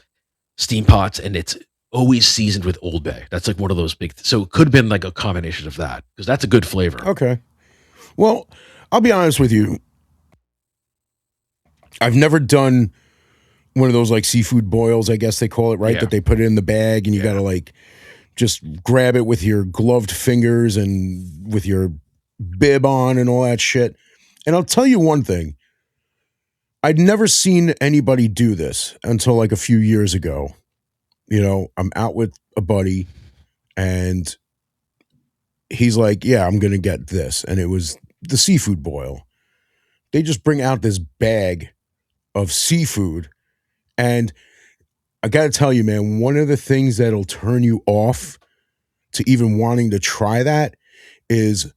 steam pots, and it's always seasoned with Old Bay. That's like one of those big. So it could have been like a combination of that because that's a good flavor. Okay. Well, I'll be honest with you. I've never done one of those like seafood boils, I guess they call it, right? Yeah. That they put it in the bag and you Yeah. got to like just grab it with your gloved fingers and with your bib on and all that shit. And I'll tell you one thing. I'd never seen anybody do this until like a few years ago. I'm out with a buddy and he's like, yeah, I'm going to get this. And it was the seafood boil. They just bring out this bag of seafood. And I got to tell you, man, one of the things that'll turn you off to even wanting to try that is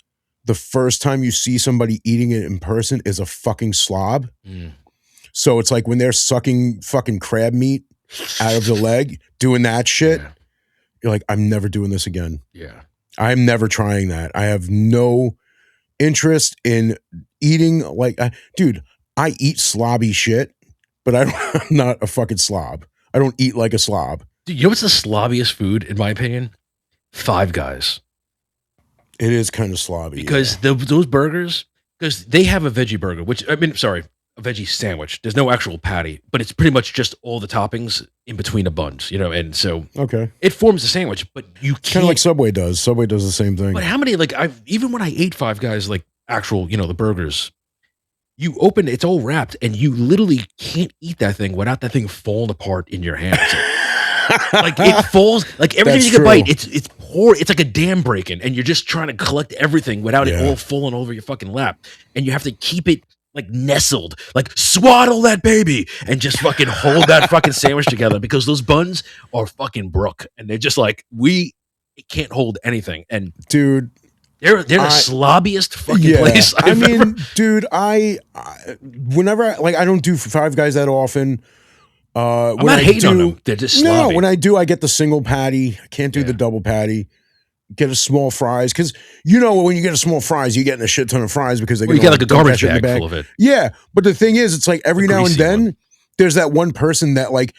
the first time you see somebody eating it in person is a fucking slob. Mm. So it's like when they're sucking fucking crab meat out of the leg, doing that shit, Yeah. you're like, I'm never doing this again. Yeah. I'm never trying that. I have no interest in eating dude, I eat slobby shit, but I'm not a fucking slob. I don't eat like a slob. Dude, you know what's the slobbiest food in my opinion? Five Guys. It is kind of slobby. Because those burgers, because they have a veggie burger, which I mean, sorry, a veggie sandwich. There's no actual patty, but it's pretty much just all the toppings in between the buns, and so Okay. it forms a sandwich, but you Kind can't. of like Subway does. Subway does the same thing. But how many, like, even when I ate Five Guys, like, actual, the burgers, you open it, it's all wrapped, and you literally can't eat that thing without that thing falling apart in your hands. Like, it falls, like, every time That's you can bite, true. it's like a dam breaking, and you're just trying to collect everything without it Yeah. all falling over your fucking lap. And you have to keep it, like, nestled, like, swaddle that baby, and just fucking hold that fucking sandwich together, because those buns are fucking brook, and they're just like, it can't hold anything. And Dude, they're the slobbiest fucking place I I've mean, ever. dude, whenever I don't do Five Guys that often. I'm When not I hating on do, them. They're just no, sloppy. when I do, I get the single patty. I can't do Yeah. the double patty. Get a small fries because when you get a small fries, you get a shit ton of fries because they Well, you get like a garbage bag full of it. Yeah, but the thing is, it's like every now and greasy then one. there's that one person that, like,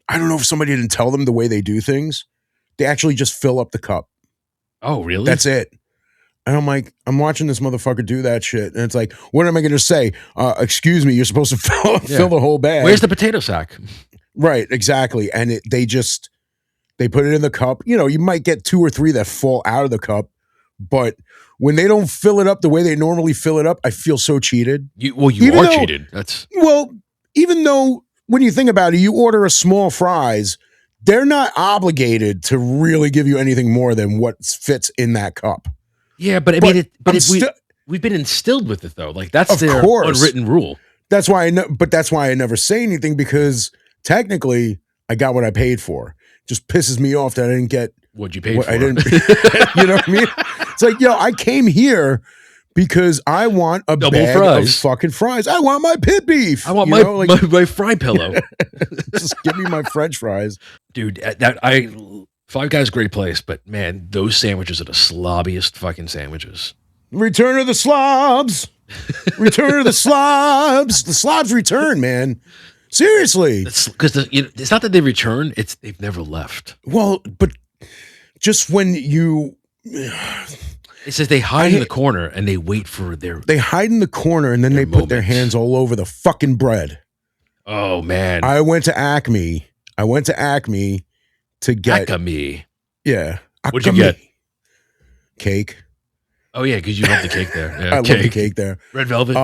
I don't know if somebody didn't tell them the way they do things. They actually just fill up the cup. Oh, really? That's it. And I'm like, I'm watching this motherfucker do that shit. And it's like, what am I going to say? Excuse me, you're supposed to fill the whole bag. Where's the potato sack? Right, exactly. And they put it in the cup. You might get 2 or 3 that fall out of the cup. But when they don't fill it up the way they normally fill it up, I feel so cheated. You Even are though- cheated. That's Well, even though when you think about it, you order a small fries, they're not obligated to really give you anything more than what fits in that cup. yeah, but I But mean, I'm we've been instilled with it though. Like, that's Of their course. unwritten rule. That's why that's why I never say anything, because technically I got what I paid for. Just pisses me off that I didn't get What'd you pay what for? I didn't. You know what I mean? It's like, I came here because I want a Double bag fries. of fucking fries. I want my pit beef. I want you my, know, like, my fry pillow. just give me my French fries. Dude, Five Guys, great place, but man, those sandwiches are the slobbiest fucking sandwiches. Return of the slobs. Return of the slobs. The slobs return, man. Seriously. Because it's not that they return; it's they've never left. Well, but just when you It says they hide in the corner and they wait for they hide in the corner and then they Their put their moments. hands all over the fucking bread. Oh man, I went to Acme to get Acme. yeah. What'd you Acme. get? Cake. Oh yeah, because you love the cake there. Yeah, I love the cake there. Red velvet.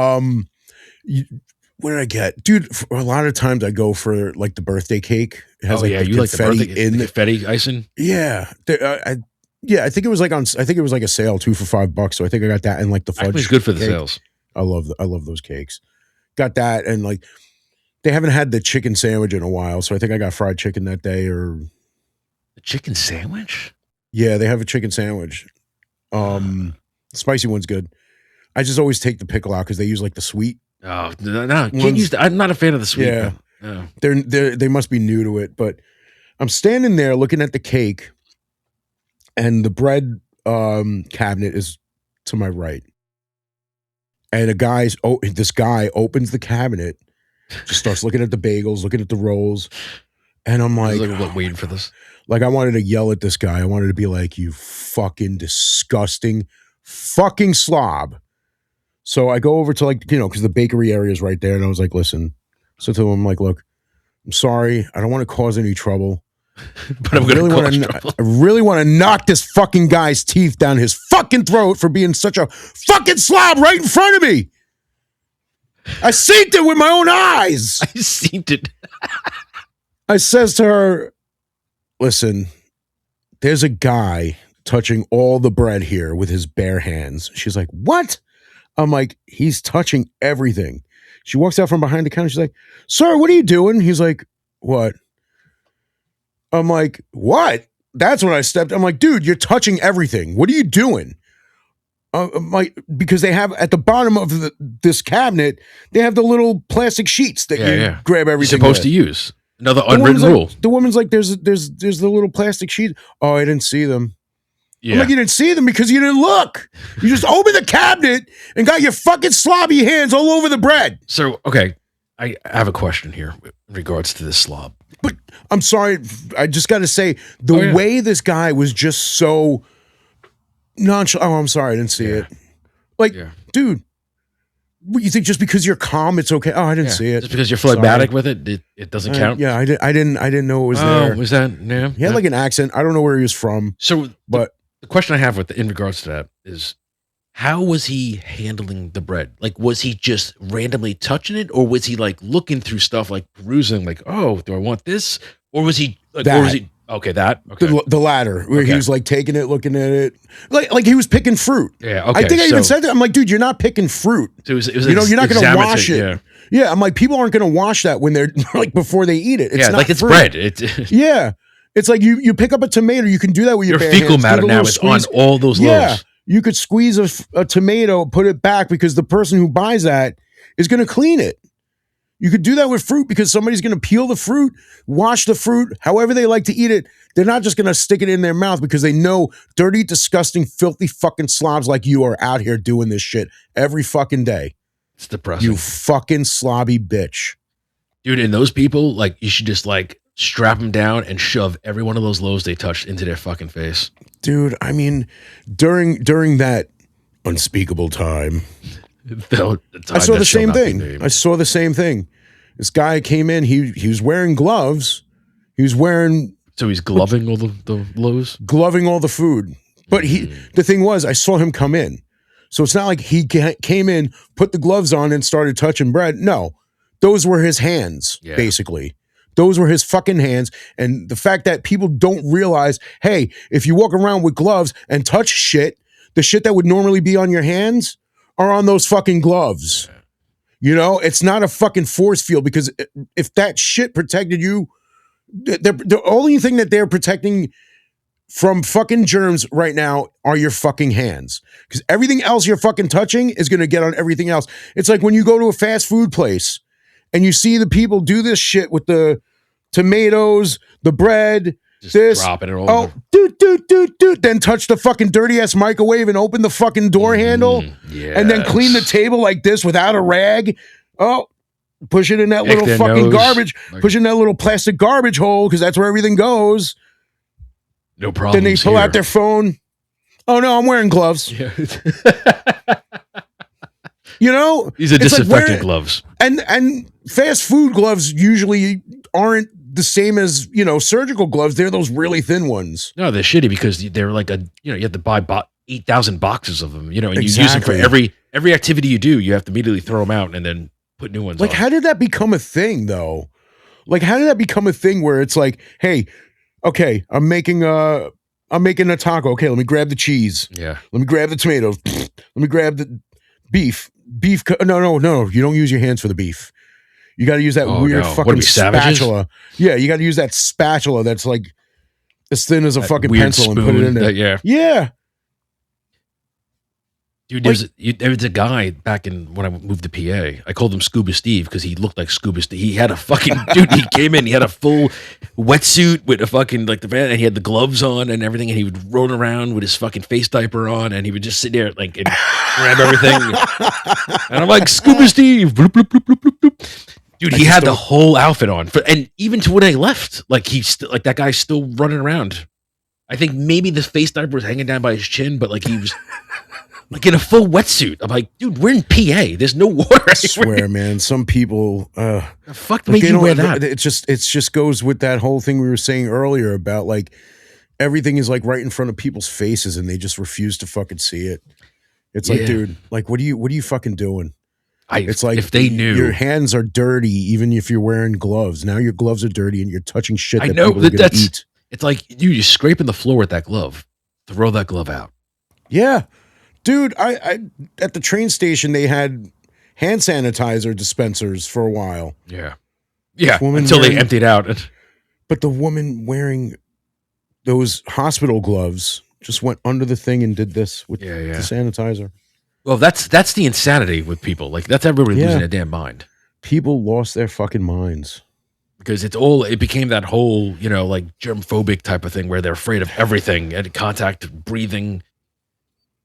What did I get, dude? For a lot of times I go for like the birthday cake. It has you like the confetti birthday in the the confetti icing. yeah. I think it was like I think it was like a sale, 2 for $5. So I think I got that and like the fudge. Acme's good for the cake. sales. I love those cakes. Got that, and like they haven't had the chicken sandwich in a while, so I think I got fried chicken that day. Or The chicken sandwich. yeah, they have a chicken sandwich. Spicy one's good. I just always take the pickle out because they use like the sweet. Oh no, can't use. I'm not a fan of the sweet. Yeah. No. They must be new to it, but I'm standing there looking at the cake, and the bread cabinet is to my right. And this guy opens the cabinet, just starts looking at the bagels, looking at the rolls, and I'm I like, was like waiting for this. like I wanted to yell at this guy. I wanted to be like, "You fucking disgusting fucking slob." So I go over to because the bakery area is right there, and I was like, "Listen," so to him, like, "Look, I'm sorry. I don't want to cause any trouble." But I'm going to cause trouble. I really want to knock this fucking guy's teeth down his fucking throat for being such a fucking slob right in front of me. I seen it with my own eyes. I seen it. I says to her, "Listen, there's a guy touching all the bread here with his bare hands." She's like, "What?" I'm like, "He's touching everything." She walks out from behind the counter. She's like, "Sir, what are you doing?" He's like, "What?" I'm like, "What?" That's when I stepped. I'm like, "Dude, you're touching everything. What are you doing?" I'm like, because they have at the bottom of this cabinet, they have the little plastic sheets that you grab You're everything. supposed with. to use another The unwritten woman's like- rule. The woman's like, there's the little plastic sheet. Oh, I didn't see them. Yeah. I'm like, you didn't see them because you didn't look. You just opened the cabinet and got your fucking slobby hands all over the bread. So okay, I have a question here in regards to this slob. But I'm sorry, I just got to say the way this guy was just so nonchalant. Oh, I'm sorry, I didn't see it. Like, dude, What, you think just because you're calm, it's okay? Oh, I didn't see it. Just because you're Sorry. phlegmatic with it doesn't count. Yeah, I didn't know it was there. Was that? Yeah, He had like an accent. I don't know where he was from. So, but the question I have in regards to that is, how was he handling the bread? Like, was he just randomly touching it, or was he like looking through stuff, like perusing, like, oh, do I want this, or was he like, that. or was he okay? That okay. The latter, where he was like taking it, looking at it, like he was picking fruit. Yeah, okay. I think I even said that. I'm like, dude, you're not picking fruit. So it was you're not going to wash it. Yeah, I'm like, people aren't going to wash that when they're like before they eat it. It's not like it's fruit. bread. Yeah, it's like you pick up a tomato. You can do that with your bare fecal hands. matter now is on all those loaves. You could squeeze a tomato, put it back, because the person who buys that is going to clean it. You could do that with fruit because somebody's going to peel the fruit, wash the fruit, however they like to eat it. They're not just going to stick it in their mouth because they know dirty, disgusting, filthy fucking slobs like you are out here doing this shit every fucking day. It's depressing. You fucking slobby bitch. Dude, and those people, like, you should just like strap them down and shove every one of those loaves they touched into their fucking face. Dude, I mean, during that unspeakable time, I saw the same thing. I saw the same thing. This guy came in. He was wearing gloves. He was wearing. So he's gloving all the loaves? Gloving all the food. But the thing was, I saw him come in. So it's not like he came in, put the gloves on, and started touching bread. No, those were his hands, basically. Those were his fucking hands. And the fact that people don't realize, hey, if you walk around with gloves and touch shit, the shit that would normally be on your hands are on those fucking gloves. You know, it's not a fucking force field, because if that shit protected you, the only thing that they're protecting from fucking germs right now are your fucking hands, because everything else you're fucking touching is going to get on everything else. It's like when you go to a fast food place and you see the people do this shit with the tomatoes, the bread, just dropping it all over. Dude, then touch the fucking dirty ass microwave and open the fucking door handle, and then clean the table like this without a rag. Oh, push it in that little fucking garbage, push it in that little plastic garbage hole, because that's where everything goes. No problem. Then they pull out their phone. Oh no, I'm wearing gloves. Yeah. You know, these are disinfectant gloves. And fast food gloves usually aren't the same as, you know, surgical gloves. They're those really thin ones. No, they're shitty because they're like you have to buy 8,000 boxes of them, you know, and you use them for every activity you do. You have to immediately throw them out and then put new ones on. Like, how did that become a thing, though? Like, how did that become a thing where it's like, hey, okay, I'm making a taco. Okay, let me grab the cheese. Yeah. Let me grab the tomatoes. Let me grab the beef. No. You don't use your hands for the beef. You got to use that weird fucking spatula. Yeah, you got to use that spatula that's like as thin as a fucking pencil and put it in there. Yeah. Dude, there was a guy back when I moved to PA. I called him Scuba Steve because he looked like Scuba Steve. He had a fucking dude. He came in. He had a full wetsuit with a fucking and he had the gloves on and everything. And he would roll around with his fucking face diaper on, and he would just sit there like and grab everything. And I'm like, Scuba Steve, bloop, bloop, bloop, bloop, bloop, bloop. Dude, he had the whole outfit on, and even to when I left, like that guy's still running around. I think maybe the face diaper was hanging down by his chin, but like he was. Like in a full wetsuit. I'm like, dude, we're in PA. There's no water. I swear, man. Some people, the fuck made you wear that? It just goes with that whole thing we were saying earlier about like everything is like right in front of people's faces, and they just refuse to fucking see it. It's like, dude, like what are you fucking doing? It's like if they knew your hands are dirty, even if you're wearing gloves. Now your gloves are dirty, and you're touching shit that people are gonna eat. It's like you're scraping the floor with that glove. Throw that glove out. Yeah. Dude, I at the train station, they had hand sanitizer dispensers for a while. Yeah. Until they emptied out. But the woman wearing those hospital gloves just went under the thing and did this with the sanitizer. Well, that's the insanity with people. Like, that's everybody losing their damn mind. People lost their fucking minds. Because it became that whole, you know, like germphobic type of thing where they're afraid of everything and contact, breathing.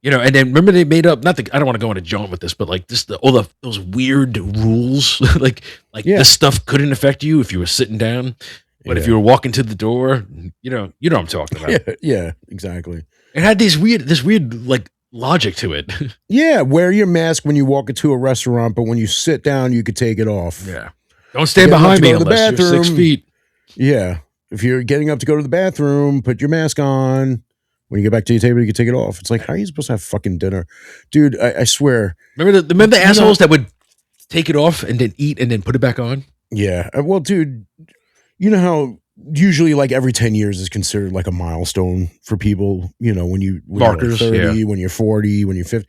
You know, and then remember they made up, I don't want to go into jaunt with this, but like those weird rules, like this stuff couldn't affect you if you were sitting down, but if you were walking to the door, you know what I'm talking about. Yeah, exactly. It had this weird like logic to it. Yeah, wear your mask when you walk into a restaurant, but when you sit down, you could take it off. Yeah. Don't stand Getting up behind to me go to the unless you're 6 bathroom. feet. Yeah. If you're getting up to go to the bathroom, put your mask on. When you get back to your table, you can take it off. It's like, how are you supposed to have fucking dinner? Dude, I swear. Remember the assholes that would take it off and then eat and then put it back on? Yeah. Well, dude, you know how usually like every 10 years is considered like a milestone for people, you know, when you're Markers, 30, when you're 40, when you're 50.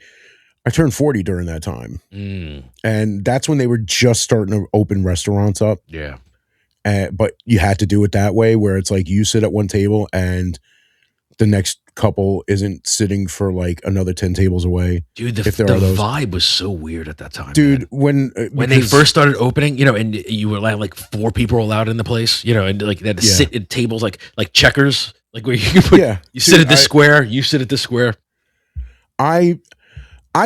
I turned 40 during that time. And that's when they were just starting to open restaurants up. Yeah. But you had to do it that way where it's like you sit at one table and the next couple isn't sitting for like another 10 tables away. Dude, the vibe was so weird at that time. Dude, man. When they first started opening, you know, and you were like 4 people allowed in the place, you know, and like they had to sit at tables like checkers, like where you can put, you sit at this square, you sit at this square. I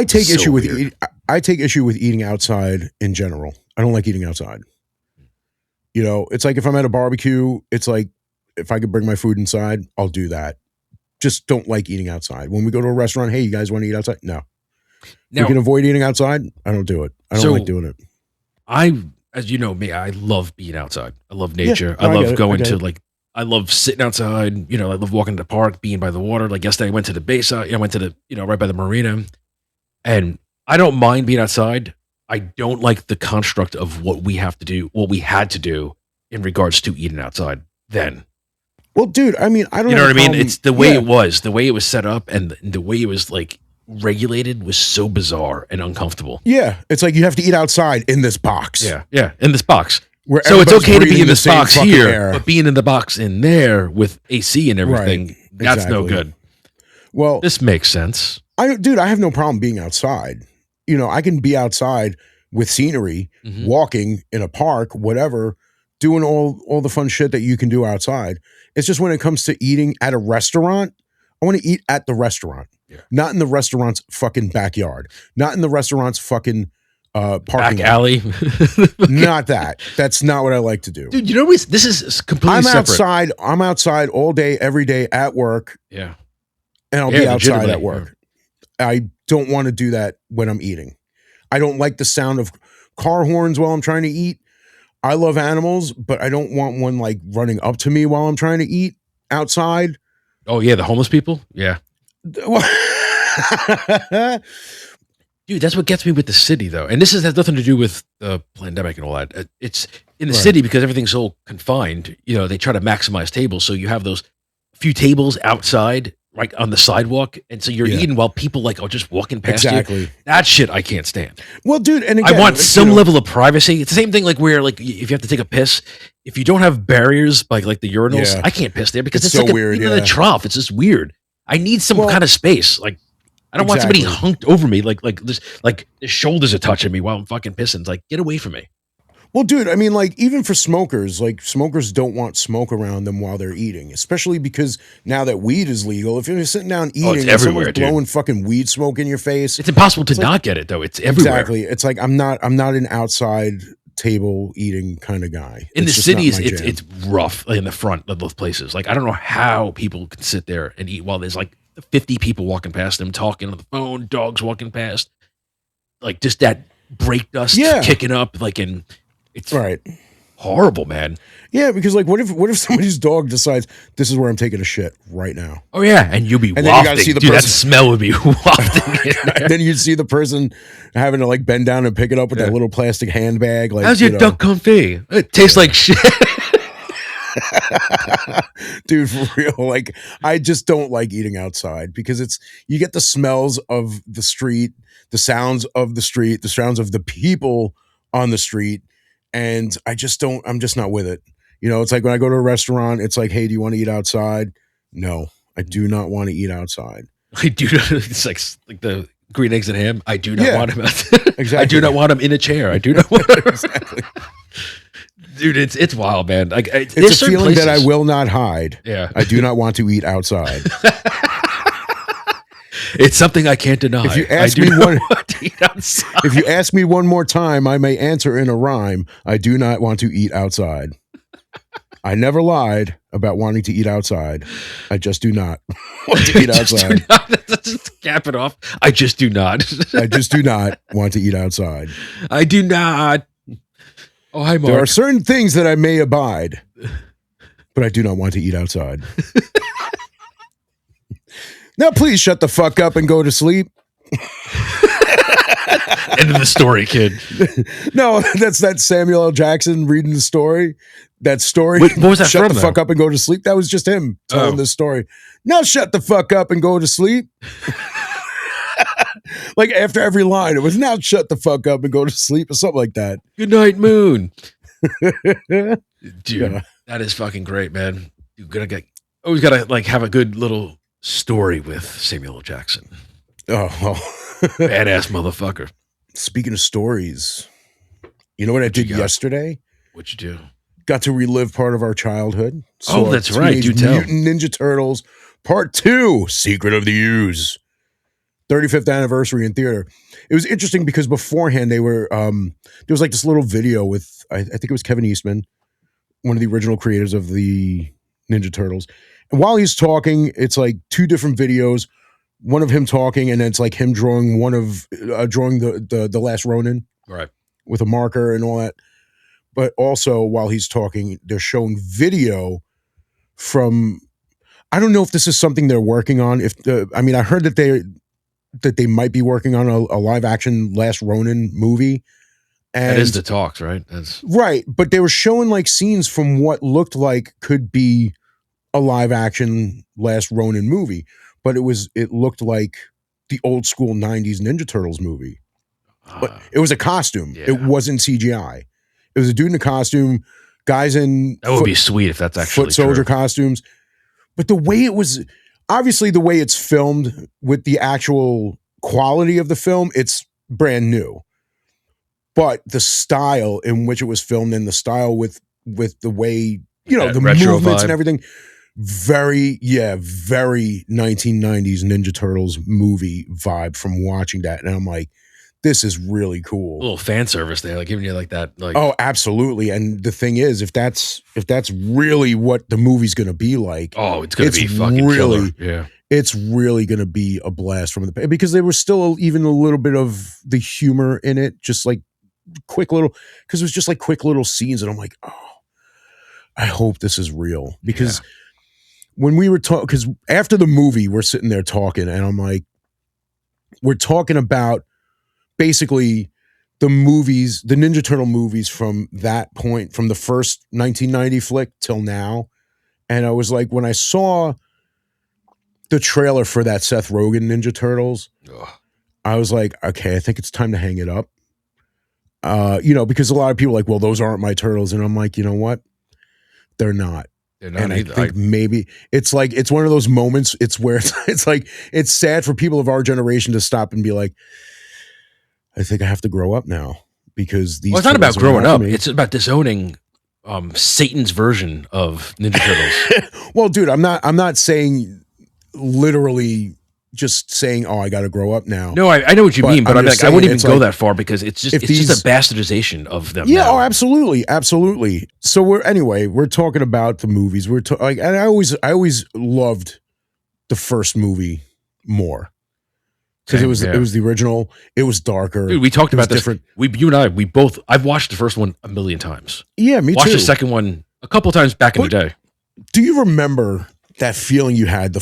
take issue with I take issue with eating outside in general. I don't like eating outside. You know, it's like if I'm at a barbecue, it's like if I could bring my food inside, I'll do that. Just don't like eating outside. When we go to a restaurant, hey, you guys want to eat outside? No. Now, we can avoid eating outside. I don't do it. I don't like doing it. As you know me, I love being outside. I love nature. I love going to like, I love sitting outside. You know, I love walking to the park, being by the water. Like yesterday, I went to the Bayside. I went to the, you know, right by the marina. And I don't mind being outside. I don't like the construct of what we have to do, what we had to do in regards to eating outside then. Well, dude, I mean, I don't know. You know what I mean? It's the way it was, the way it was set up, and the way it was like regulated was so bizarre and uncomfortable. Yeah. It's like you have to eat outside in this box. Yeah. Yeah. In this box. Where so it's okay to be in this box here, air. But being in the box in there with AC and everything, that's no good. Well, this makes sense. Dude, I have no problem being outside. You know, I can be outside with scenery, walking in a park, whatever, doing all the fun shit that you can do outside. It's just when it comes to eating at a restaurant, I want to eat at the restaurant, not in the restaurant's fucking backyard, not in the restaurant's fucking parking alley. Not that. That's not what I like to do. Dude, you know, this is completely separate. I'm outside all day, every day at work. Yeah. And I'll be outside at work. I don't want to do that when I'm eating. I don't like the sound of car horns while I'm trying to eat. I love animals, but I don't want one like running up to me while I'm trying to eat outside. Oh yeah, the homeless people? Yeah. Dude, that's what gets me with the city though. And this has nothing to do with the pandemic and all that. It's in the city because everything's so confined, you know, they try to maximize tables. So you have those few tables outside, like on the sidewalk, and so you're eating while people like are just walking past you. That shit I can't stand. Well, dude, and again, I want some level of privacy. It's the same thing like where like if you have to take a piss, if you don't have barriers like the urinals, I can't piss there because it's so like weird. Even the trough, it's just weird. I need some kind of space. Like I don't want somebody hunked over me, like this, like the shoulders are touching me while I'm fucking pissing. It's like get away from me. Well, dude, I mean, like, even for smokers, like, smokers don't want smoke around them while they're eating, especially because now that weed is legal, if you're sitting down eating and someone's blowing fucking weed smoke in your face. It's impossible to not get it, though. It's everywhere. Exactly. It's like, I'm not an outside table eating kind of guy. In the cities, it's rough in the front of those places. Like, I don't know how people can sit there and eat while there's like 50 people walking past them, talking on the phone, dogs walking past. Like, just that brake dust kicking up, like, in... It's horrible, man. Yeah, because like, what if somebody's dog decides this is where I'm taking a shit right now? Oh yeah, and you'll be wafting. Then you gotta see the person. That smell would be wafting. And then you'd see the person having to like bend down and pick it up with that little plastic handbag. Like, how's your duck confit? It tastes like shit. Dude, for real. Like, I just don't like eating outside because you get the smells of the street, the sounds of the street, the sounds of the people on the street. And I'm just not with it. You know, it's like when I go to a restaurant, it's like, hey, do you want to eat outside? No, I do not want to eat outside. I do not. It's like the green eggs and ham. I do not want him outside. Exactly. I do not want him in a chair. I do not want him. Exactly. Dude, it's wild, man. Like, it's a feeling that I will not hide. Yeah. I do not want to eat outside. It's something I can't deny. If you ask me one more time, I may answer in a rhyme. I do not want to eat outside. I never lied. about wanting to eat outside. I just do not want to eat Just do outside. not- just cap it off. I just do not. I just do not want to eat outside. I do not. Oh, hi, There are Mark. certain things that I may abide, but I do not want to eat outside. Now, please shut the fuck up and go to sleep. End of the story, kid. No, that's that Samuel L. Jackson reading the story. That story. What was that Shut from, the fuck up and go to sleep. That was just him telling this story. Now shut the fuck up and go to sleep. Like after every line, it was now shut the fuck up and go to sleep or something like that. Good night, moon. Dude, Yeah. that is fucking great, man. You always gotta like have a good little story with Samuel L. Jackson. Oh, well. Badass motherfucker. Speaking of stories, you know what I did got? yesterday? What'd you do? Got to relive part of our childhood. Oh, that's right. Teenage Do tell. Mutant Ninja Turtles Part 2, Secret of the Ooze. 35th anniversary in theater. It was interesting because beforehand they were there was like this little video with I think it was Kevin Eastman, one of the original creators of the Ninja Turtles. And while he's talking, it's like two different videos, one of him talking, and then it's like him drawing drawing the last Ronin Right. with a marker and all that. But also while he's talking, they're showing video from, I don't know if this is something they're working on. I heard that they might be working on a live action Last Ronin movie. And That is the talks, right? That's right, but they were showing like scenes from what looked like could be a live action Last Ronin movie, but it looked like the old school 90s Ninja Turtles movie. But it was a costume. Yeah. It wasn't CGI. It was a dude in a costume, guys in that would be sweet if that's actually foot soldier true. costumes. But the way it was, obviously the way it's filmed with the actual quality of the film, it's brand new. But the style in which it was filmed and the style with the way, That the retro movements vibe. and everything, very 1990s Ninja Turtles movie vibe from watching that. And I'm like, this is really cool. A little fan service there, like giving you like that. Like, Oh, absolutely. And the thing is, if that's really what the movie's going to be like, oh, it's gonna it's be fucking really- killer. Yeah. it's really going to be a blast from the, because there was still even a little bit of the humor in it, just like quick little, because it was just like quick little scenes. And I'm like, oh, I hope this is real. Because when we were talking, because after the movie, we're sitting there talking, and I'm like, we're talking about basically the movies, the Ninja Turtle movies from that point, from the first 1990 flick till now. And I was like, when I saw the trailer for that Seth Rogen Ninja Turtles, Ugh. I was like, okay, I think it's time to hang it up. Because a lot of people are like, well, those aren't my turtles. And I'm like, you know what? They're not. They're not And I either. think maybe it's like, it's one of those moments, it's where it's like, it's sad for people of our generation to stop and be like, I think I have to grow up now, because these Well, it's not about turtles are growing not up. for me. It's about disowning Satan's version of Ninja Turtles. Well, dude, I'm not saying literally just saying, oh, I got to grow up now. No, I know what you But mean, but I'm I'm just like, I wouldn't saying, even it's go like, that far, because it's just if it's just these- a bastardization of them. Yeah, now. oh, absolutely. So we're talking about the movies. And I always loved the first movie more, because it Same, was the original. It was darker. Dude, we talked It was about this. different. You and I, I've watched the first one a million times. Yeah, me Watched too. the second one a couple times back in the day. Do you remember that feeling you had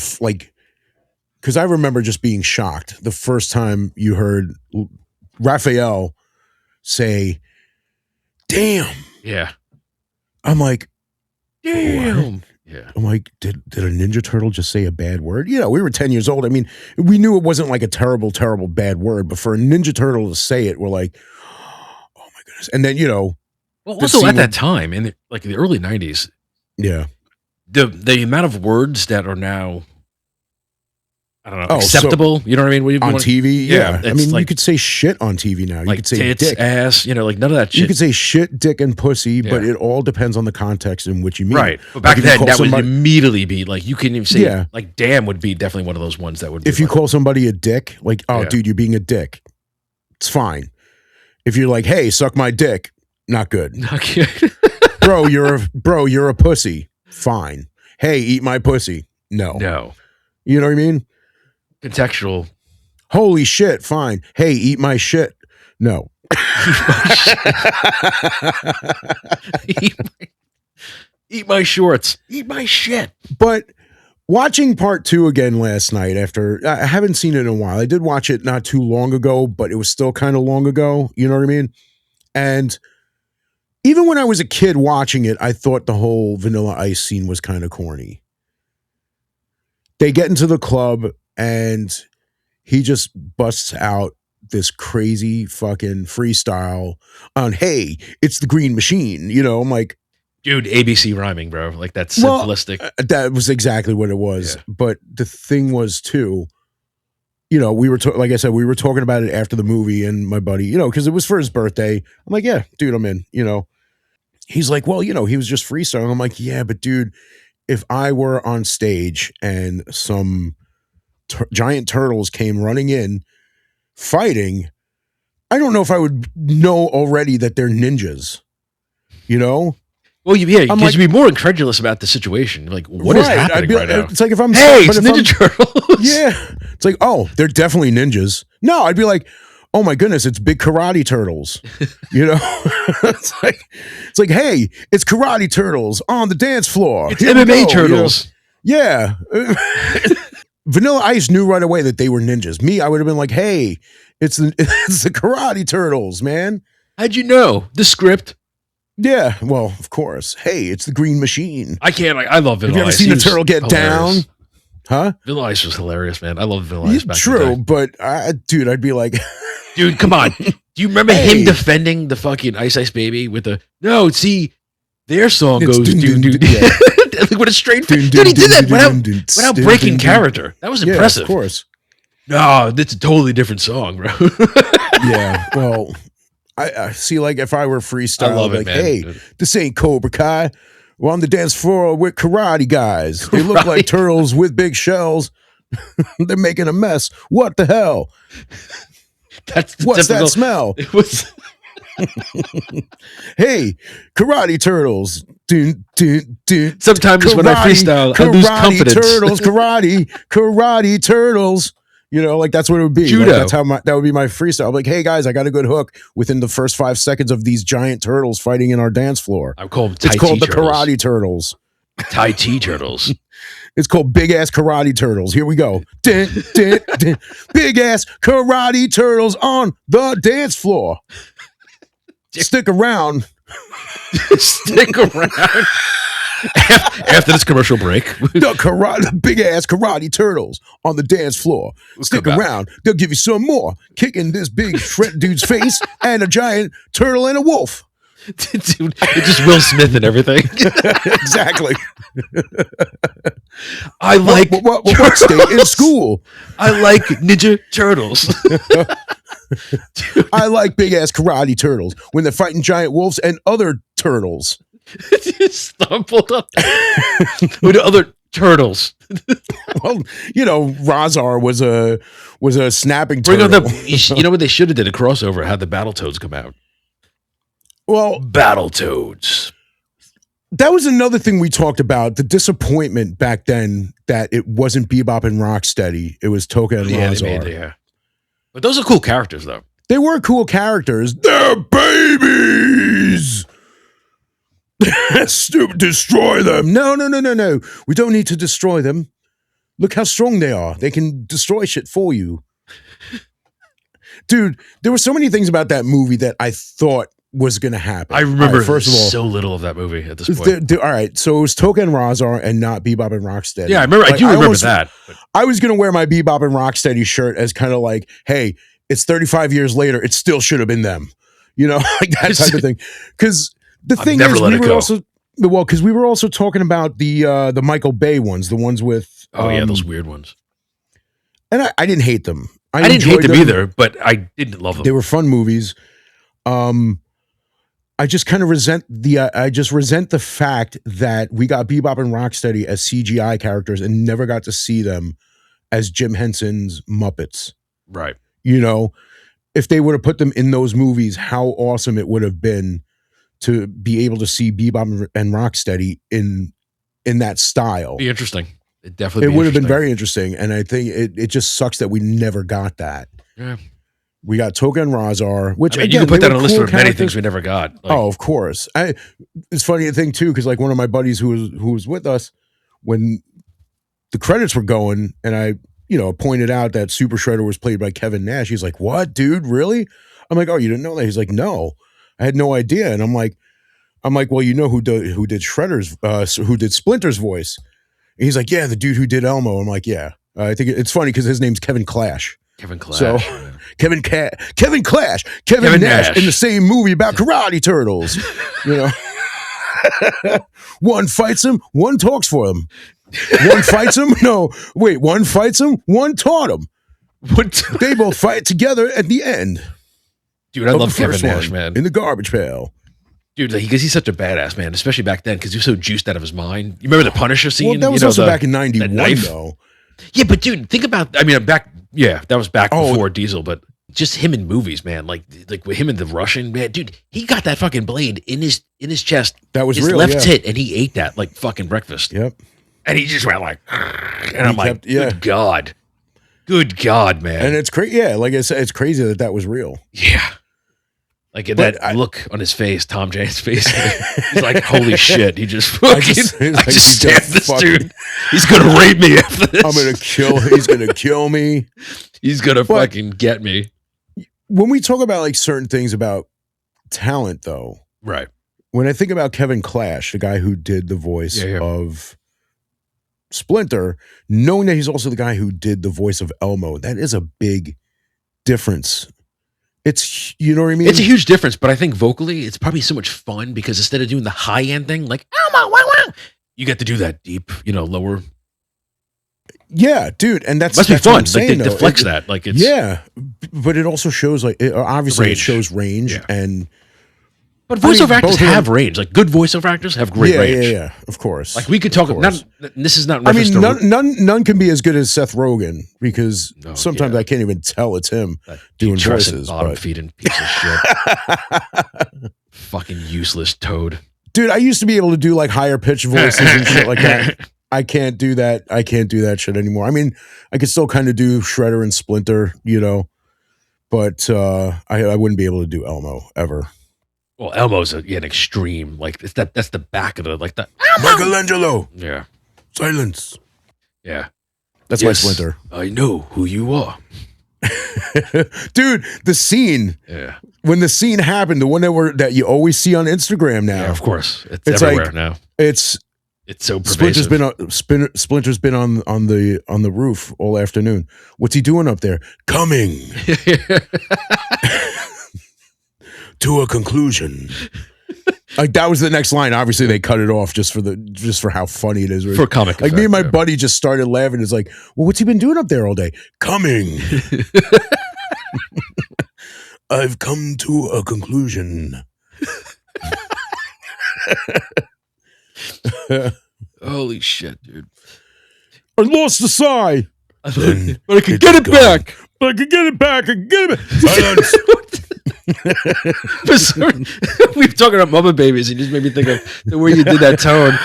because I remember just being shocked the first time you heard Raphael say, damn. Yeah. I'm like, Damn. Yeah. I'm like, did a Ninja Turtle just say a bad word? We were 10 years old. I mean, we knew it wasn't like a terrible, terrible bad word, but for a Ninja Turtle to say it, we're like, oh my goodness. And then, Well, the also scene at that with- time, in the early 90s, yeah. the amount of words that are now, I don't know, Oh, so- acceptable. You know what I mean? What do you On want- TV, yeah, yeah. I it's mean, you like- could say shit on TV now. You like could say tits, dick. ass, like none of that shit. You could say shit, dick, and pussy, but Yeah. it all depends on the context in which you mean. Right. But Like, back if you then, call that would somebody- immediately be like, you couldn't even say, Yeah. like, damn would be definitely one of those ones that would be If you like, call somebody a dick, like, oh, Yeah. dude, you're being a dick, it's fine. If you're like, hey, suck my dick, not good. Okay. Bro, you're a pussy, fine. Hey, eat my pussy. No. No. You know what I mean? Contextual. Holy shit, fine. Hey, eat my shit. No. Eat my shorts. Eat my shit. But watching part 2 again last night after I haven't seen it in a while. I did watch it not too long ago, but it was still kind of long ago. You know what I mean? And even when I was a kid watching it, I thought the whole Vanilla Ice scene was kind of corny. They get into the club and he just busts out this crazy fucking freestyle on, hey, it's the Green Machine. You know, I'm like, dude, ABC rhyming, bro. Like that's simplistic. That was exactly what it was. Yeah. But the thing was too, you know, we were like I said, we were talking about it after the movie, and my buddy, you know, because it was for his birthday. I'm like, yeah, dude, I'm in. You know, he's like, well, you know, he was just freestyling. I'm like, yeah, but dude, if I were on stage and some giant turtles came running in fighting, I don't know if I would know already that they're ninjas. You know? Well, yeah, because you'd be more incredulous about the situation. Like, what is happening right now? It's like if I'm hey, it's Ninja Turtles. Yeah, it's like, oh, they're definitely ninjas. No, I'd be like, oh my goodness, it's big karate turtles. You know, it's like, hey, it's karate turtles on the dance floor. It's MMA turtles. You know? Yeah. Vanilla Ice knew right away that they were ninjas. Me, I would have been like, hey, it's the karate turtles, man. How'd you know? The script. Yeah, well, of course. Hey, it's the Green Machine. I can't. I love Vanilla Ice. Have you ever seen a turtle get down? Huh? Vanilla Ice was hilarious, man. I love Vanilla Ice. Back true, but dude, I'd be like, dude, come on. Do you remember him defending the fucking Ice Ice Baby with the no? See, their song goes, dude, with a straight face. Dude, he did that without breaking character. That was impressive. Of course. No, that's a totally different song, bro. Yeah, well. I see, like, if I were freestyle, I love it, like, man. Hey, this ain't Cobra Kai. We're on the dance floor with karate guys. They look like turtles with big shells. They're making a mess. What the hell? What's that smell? It was. Hey, karate turtles. Sometimes karate, when I freestyle, I lose confidence. Karate turtles. You know, like that's what it would be. Judo. Like, that's how that would be my freestyle. I'm like, hey guys, I got a good hook within the first 5 seconds of these giant turtles fighting in our dance floor. I'm called. It's called the Karate Turtles. Tai Chi Turtles. It's called Big Ass Karate Turtles. Here we go. Big ass karate turtles on the dance floor. Stick around. Stick around. After this commercial break, the big ass karate turtles on the dance floor. Stick around; they'll give you some more. Kicking this big shred dude's face and a giant turtle and a wolf. Dude, it's just Will Smith and everything. Exactly. I like what state in school? I like Ninja Turtles. I like big ass karate turtles when they're fighting giant wolves and other turtles. Stumbled up with other turtles. Well, you know, Razar was a snapping turtle. You know what they should have did a crossover? Had the Battletoads come out. Well, Battletoads. That was another thing we talked about. The disappointment back then that it wasn't Bebop and Rocksteady. It was Toka and Razar. Yeah. But those are cool characters, though. They were cool characters. They're babies. Stupid, destroy them. No. We don't need to destroy them. Look how strong they are. They can destroy shit for you. Dude, there were so many things about that movie that I thought was going to happen. I remember first of all, so little of that movie at this point. All right, so it was Toka and Razar and not Bebop and Rocksteady. Yeah, I remember. Like, I do remember that. I was going to wear my Bebop and Rocksteady shirt as kind of like, hey, it's 35 years later. It still should have been them. You know, like that type of thing. Because the thing is, we were also talking about the Michael Bay ones, the ones with those weird ones. And I didn't hate them. I didn't hate them either, but I didn't love them. They were fun movies. I just kind of resent the fact that we got Bebop and Rocksteady as CGI characters and never got to see them as Jim Henson's Muppets. Right. You know, if they would have put them in those movies, how awesome it would have been to be able to see Bebop and Rocksteady in in that style. Be interesting. It definitely would have been very interesting. And I think it just sucks that we never got that. Yeah. We got Toka and Razar, which again, again, you can put that on a list cool of many things we never got. Like, oh, of course. It's funny thing too, because like one of my buddies who was with us when the credits were going, and I pointed out that Super Shredder was played by Kevin Nash. He's like, "What, dude? Really?" I'm like, "Oh, you didn't know that?" He's like, "No, I had no idea." And I'm like, "Well, you know who did Shredder's who did Splinter's voice?" And he's like, "Yeah, the dude who did Elmo." I'm like, "Yeah." I think it's funny because his name's Kevin Clash. Kevin Clash. So Kevin Clash, Kevin Nash in the same movie about karate turtles. One fights him, one talks for him. One fights him. No, wait. One fights him. One taught him. They both fight together at the end. Dude, I love Kevin Nash, man. In the garbage pail. Dude, because he's such a badass, man, especially back then, because he was so juiced out of his mind. You remember the Punisher scene? Well, that was also back in 91, though. Yeah, but dude, think about, that was back before Diesel, but just him in movies, man, like with him in The Russian, man, dude, he got that fucking blade in his chest. That was his real, left tit, and he ate that like fucking breakfast. Yep. And he just went like, and I'm like, good God, man. And it's crazy. Yeah, like I said, it's crazy that was real. Yeah. Like that look on his face, Tom Jane's face, he's like, "Holy shit!" He just fucking, I just stabbed this dude. He's gonna rape me after this. He's gonna kill me. He's gonna fucking get me. When we talk about like certain things about talent, though, right? When I think about Kevin Clash, the guy who did the voice of Splinter, knowing that he's also the guy who did the voice of Elmo, that is a big difference. It's, you know what I mean? It's a huge difference, but I think vocally, it's probably so much fun because instead of doing the high end thing, like, Elmo, wow, wow, you get to do that deep, lower. Yeah, dude. And that's must be fun. Saying, like, they deflects that. Like, it's. Yeah. But it also shows, like, obviously, it shows range. Yeah. And. But voiceover actors have range. Like, good voiceover actors have great range. Yeah, of course. Like, we could talk. This is not. None can be as good as Seth Rogen because sometimes I can't even tell it's him doing voices. Bottom feeding piece of shit. Fucking useless toad. Dude, I used to be able to do like higher pitch voices and shit like that. I can't do that. I can't do that shit anymore. I mean, I could still kind of do Shredder and Splinter, but I wouldn't be able to do Elmo ever. Well, Elmo's an extreme. Like that's the back of the like the Michelangelo. Yeah. Silence. Yeah. That's my Splinter. I know who you are. Dude, the scene. Yeah. When the scene happened, the one that you always see on Instagram now. Yeah, of course. It's everywhere like, now. It's so pervasive. Splinter's been on the roof all afternoon. What's he doing up there? Coming. To a conclusion. Like that was the next line. Obviously, they cut it off just for how funny it is. For comic like effect, me and my buddy just started laughing. It's like, well, what's he been doing up there all day? Coming. I've come to a conclusion. Holy shit, dude! I lost the sigh, but I can get it back. I can get it back. I can get it back. Silence. We've talking about mama babies. It just made me think of the way you did that tone.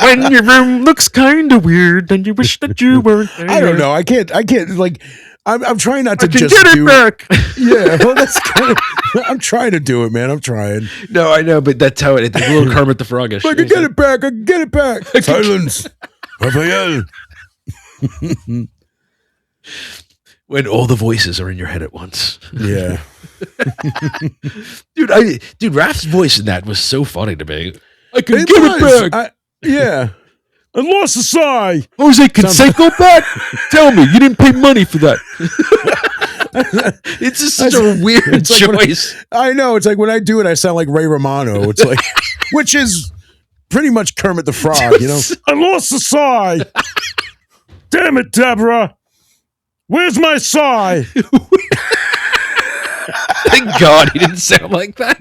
When your room looks kind of weird, and you wish that you weren't there. I don't know. I can't. Like, I'm trying not to just get it back. Yeah, well, that's kind of. I'm trying to do it, man. I'm trying. No, I know, but that tone, it's a little Kermit the Froggish. I can get it back. I can get it back. Silence, Raphael. When all the voices are in your head at once. Yeah. Dude, Raph's voice in that was so funny to me. I can get it back. Yeah. I lost the sigh. Jose Canseco back? Tell me, you didn't pay money for that. It's just such a weird choice. I know. It's like when I do it, I sound like Ray Romano. It's like, which is pretty much Kermit the Frog, I lost the sigh. Damn it, Deborah. Where's my sigh? Thank God he didn't sound like that.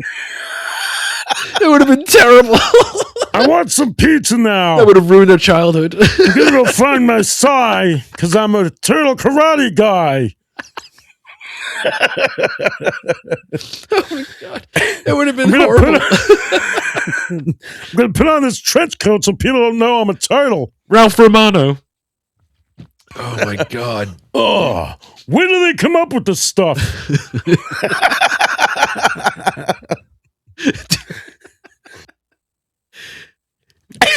It would have been terrible. I want some pizza now. That would have ruined their childhood. I'm gonna go find my sigh because I'm a turtle karate guy. Oh my god, that would have been I'm gonna horrible. I'm gonna put on this trench coat so people don't know I'm a turtle. Ralph Romano. Oh my god. Oh, where do they come up with this stuff?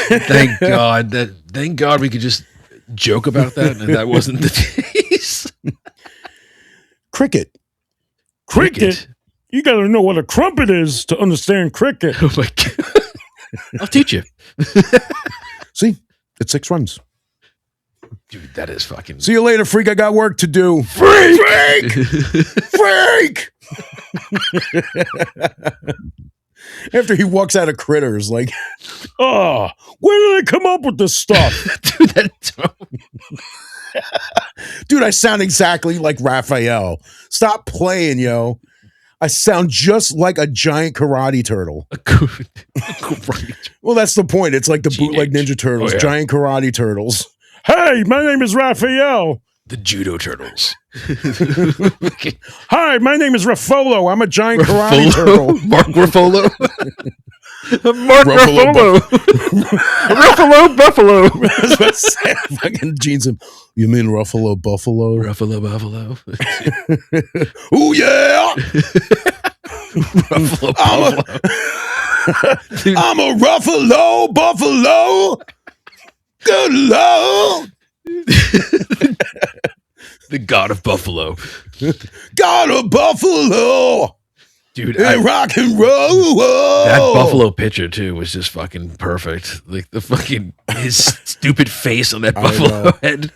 Thank God we could just joke about that, and that wasn't the case. Cricket. You got to know what a crumpet is to understand cricket. Oh my god. I'll teach you. See, it's 6 runs. Dude, that is fucking See you later, freak. I got work to do. freak. Freak! After he walks out of Critters, like, Oh, where do they come up with this stuff? Dude, that tone. dude, I sound exactly like Raphael. Stop playing, yo. I sound just like a giant karate turtle. Right. Well, that's the point. It's like the bootleg Teenage. Ninja Turtles, Oh, yeah. giant karate turtles. Hey, my name is Raphael. The Judo Turtles. Hi, my name is Raffolo. I'm a giant karate turtle. Mark Ruffalo. Mark Ruffalo Ruffalo Buffalo. I was about to say, fucking jeans him. You mean Ruffalo Buffalo? Ruffalo Buffalo. Oh yeah! Ruffalo Buffalo. I'm a Ruffalo Buffalo. Good Lord. The God of Buffalo. God of Buffalo. Dude, And rock and roll. that Buffalo picture too was just fucking perfect. Like the fucking his stupid face on that I Buffalo know. head.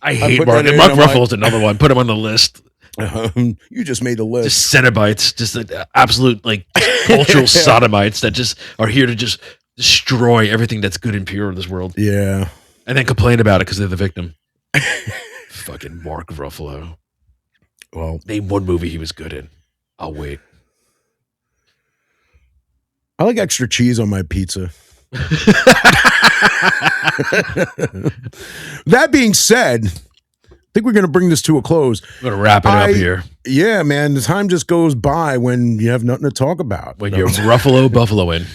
I hate put Mark. that in, Mark I'm like- Ruffalo's another one. Put him on the list. You just made the list. Just Cenobites, just like absolute like cultural sodomites that just are here to just destroy everything that's good and pure in this world, Yeah. and then complain about it because they're the victim. Fucking Mark Ruffalo. Well, Name one movie he was good in. I'll wait. I like extra cheese on my pizza. That being said, I think we're going to bring this to a close. I'm gonna wrap it up here. Yeah, man, the time just goes by when you have nothing to talk about. When you're Ruffalo Buffaloing.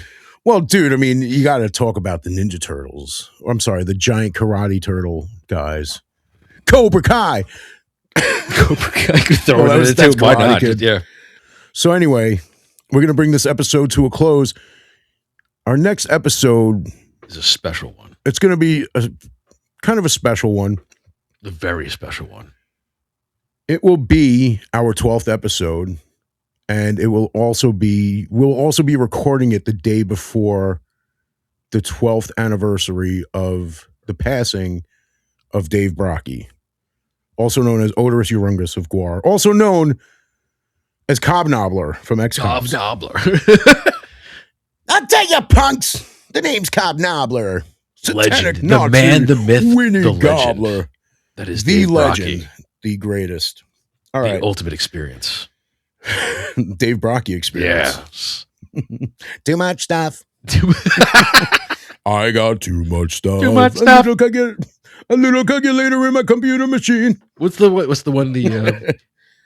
Well, dude, I mean, you got to talk about the Ninja Turtles. Or, I'm sorry, the giant karate turtle guys. Cobra Kai. Cobra Kai. I could throw Well, it in that's there too. Why Karate not? Kid. Yeah. So anyway, we're going to bring this episode to a close. Our next episode, It's a special one. it's going to be a kind of a special one. A very special one. It will be our 12th episode, and it will also be we'll also be recording it the day before the 12th anniversary of the passing of Dave Brockie, also known as Odorous Urungus of Guar, also known as Cobnobbler from XCOM. Cobnobbler. I'll tell you, punks, the name's Cobnobbler. Legend. Satanic The Nazi man, the myth, Winnie the legend. Gobbler. That is The Dave legend, Brockie, the greatest. All the right, ultimate experience. Dave Brockie experience. Yeah. Too much stuff. I got too much stuff. Too much A stuff. little calculator in my computer machine. What's the one? The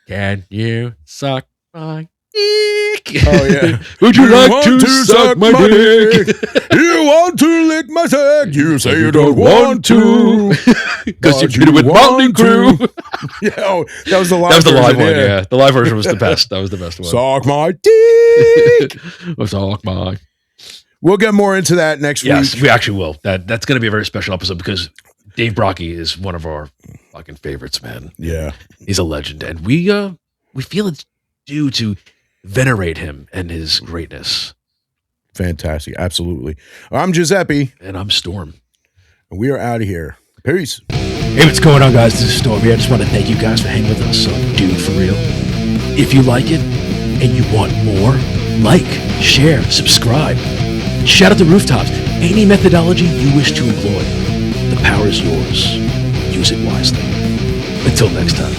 can you suck my dick? Oh yeah. Would you like want to suck my dick? You want to lick my sack? You say you don't want to. Because you But did it with Motley want Crue. to. Yeah, oh, that was the live That was the live version, one, yeah. The live version was the best. That was the best one. Suck my dick. Suck my. We'll get more into that next Yes, week. we actually will. That's going to be a very special episode because Dave Brockie is one of our fucking favorites, man. Yeah. He's a legend, and we feel it's due to venerate him and his greatness. Fantastic. Absolutely. I'm Giuseppe, And I'm Storm. and we are out of here. Peace. Hey, what's going on, guys? This is Stormy. I just want to thank you guys for hanging with us on Dude For Real. If you like it and you want more, like, share, subscribe. Shout out the rooftops. Any methodology you wish to employ, the power is yours. Use it wisely. Until next time.